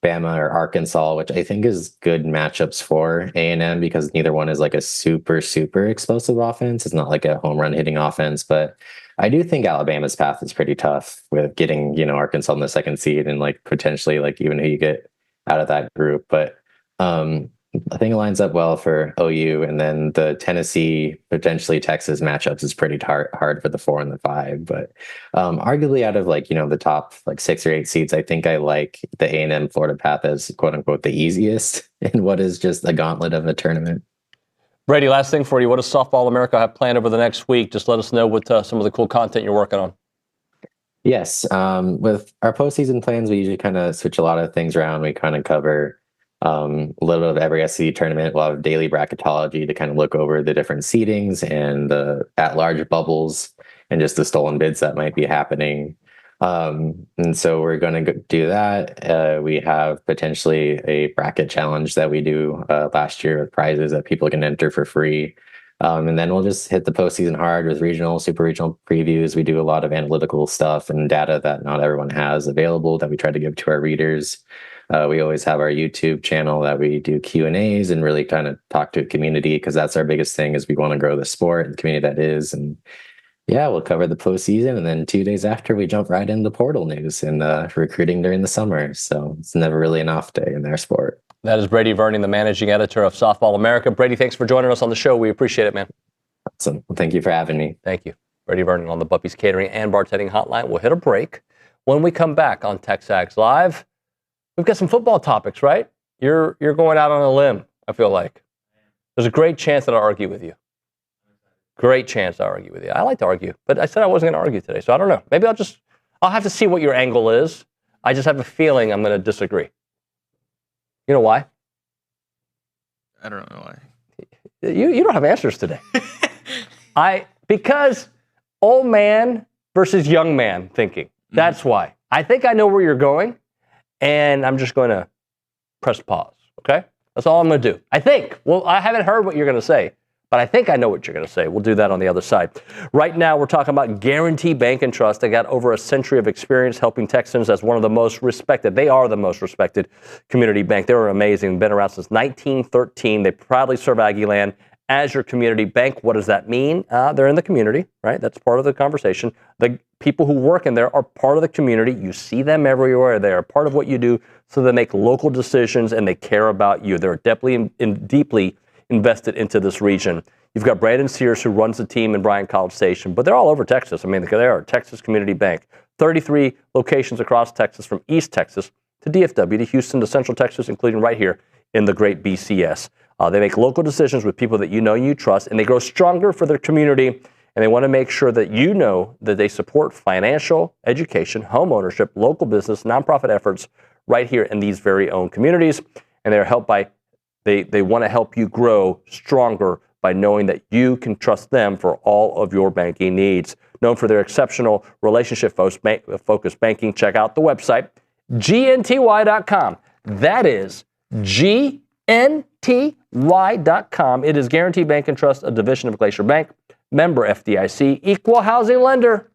Bama or Arkansas, which I think is good matchups for A&M because neither one is like a super explosive offense. It's not like a home run hitting offense, but I do think Alabama's path is pretty tough with getting, you know, Arkansas in the 2nd seed and like potentially like even who you get out of that group. But I think it lines up well for OU, and then the Tennessee, potentially Texas matchups is pretty hard for the 4 and the 5. But arguably out of, like, you know, the top like 6 or 8 seeds, I think I like the A&M Florida path as quote unquote the easiest in what is just a gauntlet of a tournament. Brady, last thing for you. What does Softball America have planned over the next week? Just let us know what some of the cool content you're working on. Yes, with our postseason plans, we usually kind of switch a lot of things around. We kind of cover a little bit of every SEC tournament. We'll have daily bracketology to kind of look over the different seedings and the at-large bubbles and just the stolen bids that might be happening. And so we're going to do that. We have potentially a bracket challenge that we do last year with prizes that people can enter for free. And then we'll just hit the postseason hard with regional, super regional previews. We do a lot of analytical stuff and data that not everyone has available that we try to give to our readers. We always have our YouTube channel that we do Q&As and really kind of talk to a community, because that's our biggest thing, is we want to grow the sport and the community that is. And yeah, we'll cover the postseason, and then 2 days after we jump right into portal news and recruiting during the summer. So it's never really an off day in their sport. That is Brady Vernon, the managing editor of Softball America. Brady, thanks for joining us on the show. We appreciate it, man. Awesome. Well, thank you for having me. Thank you. Brady Vernon on the Buppy's Catering and Bartending Hotline. We'll hit a break. When we come back on TexAgs Live, we've got some football topics, right? You're going out on a limb, I feel like. There's a great chance that I'll argue with you. Great chance I'll argue with you. I like to argue, but I said I wasn't going to argue today, so I don't know. Maybe I'll have to see what your angle is. I just have a feeling I'm going to disagree. You know why? I don't know why. You don't have answers today. Because old man versus young man thinking. That's why. I think I know where you're going, and I'm just going to press pause, okay? That's all I'm going to do. I think. Well, I haven't heard what you're going to say, but I think I know what you're going to say. We'll do that on the other side. Right now, we're talking about Guarantee Bank and Trust. They got over a century of experience helping Texans as one of the most respected. They are the most respected community bank. They were amazing. Been around since 1913. They proudly serve Aggie land as your community bank. What does that mean? They're in the community, right? That's part of the conversation. The people who work in there are part of the community. You see them everywhere. They are part of what you do, so they make local decisions and they care about you. They're deeply invested into this region. You've got Brandon Sears, who runs the team in Bryan College Station, but they're all over Texas. I mean, they are Texas Community Bank. 33 locations across Texas, from East Texas to DFW to Houston to Central Texas, including right here in the great BCS. They make local decisions with people that you know and you trust, and they grow stronger for their community, and they want to make sure that you know that they support financial, education, home ownership, local business, nonprofit efforts right here in these very own communities, and they're helped by, they want to help you grow stronger by knowing that you can trust them for all of your banking needs. Known for their exceptional relationship-focused banking, check out the website, gnty.com. That is gnty.com. It is Guaranty Bank and Trust, a division of Glacier Bank, member FDIC, equal housing lender.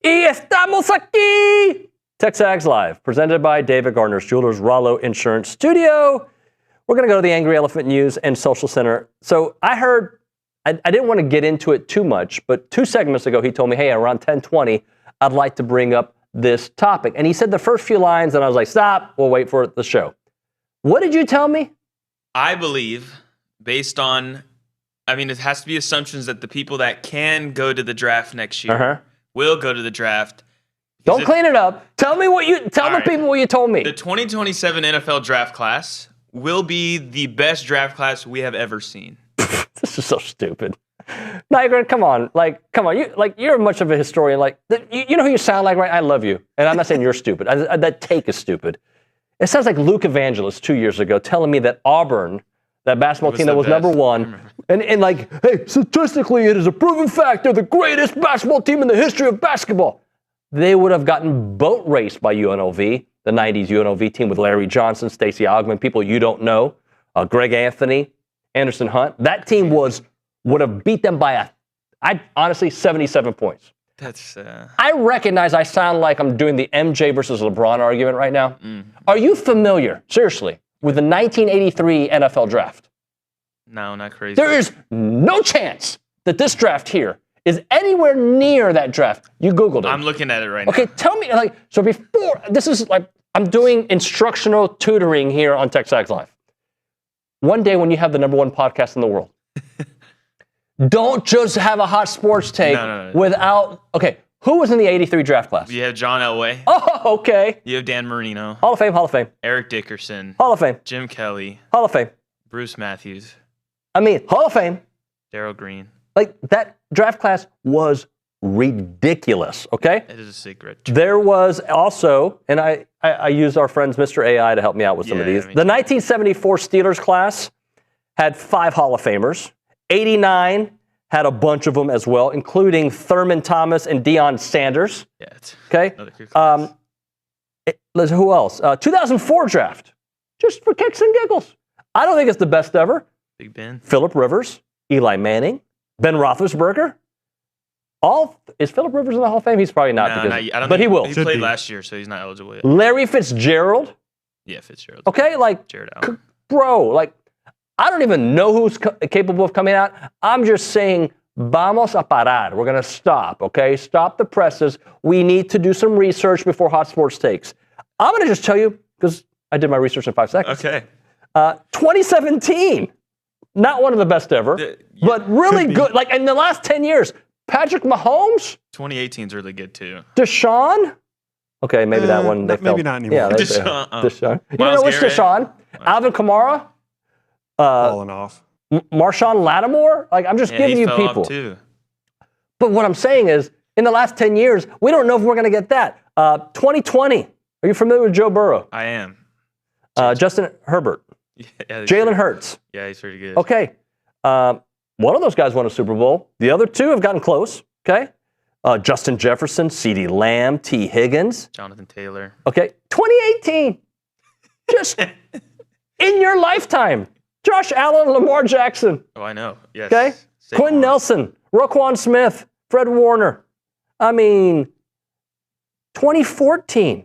Y estamos aquí! TexAgs Live, presented by David Gardner's Jewelers, Rollo Insurance Studio. We're going to go to the Angry Elephant News and Social Center. So I heard, I didn't want to get into it too much, but 2 segments ago he told me, hey, around 10:20, I'd like to bring up this topic. And he said the first few lines, and I was like, stop, we'll wait for the show. What did you tell me? I believe, based on, it has to be assumptions that the people that can go to the draft next year will go to the draft. Don't clean it up. Tell me what you tell the people what you told me. The 2027 NFL draft class will be the best draft class we have ever seen. This is so stupid. Niagara, come on. You're much of a historian. You know who you sound like, right? I love you. And I'm not saying you're stupid. That take is stupid. It sounds like Luke Evangelist 2 years ago telling me that Auburn, that basketball team that was number one, and hey, statistically, it is a proven fact they're the greatest basketball team in the history of basketball. They would have gotten boat raced by UNLV, the 90s UNLV team with Larry Johnson, Stacey Augmon, people you don't know, Greg Anthony, Anderson Hunt. That team would have beat them by honestly 77 points. That's. I recognize I sound like I'm doing the MJ versus LeBron argument right now. Are you familiar, seriously, with the 1983 NFL draft? No, not crazy. There is no chance that this draft here is anywhere near that draft. You Googled it. I'm looking at it right now. Okay, tell me, so before, this is I'm doing instructional tutoring here on TexAgs Live. One day when you have the number one podcast in the world, don't just have a hot sports take without, who was in the 83 draft class? You have John Elway. Oh, okay. You have Dan Marino. Hall of Fame. Eric Dickerson. Hall of Fame. Jim Kelly. Hall of Fame. Bruce Matthews. Hall of Fame. Darryl Green. That draft class was ridiculous, okay? It is a secret. There was also, and I used our friends Mr. AI to help me out with some of these. The 1974 Steelers class had 5 Hall of Famers. 89 had a bunch of them as well, including Thurman Thomas and Deion Sanders. Yeah. Okay. Who else? 2004 draft, just for kicks and giggles. I don't think it's the best ever. Big Ben. Phillip Rivers, Eli Manning, Ben Roethlisberger. Is Phillip Rivers in the Hall of Fame? He's probably not, but he will. He played last year, so he's not eligible yet. Larry Fitzgerald. Yeah, Fitzgerald. Okay, Jared Allen. Bro, I don't even know who's capable of coming out. I'm just saying, vamos a parar. We're going to stop, okay? Stop the presses. We need to do some research before hot sports takes. I'm going to just tell you, because I did my research in 5 seconds. Okay. 2017, not one of the best ever, but really good. In the last 10 years, Patrick Mahomes. 2018 is really good, too. Deshaun. Okay, maybe that one. Maybe not anymore. Yeah, Deshaun. You don't know which Deshaun? Alvin Kamara. Falling off. Marshawn Lattimore. I'm just giving you people. Off too. But what I'm saying is, in the last 10 years, we don't know if we're going to get that. 2020. Are you familiar with Joe Burrow? I am. Justin Herbert. Yeah, Jalen Hurts. Yeah, he's pretty good. Okay. One of those guys won a Super Bowl. The other 2 have gotten close. Okay. Justin Jefferson, CeeDee Lamb, T. Higgins. Jonathan Taylor. Okay. 2018. Just in your lifetime. Josh Allen, Lamar Jackson. Oh, I know. Yes. Okay. Quentin Nelson, Roquan Smith, Fred Warner. 2014.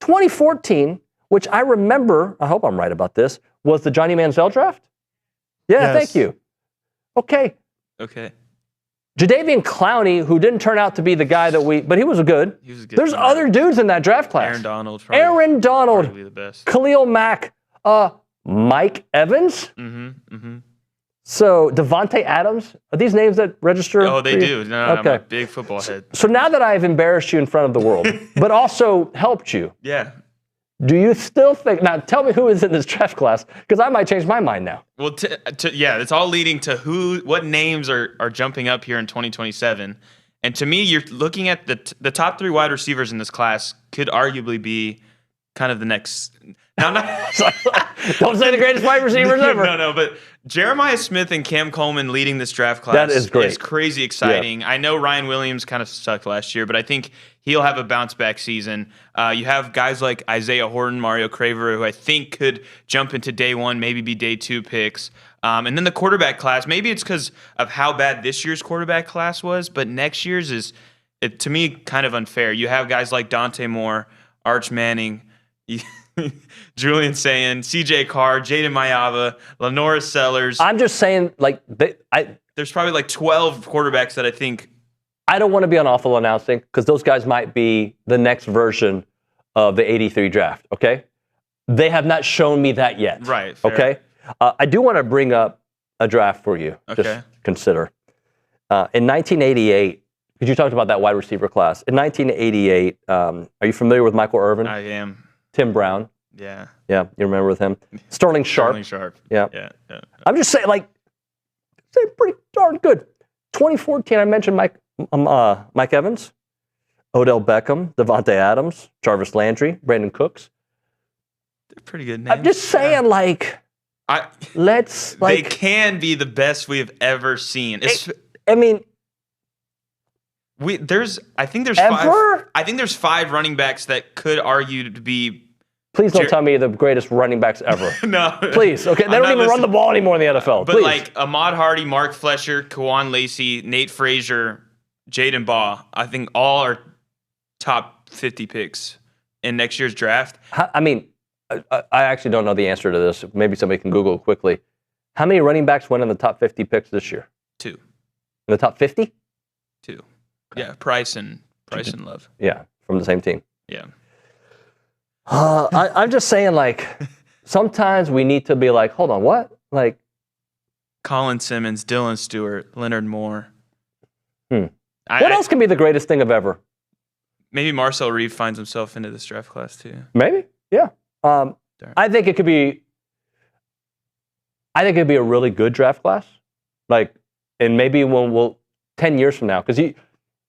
2014, which I remember, I hope I'm right about this, was the Johnny Manziel draft? Yeah, Thank you. Okay. Jadeveon Clowney, who didn't turn out to be the guy but he was good. He was good. There's other dudes in that draft class. Aaron Donald. Probably the best. Khalil Mack. Mike Evans. So Devontae Adams. Are these names that register? Oh, they do. No, I'm a big football head. So now that I've embarrassed you in front of the world, but also helped you. Yeah. Do you still think? Now, tell me who is in this draft class, because I might change my mind now. Well, it's all leading to what names are jumping up here in 2027. And to me, you're looking at the top 3 wide receivers in this class could arguably be kind of the next. Now, don't say the greatest wide receivers ever. No, but Jeremiah Smith and Cam Coleman leading this draft class. That is great. It's crazy exciting. Yeah. I know Ryan Williams kind of sucked last year, but I think he'll have a bounce back season. You have guys like Isaiah Horton, Mario Craver, who I think could jump into day 1, maybe be day 2 picks. And then the quarterback class, maybe it's because of how bad this year's quarterback class was, but next year's is to me, kind of unfair. You have guys like Dante Moore, Arch Manning, Julian Sayin, CJ Carr, Jaden Mayava, Lenora Sellers. I'm just saying, like, there's probably like 12 quarterbacks that I think. I don't want to be on awful announcing because those guys might be the next version of the 83 draft, okay? They have not shown me that yet. Right. Fair. Okay? I do want to bring up a draft for you. Okay. Just consider. In 1988, because you talked about that wide receiver class. In 1988, are you familiar with Michael Irvin? I am. Tim Brown. Yeah. Yeah, you remember with him? Sterling Sharp. Sterling Sharp. Yeah. Yeah. I'm just saying, like, pretty darn good. 2014, I mentioned Mike Evans, Odell Beckham, Devontae Adams, Jarvis Landry, Brandon Cooks. They're pretty good names. I'm just saying, they can be the best we have ever seen. I mean, I think there's ever? five running backs that could argue to be. Please don't tell me the greatest running backs ever. No. Please. Okay. They don't even run the ball anymore in the NFL. But Please. like Ahmad Hardy, Mark Flesher, Kawan Lacey, Nate Frazier, Jaden Baugh, I think all are top 50 picks in next year's draft. I mean, I actually don't know the answer to this. Maybe somebody can Google it quickly. How many running backs went in the top 50 picks this year? 2. In the top 50? 2. Okay. Yeah, Price and Love. Yeah, from the same team. Yeah. I'm just saying, like, sometimes we need to be like, hold on, what? Like, Colin Simmons, Dylan Stewart, Leonard Moore. What else can be the greatest thing of ever? Maybe Marcel Reeve finds himself into this draft class too. Maybe, yeah. I think it could be. I think it'd be a really good draft class, like, and maybe when 10 years from now, because it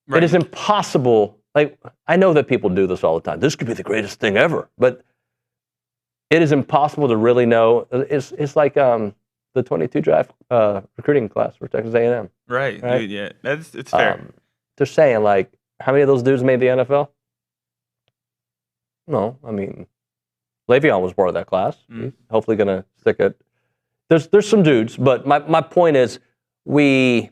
is impossible. Like, I know that people do this all the time. This could be the greatest thing ever, but it is impossible to really know. It's like the 22 draft recruiting class for Texas A&M. Right? Dude, yeah, it's fair. They're saying, like, how many of those dudes made the NFL? No, I mean, Le'Veon was part of that class. He's hopefully going to stick it. There's some dudes, but my point is we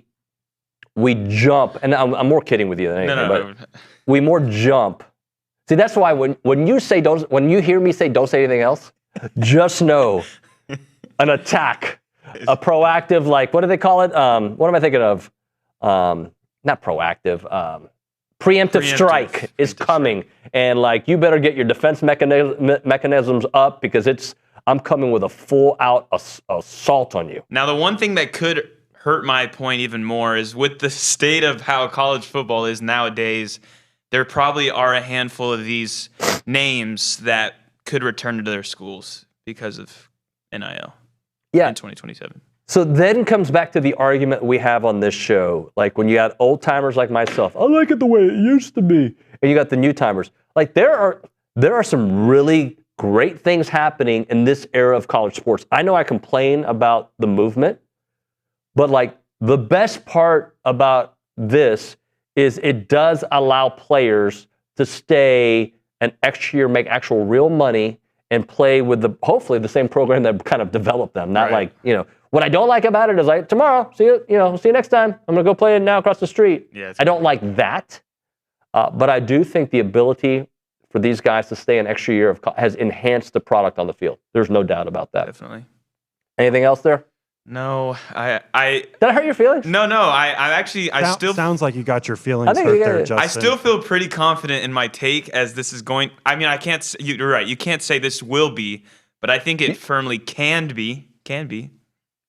jump, and I'm more kidding with you than anything, but we more jump. See, that's why when you hear me say don't say anything else, just know an attack, a proactive, like, what do they call it? What am I thinking of? Not proactive. Preemptive strike is coming, and like, you better get your defense mechanisms up because I'm coming with a full-out assault on you. Now, the one thing that could hurt my point even more is with the state of how college football is nowadays, there probably are a handful of these names that could return to their schools because of NIL in 2027. So then comes back to the argument we have on this show. Like, when you got old timers like myself, I like it the way it used to be. And you got the new timers. Like, there are some really great things happening in this era of college sports. I know I complain about the movement, but like, the best part about this is it does allow players to stay an extra year, make actual real money, and play with hopefully the same program that kind of developed them. Not like, what I don't like about it is, like, tomorrow, see you next time. I'm going to go play it now across the street. Yeah, I don't like that. But I do think the ability for these guys to stay an extra year has enhanced the product on the field. There's no doubt about that. Definitely. Anything else there? No, I did I hurt your feelings? No, I still sounds like you got your feelings hurt there, Justin. I still feel pretty confident in my take as this is going. I mean, I can't. You're right. You can't say this will be, but I think it firmly can be. Can be.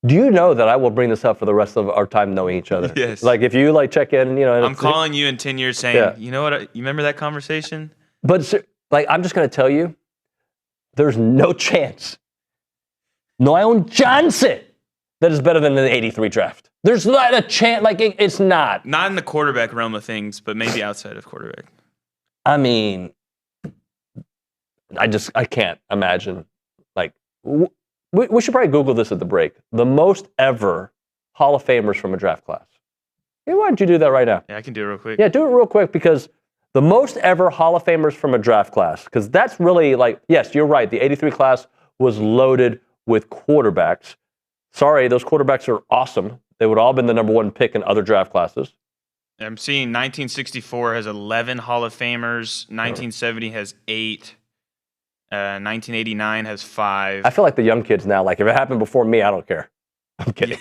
Do you know that I will bring this up for the rest of our time knowing each other? Yes. Like, if you like check in, I'm calling you in 10 years saying, you know what? You remember that conversation? But like, I'm just going to tell you, there's no chance. Noyon Johnson that is better than the 83 draft. There's not a chance. Like, it's not. Not in the quarterback realm of things, but maybe outside of quarterback. I mean, I can't imagine. Like, we should probably Google this at the break. The most ever Hall of Famers from a draft class. Hey, why don't you do that right now? Yeah, I can do it real quick. Yeah, do it real quick, because the most ever Hall of Famers from a draft class, because that's really like, yes, you're right. The 83 class was loaded with quarterbacks. Sorry, those quarterbacks are awesome. They would all have been the number one pick in other draft classes. I'm seeing 1964 has 11 Hall of Famers. 1970 has 8. 1989 has 5. I feel like the young kids now, like if it happened before me, I don't care. I'm kidding.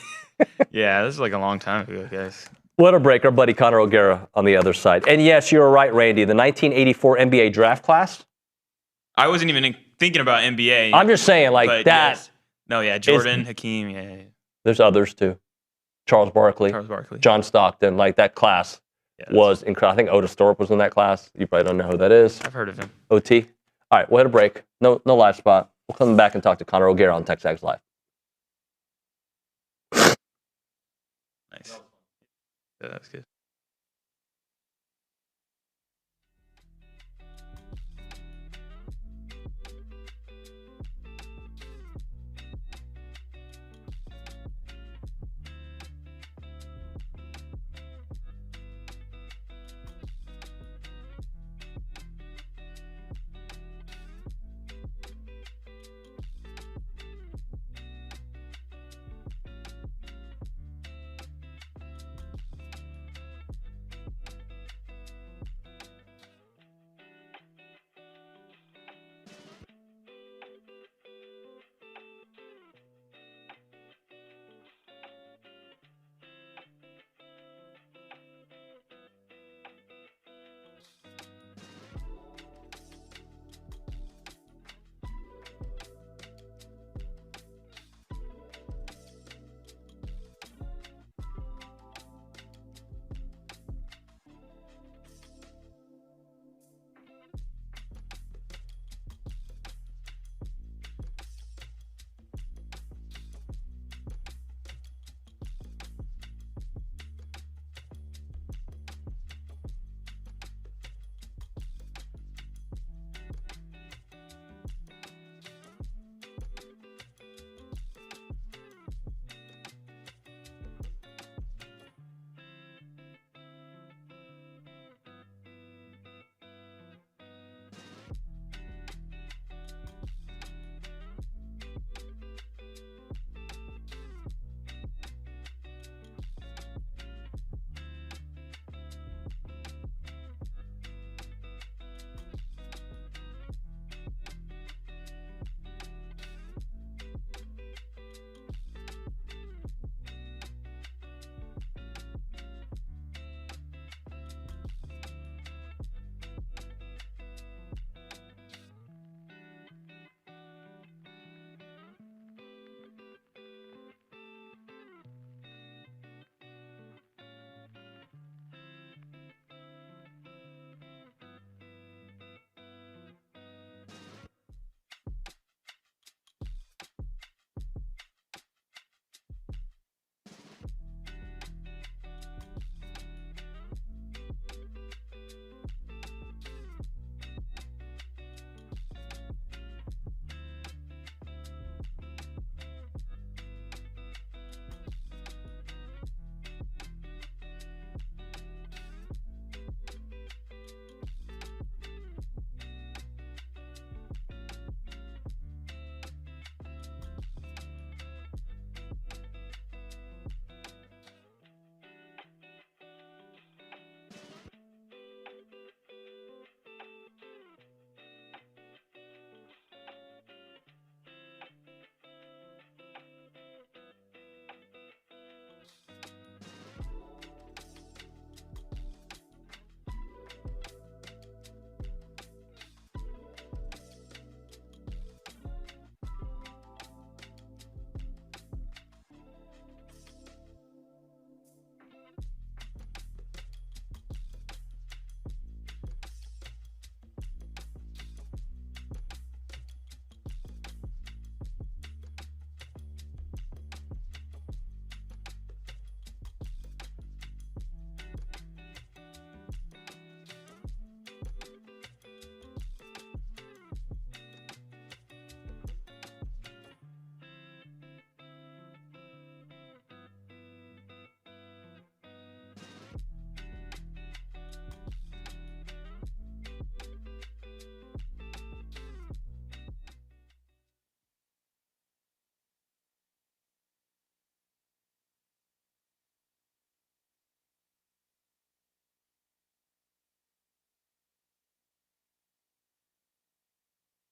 Yeah, this is like a long time ago, guys. What a break, our buddy Connor O'Gara on the other side. And yes, you're right, Randy. The 1984 NBA draft class. I wasn't even thinking about NBA. I'm just saying, like but that. yes. No, yeah, Jordan, Hakeem, yeah. There's others too. Charles Barkley, John Stockton, like that class was incredible. I think Otis Thorpe was in that class. You probably don't know who that is. I've heard of him. OT. All right, we'll hit a break. No live spot. We'll come back and talk to Connor O'Gara on TexAgs Live. Nice. Yeah, that's good.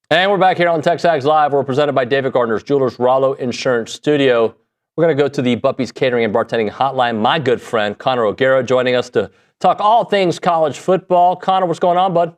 And we're back here on TexAgs Live. We're presented by David Gardner's Jewelers, Rollo Insurance Studio. We're going to go to the Buppy's Catering and Bartending Hotline. My good friend, Connor O'Gara, joining us to talk all things college football. Connor, what's going on, bud?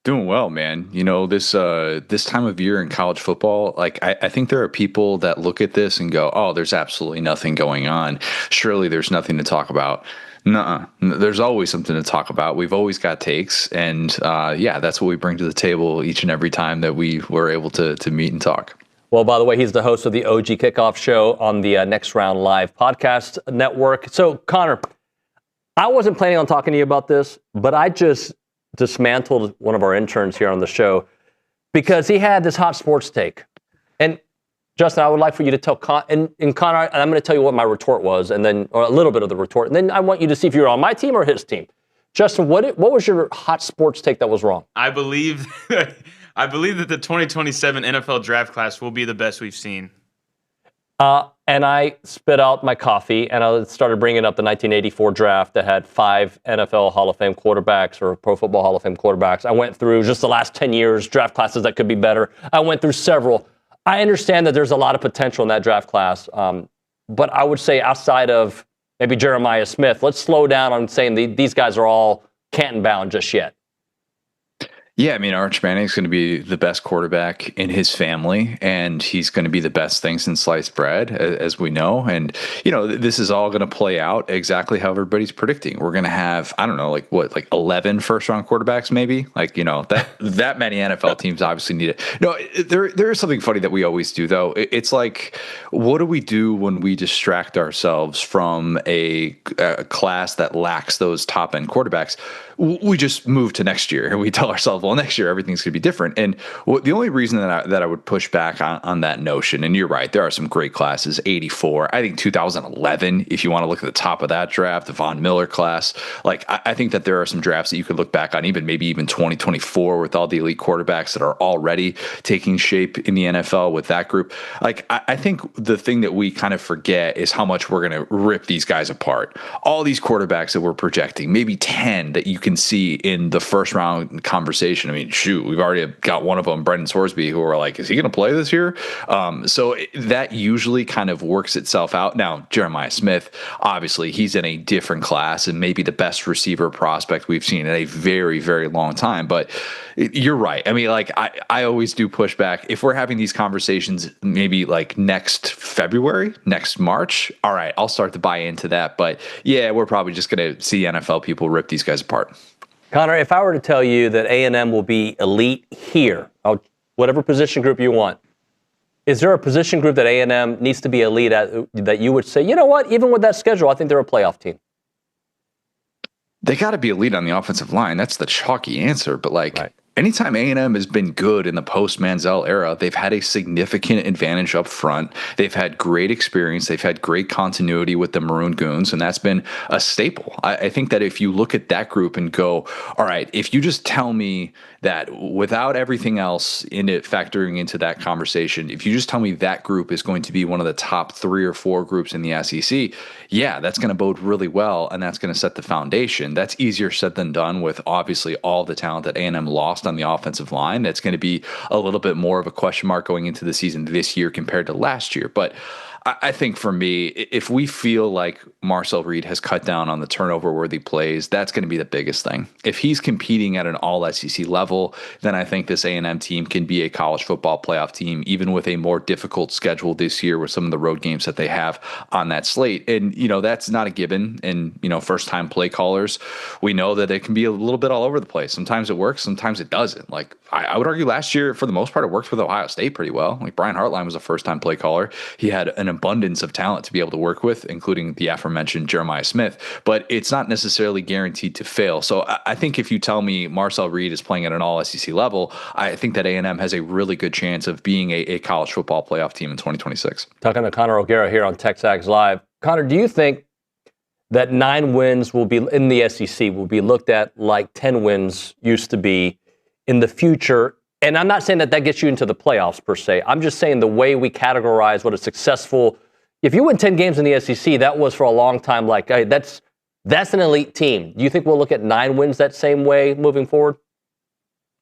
Doing well, man. You know, this time of year in college football, like I think there are people that look at this and go, oh, there's absolutely nothing going on. Surely there's nothing to talk about. Nuh-uh. There's always something to talk about. We've always got takes. And that's what we bring to the table each and every time that we were able to meet and talk. Well, by the way, he's the host of the OG Kickoff show on the Next Round Live podcast network. So, Connor, I wasn't planning on talking to you about this, but I just dismantled one of our interns here on the show because he had this hot sports take. And Justin, I would like for you to tell Connor, and Connor, I'm going to tell you what my retort was, and then, or a little bit of the retort, and then I want you to see if you're on my team or his team. Justin, what was your hot sports take that was wrong? I believe that the 2027 NFL draft class will be the best we've seen. And I spit out my coffee, and I started bringing up the 1984 draft that had 5 NFL Hall of Fame quarterbacks or Pro Football Hall of Fame quarterbacks. I went through just the last 10 years, draft classes that could be better. I went through several. I understand that there's a lot of potential in that draft class, but I would say outside of maybe Jeremiah Smith, let's slow down on saying these guys are all Canton-bound just yet. Yeah, I mean, Arch Manning's going to be the best quarterback in his family, and he's going to be the best thing since sliced bread, as we know. And, you know, this is all going to play out exactly how everybody's predicting. We're going to have, I don't know, like 11 first-round quarterbacks maybe? Like, you know, that many NFL teams obviously need it. No, there is something funny that we always do, though. It's like, what do we do when we distract ourselves from a class that lacks those top-end quarterbacks? We just move to next year, and we tell ourselves, well, next year everything's going to be different. And the only reason that I would push back on that notion, and you're right, there are some great classes. 84, I think 2011, if you want to look at the top of that draft, the Von Miller class, like I think that there are some drafts that you could look back on, maybe even 2024 with all the elite quarterbacks that are already taking shape in the NFL with that group. Like I think the thing that we kind of forget is how much we're going to rip these guys apart. All these quarterbacks that we're projecting, maybe 10 that you can see in the first round conversation. I mean, shoot, we've already got one of them, Brendan Sorsby, who are like, is he going to play this year? So that usually kind of works itself out. Now, Jeremiah Smith, obviously, he's in a different class and maybe the best receiver prospect we've seen in a very, very long time. But you're right. I mean, like, I always do push back. If we're having these conversations maybe like next February, next March, all right, I'll start to buy into that. But yeah, we're probably just going to see NFL people rip these guys apart. Connor, if I were to tell you that A&M will be elite here, whatever position group you want, is there a position group that A&M needs to be elite at that you would say, you know what, even with that schedule, I think they're a playoff team? They got to be elite on the offensive line. That's the chalky answer. But anytime A&M has been good in the post-Manziel era, they've had a significant advantage up front. They've had great experience. They've had great continuity with the Maroon Goons, and that's been a staple. I think that if you look at that group and go, all right, if you just tell me that without everything else in it factoring into that conversation, if you just tell me that group is going to be one of the top 3 or 4 groups in the SEC, yeah, that's going to bode really well, and that's going to set the foundation. That's easier said than done with obviously all the talent that A&M lost on the offensive line. That's going to be a little bit more of a question mark going into the season this year compared to last year. But I think for me, if we feel like Marcel Reed has cut down on the turnover-worthy plays, that's going to be the biggest thing. If he's competing at an all-SEC level, then I think this A&M team can be a college football playoff team, even with a more difficult schedule this year with some of the road games that they have on that slate. And, you know, that's not a given. And, you know, first-time play callers, we know that it can be a little bit all over the place. Sometimes it works, sometimes it doesn't. Like, I would argue last year, for the most part, it worked with Ohio State pretty well. Like, Brian Hartline was a first-time play caller. He had an abundance of talent to be able to work with, including the aforementioned Jeremiah Smith, but it's not necessarily guaranteed to fail. So I think if you tell me Marcel Reed is playing at an all-SEC level, I think that A&M has a really good chance of being a college football playoff team in 2026. Talking to Connor O'Gara here on TexAgs Live. Connor, do you think that 9 wins will be in the SEC will be looked at like 10 wins used to be in the future? And I'm not saying that gets you into the playoffs per se. I'm just saying the way we categorize what a successful, if you win 10 games in the SEC, that was for a long time like, hey, that's an elite team. Do you think we'll look at 9 wins that same way moving forward?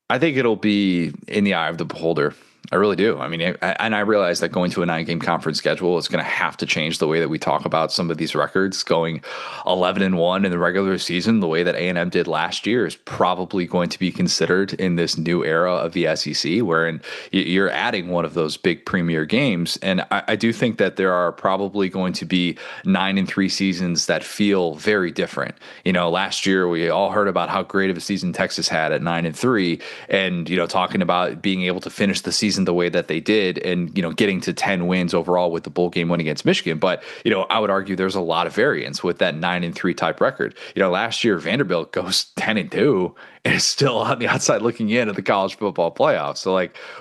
I think it'll be in the eye of the beholder. I really do. I mean, and I realize that going to a 9-game conference schedule is going to have to change the way that we talk about some of these records. Going 11-1 in the regular season, the way that A&M did last year, is probably going to be considered in this new era of the SEC, wherein you're adding one of those big premier games. And I do think that there are probably going to be 9-3 seasons that feel very different. Last year we all heard about how great of a season Texas had at 9-3, and talking about being able to finish the season the way that they did, and getting to 10 wins overall with the bowl game win against Michigan. But I would argue there's a lot of variance with that 9-3 type record. Last year Vanderbilt goes 10-2 and is still on the outside looking in at the college football playoffs. So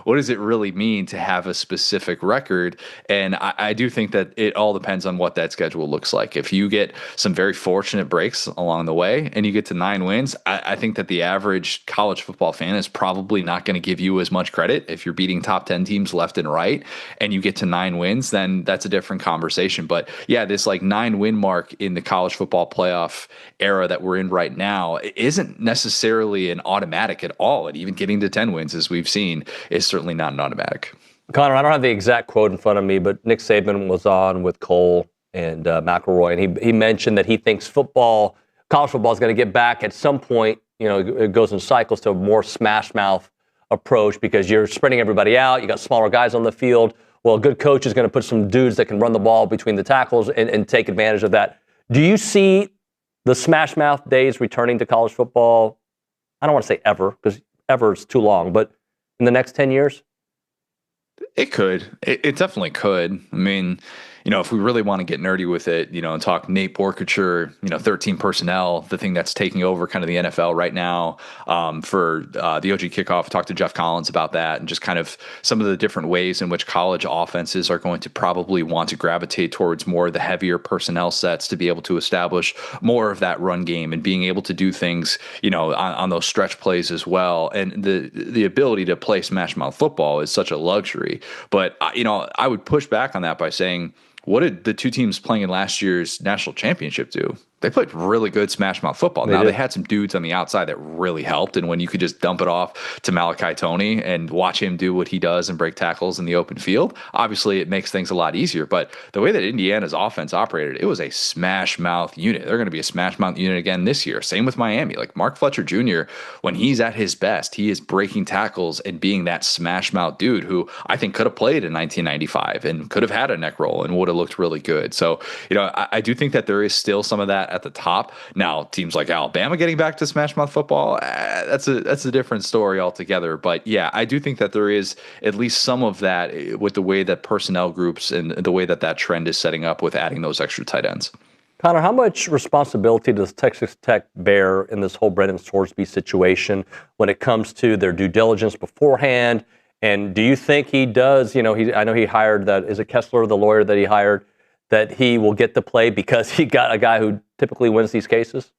what does it really mean to have a specific record? And I do think that it all depends on what that schedule looks like. If you get some very fortunate breaks along the way and you get to 9 wins, I think that the average college football fan is probably not going to give you as much credit. If you're beating top 10 teams left and right and you get to 9 wins, then that's a different conversation. But yeah, this 9-win mark in the college football playoff era that we're in right now isn't necessarily an automatic at all. And even getting to 10 wins, as we've seen, is certainly not an automatic. Connor, I don't have the exact quote in front of me, but Nick Saban was on with Cole and McElroy, and he mentioned that he thinks college football is going to get back at some point. It goes in cycles to a more smash mouth approach because you're spreading everybody out. You got smaller guys on the field. Well, a good coach is going to put some dudes that can run the ball between the tackles and take advantage of that. Do you see the smash mouth days returning to college football? I don't want to say ever, because ever is too long, but in the next 10 years? It could. It definitely could. I mean, if we really want to get nerdy with it, and talk Nate Borkature, 13 personnel, the thing that's taking over kind of the NFL right now, for the OG Kickoff, talk to Jeff Collins about that, and just kind of some of the different ways in which college offenses are going to probably want to gravitate towards more of the heavier personnel sets to be able to establish more of that run game and being able to do things, on those stretch plays as well. And the ability to play smash mouth football is such a luxury. But, I would push back on that by saying, what did the two teams playing in last year's national championship do? They played really good smash mouth football. They had some dudes on the outside that really helped. And when you could just dump it off to Malachi Toney and watch him do what he does and break tackles in the open field, obviously it makes things a lot easier. But the way that Indiana's offense operated, it was a smash mouth unit. They're going to be a smash mouth unit again this year. Same with Miami. Mark Fletcher Jr., when he's at his best, he is breaking tackles and being that smash mouth dude who I think could have played in 1995 and could have had a neck roll and would have looked really good. So, I do think that there is still some of that at the top. Now, teams like Alabama getting back to smash mouth football, that's a different story altogether. But yeah, I do think that there is at least some of that with the way that personnel groups and the way that trend is setting up with adding those extra tight ends. Connor, how much responsibility does Texas Tech bear in this whole Brendan Sorsby situation when it comes to their due diligence beforehand? And do you think he does, I know he hired is it Kessler, the lawyer that he hired, that he will get to play because he got a guy who typically wins these cases?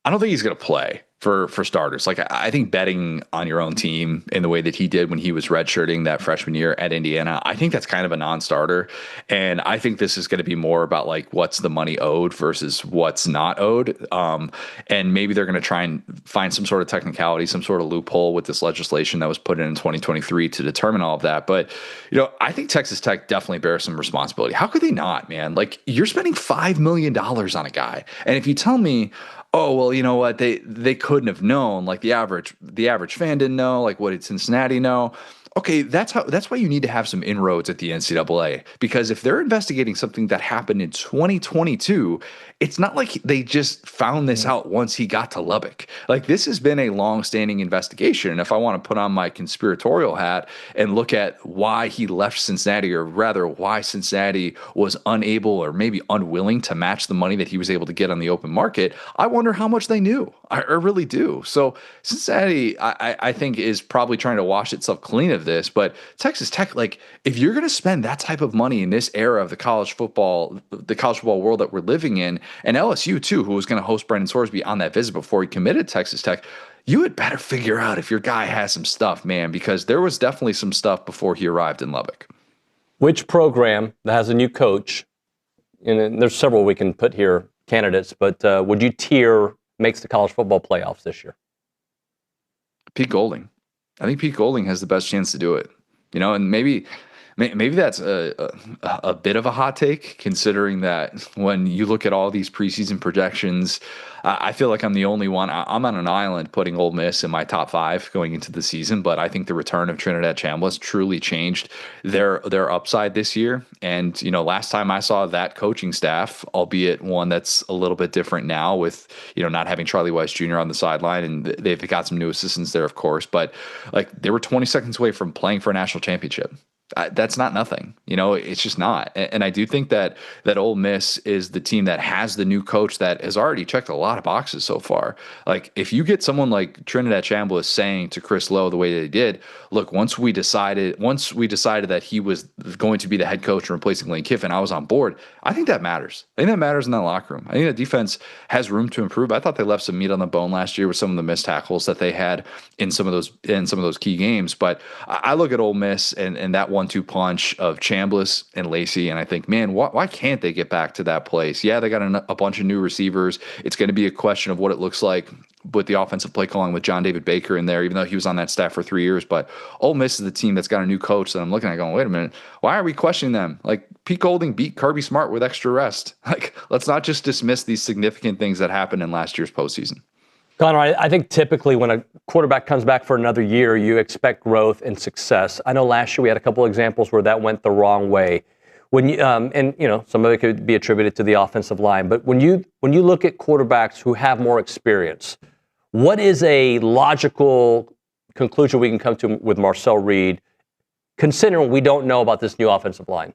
I don't think he's going to play for starters. I think betting on your own team in the way that he did when he was redshirting that freshman year at Indiana, I think that's kind of a non-starter. And I think this is going to be more about what's the money owed versus what's not owed. And maybe they're going to try and find some sort of technicality, some sort of loophole with this legislation that was put in 2023 to determine all of that. But, I think Texas Tech definitely bears some responsibility. How could they not, man? You're spending $5 million on a guy. And if you tell me, oh, well, you know what? They couldn't have known. The average fan didn't know. What did Cincinnati know? Okay, that's why you need to have some inroads at the NCAA, because if they're investigating something that happened in 2022, it's not like they just found this out once he got to Lubbock. This has been a long-standing investigation. And if I want to put on my conspiratorial hat and look at why he left Cincinnati, or rather why Cincinnati was unable or maybe unwilling to match the money that he was able to get on the open market, I wonder how much they knew. I really do. So Cincinnati, I think, is probably trying to wash itself clean of this. But Texas Tech, if you're going to spend that type of money in this era of the college football world that we're living in, and LSU too, who was going to host Brendan Sorsby on that visit before he committed to Texas Tech, you had better figure out if your guy has some stuff, man, because there was definitely some stuff before he arrived in Lubbock. Which program that has a new coach, and there's several we can put here, candidates, but would you tier makes the college football playoffs this year? Pete Golding. I think Pete Golding has the best chance to do it. And maybe that's a bit of a hot take, considering that when you look at all these preseason projections, I feel like I'm the only one. I'm on an island putting Ole Miss in my top 5 going into the season, but I think the return of Trinidad Chambliss truly changed their upside this year. And last time I saw that coaching staff, albeit one that's a little bit different now with not having Charlie Weiss Jr. on the sideline, and they've got some new assistants there, of course, but like they were 20 seconds away from playing for a national championship. That's not nothing. It's just not. And I do think that Ole Miss is the team that has the new coach that has already checked a lot of boxes so far. Like, if you get someone like Trinidad Chambliss saying to Chris Lowe the way that he did, look, once we decided that he was going to be the head coach and replacing Lane Kiffin, I was on board. I think that matters. I think that matters in that locker room. I think that defense has room to improve. I thought they left some meat on the bone last year with some of the missed tackles that they had in some of those key games. But I look at Ole Miss and that 1-2 punch of Chambliss and Lacey, and I think, man, why can't they get back to that place? Yeah, they got a bunch of new receivers. It's going to be a question of what it looks like with the offensive play calling with John David Baker in there, even though he was on that staff for 3 years. But Ole Miss is the team that's got a new coach that I'm looking at going, wait a minute, why are we questioning them? Like, Pete Golding beat Kirby Smart with extra rest. Like, let's not just dismiss these significant things that happened in last year's postseason. Connor, I think typically when a quarterback comes back for another year, you expect growth and success. I know last year we had a couple of examples where that went the wrong way. When you, some of it could be attributed to the offensive line, but when you look at quarterbacks who have more experience, what is a logical conclusion we can come to with Marcel Reed, considering we don't know about this new offensive line?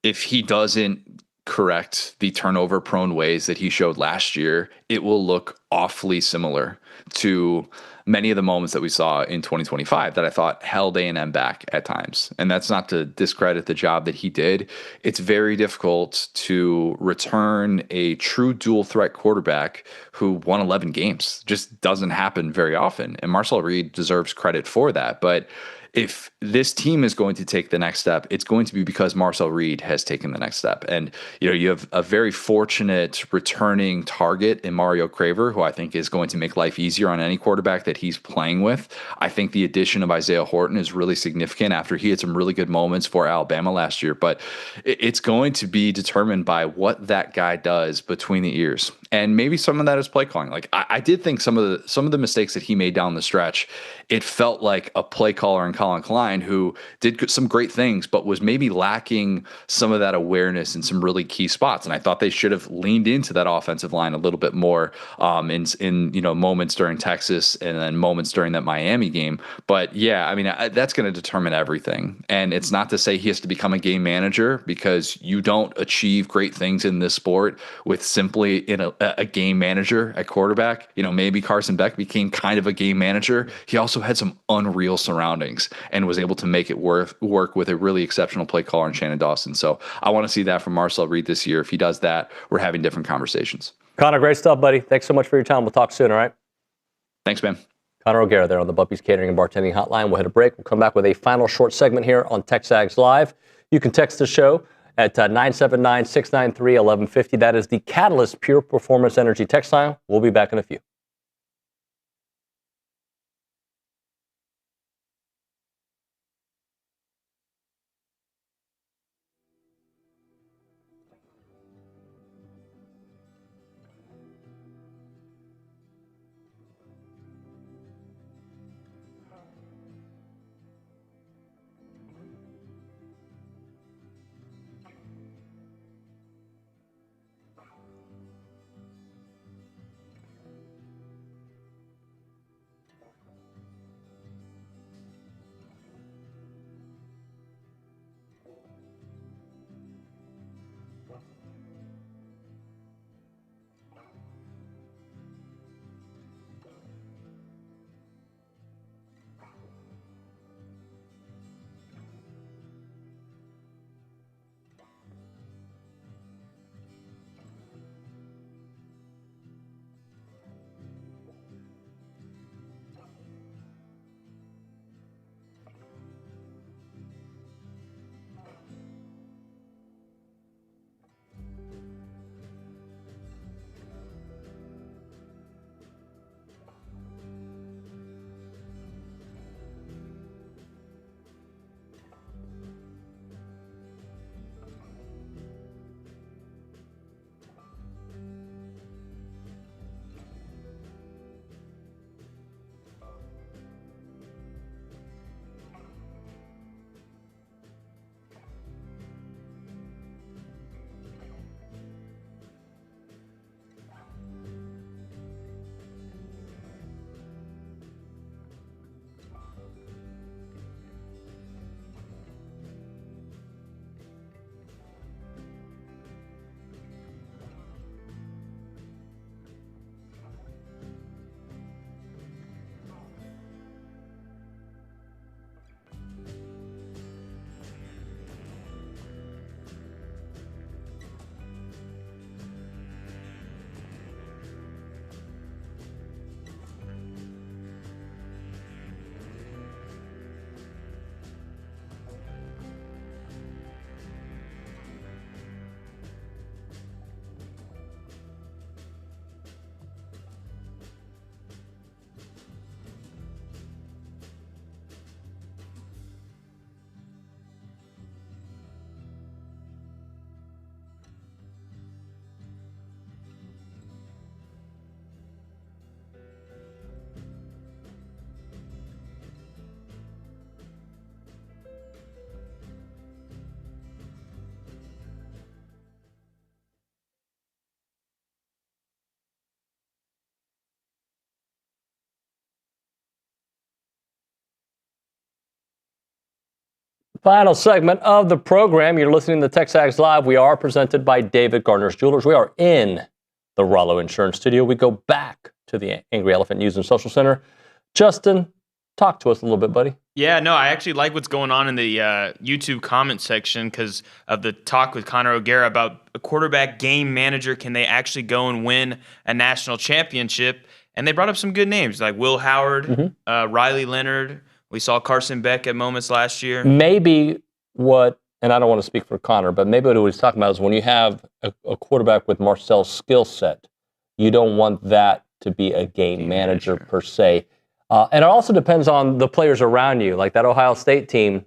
If he doesn't correct the turnover-prone ways that he showed last year, it will look awfully similar to many of the moments that we saw in 2025 that I thought held A&M back at times. And that's not to discredit the job that he did. It's very difficult to return a true dual-threat quarterback who won 11 games. Just doesn't happen very often. And Marcel Reed deserves credit for that. But if this team is going to take the next step, it's going to be because Marcel Reed has taken the next step. And, you have a very fortunate returning target in Mario Craver, who I think is going to make life easier on any quarterback that he's playing with. I think the addition of Isaiah Horton is really significant after he had some really good moments for Alabama last year. But it's going to be determined by what that guy does between the ears. And maybe some of that is play calling. Like, I did think some of the mistakes that he made down the stretch, it felt like a play caller in Colin Klein who did some great things, but was maybe lacking some of that awareness in some really key spots. And I thought they should have leaned into that offensive line a little bit more in moments during Texas and then moments during that Miami game. But yeah, I mean, that's going to determine everything. And it's not to say he has to become a game manager, because you don't achieve great things in this sport with simply a game manager at quarterback. Maybe Carson Beck became kind of a game manager. He also had some unreal surroundings and was able to make it work with a really exceptional play caller in Shannon Dawson. So I want to see that from Marcel Reed this year. If he does that, we're having different conversations. Connor, great stuff, buddy. Thanks so much for your time. We'll talk soon, all right? Thanks, man. Connor O'Gara there on the Bumpy's Catering and Bartending Hotline. We'll hit a break. We'll come back with a final short segment here on TexAgs Live. You can text the show at 979-693-1150. That is the Catalyst Pure Performance Energy text line. We'll be back in a few. Final segment of the program. You're listening to TexAgs Live. We are presented by David Gardner's Jewelers. We are in the Rollo Insurance Studio. We go back to the Angry Elephant News and Social Center. Justin, talk to us a little bit, buddy. Yeah, no, I actually like what's going on in the YouTube comment section because of the talk with Connor O'Gara about a quarterback game manager. Can they actually go and win a national championship? And they brought up some good names like Will Howard, Riley Leonard. We saw Carson Beck at moments last year. Maybe what, and I don't want to speak for Connor, but maybe what he's talking about is when you have a quarterback with Marcel's skill set, you don't want that to be a game manager per se. And it also depends on the players around you. Like that Ohio State team,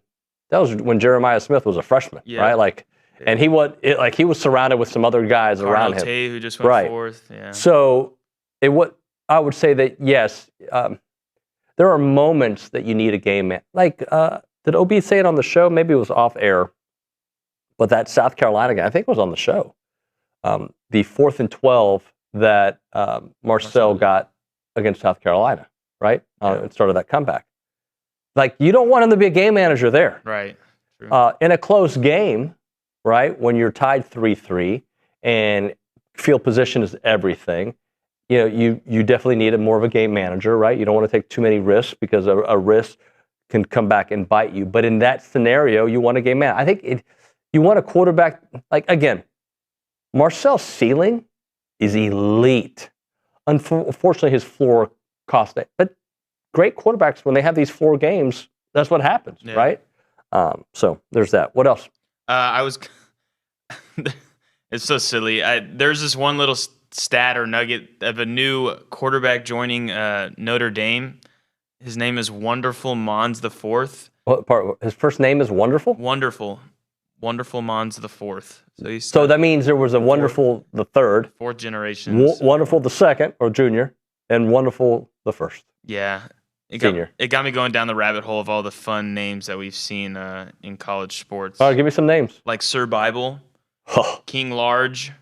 that was when Jeremiah Smith was a freshman, right? Like, and he was surrounded with some other guys around him. Tay, who just went fourth. Yeah. So, I would say that yes, there are moments that you need a game man. Like, did OB say it on the show? Maybe it was off air, but that South Carolina guy, I think it was on the show. The 4th and 12 that Marcel got against South Carolina. Right? It started that comeback. Like, you don't want him to be a game manager there. Right. In a close game, right, when you're tied 3-3 and field position is everything, you definitely need more of a game manager, right? You don't want to take too many risks because a risk can come back and bite you. But in that scenario, you want a game manager. I think you want a quarterback, like, again, Marcel's ceiling is elite. Unfortunately, his floor cost it. But great quarterbacks, when they have these 4 games, that's what happens, right? So there's that. What else? It's so silly. There's this one little stat or nugget of a new quarterback joining Notre Dame. His name is Wonderful Mons the Fourth. What part? His first name is Wonderful? Wonderful Mons the Fourth. So that means there was a Wonderful the third, 4th generation, Wonderful the second or junior, and Wonderful the first. Yeah. It got me going down the rabbit hole of all the fun names that we've seen in college sports. All right, give me some names. Like Sir Bible, King Large.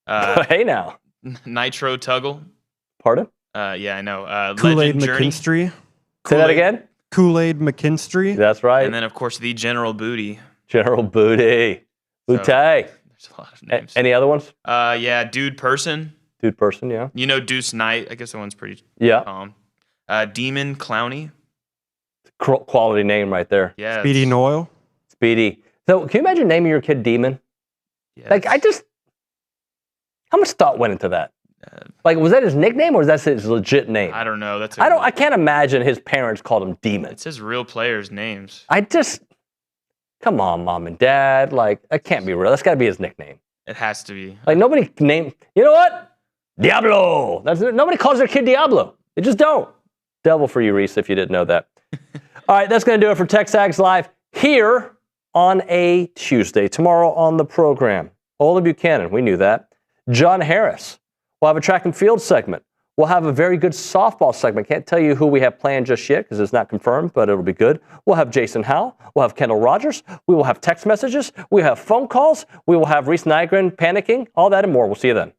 Hey now. Nitro Tuggle. Pardon? Yeah, I know. Kool-Aid Legend Journey. McKinstry. Say that again? Kool-Aid McKinstry. That's right. And then, of course, the General Booty. General Booty. Booty. There's a lot of names. Any other ones? Yeah, Dude Person. Dude Person, yeah. Deuce Knight. I guess that one's pretty calm. Demon Clowney. Quality name right there. Yeah. Speedy Noyle. Speedy. So can you imagine naming your kid Demon? Yes. Like, how much thought went into that? Like, was that his nickname or was that his legit name? I don't know. I can't imagine his parents called him Demon. It's his real players' names. Come on, mom and dad. Like, that can't be real. That's got to be his nickname. It has to be. Like, nobody named, you know what? Diablo. Nobody calls their kid Diablo. They just don't. Devil for you, Reese, if you didn't know that. All right, that's going to do it for TexAgs Live here on a Tuesday. Tomorrow on the program, Olin Buchanan, we knew that. John Harris. We'll have a track and field segment. We'll have a very good softball segment. Can't tell you who we have planned just yet because it's not confirmed, but it'll be good. We'll have Jason Howell. We'll have Kendall Rogers. We will have text messages. We have phone calls. We will have Reese Nygren panicking. All that and more. We'll see you then.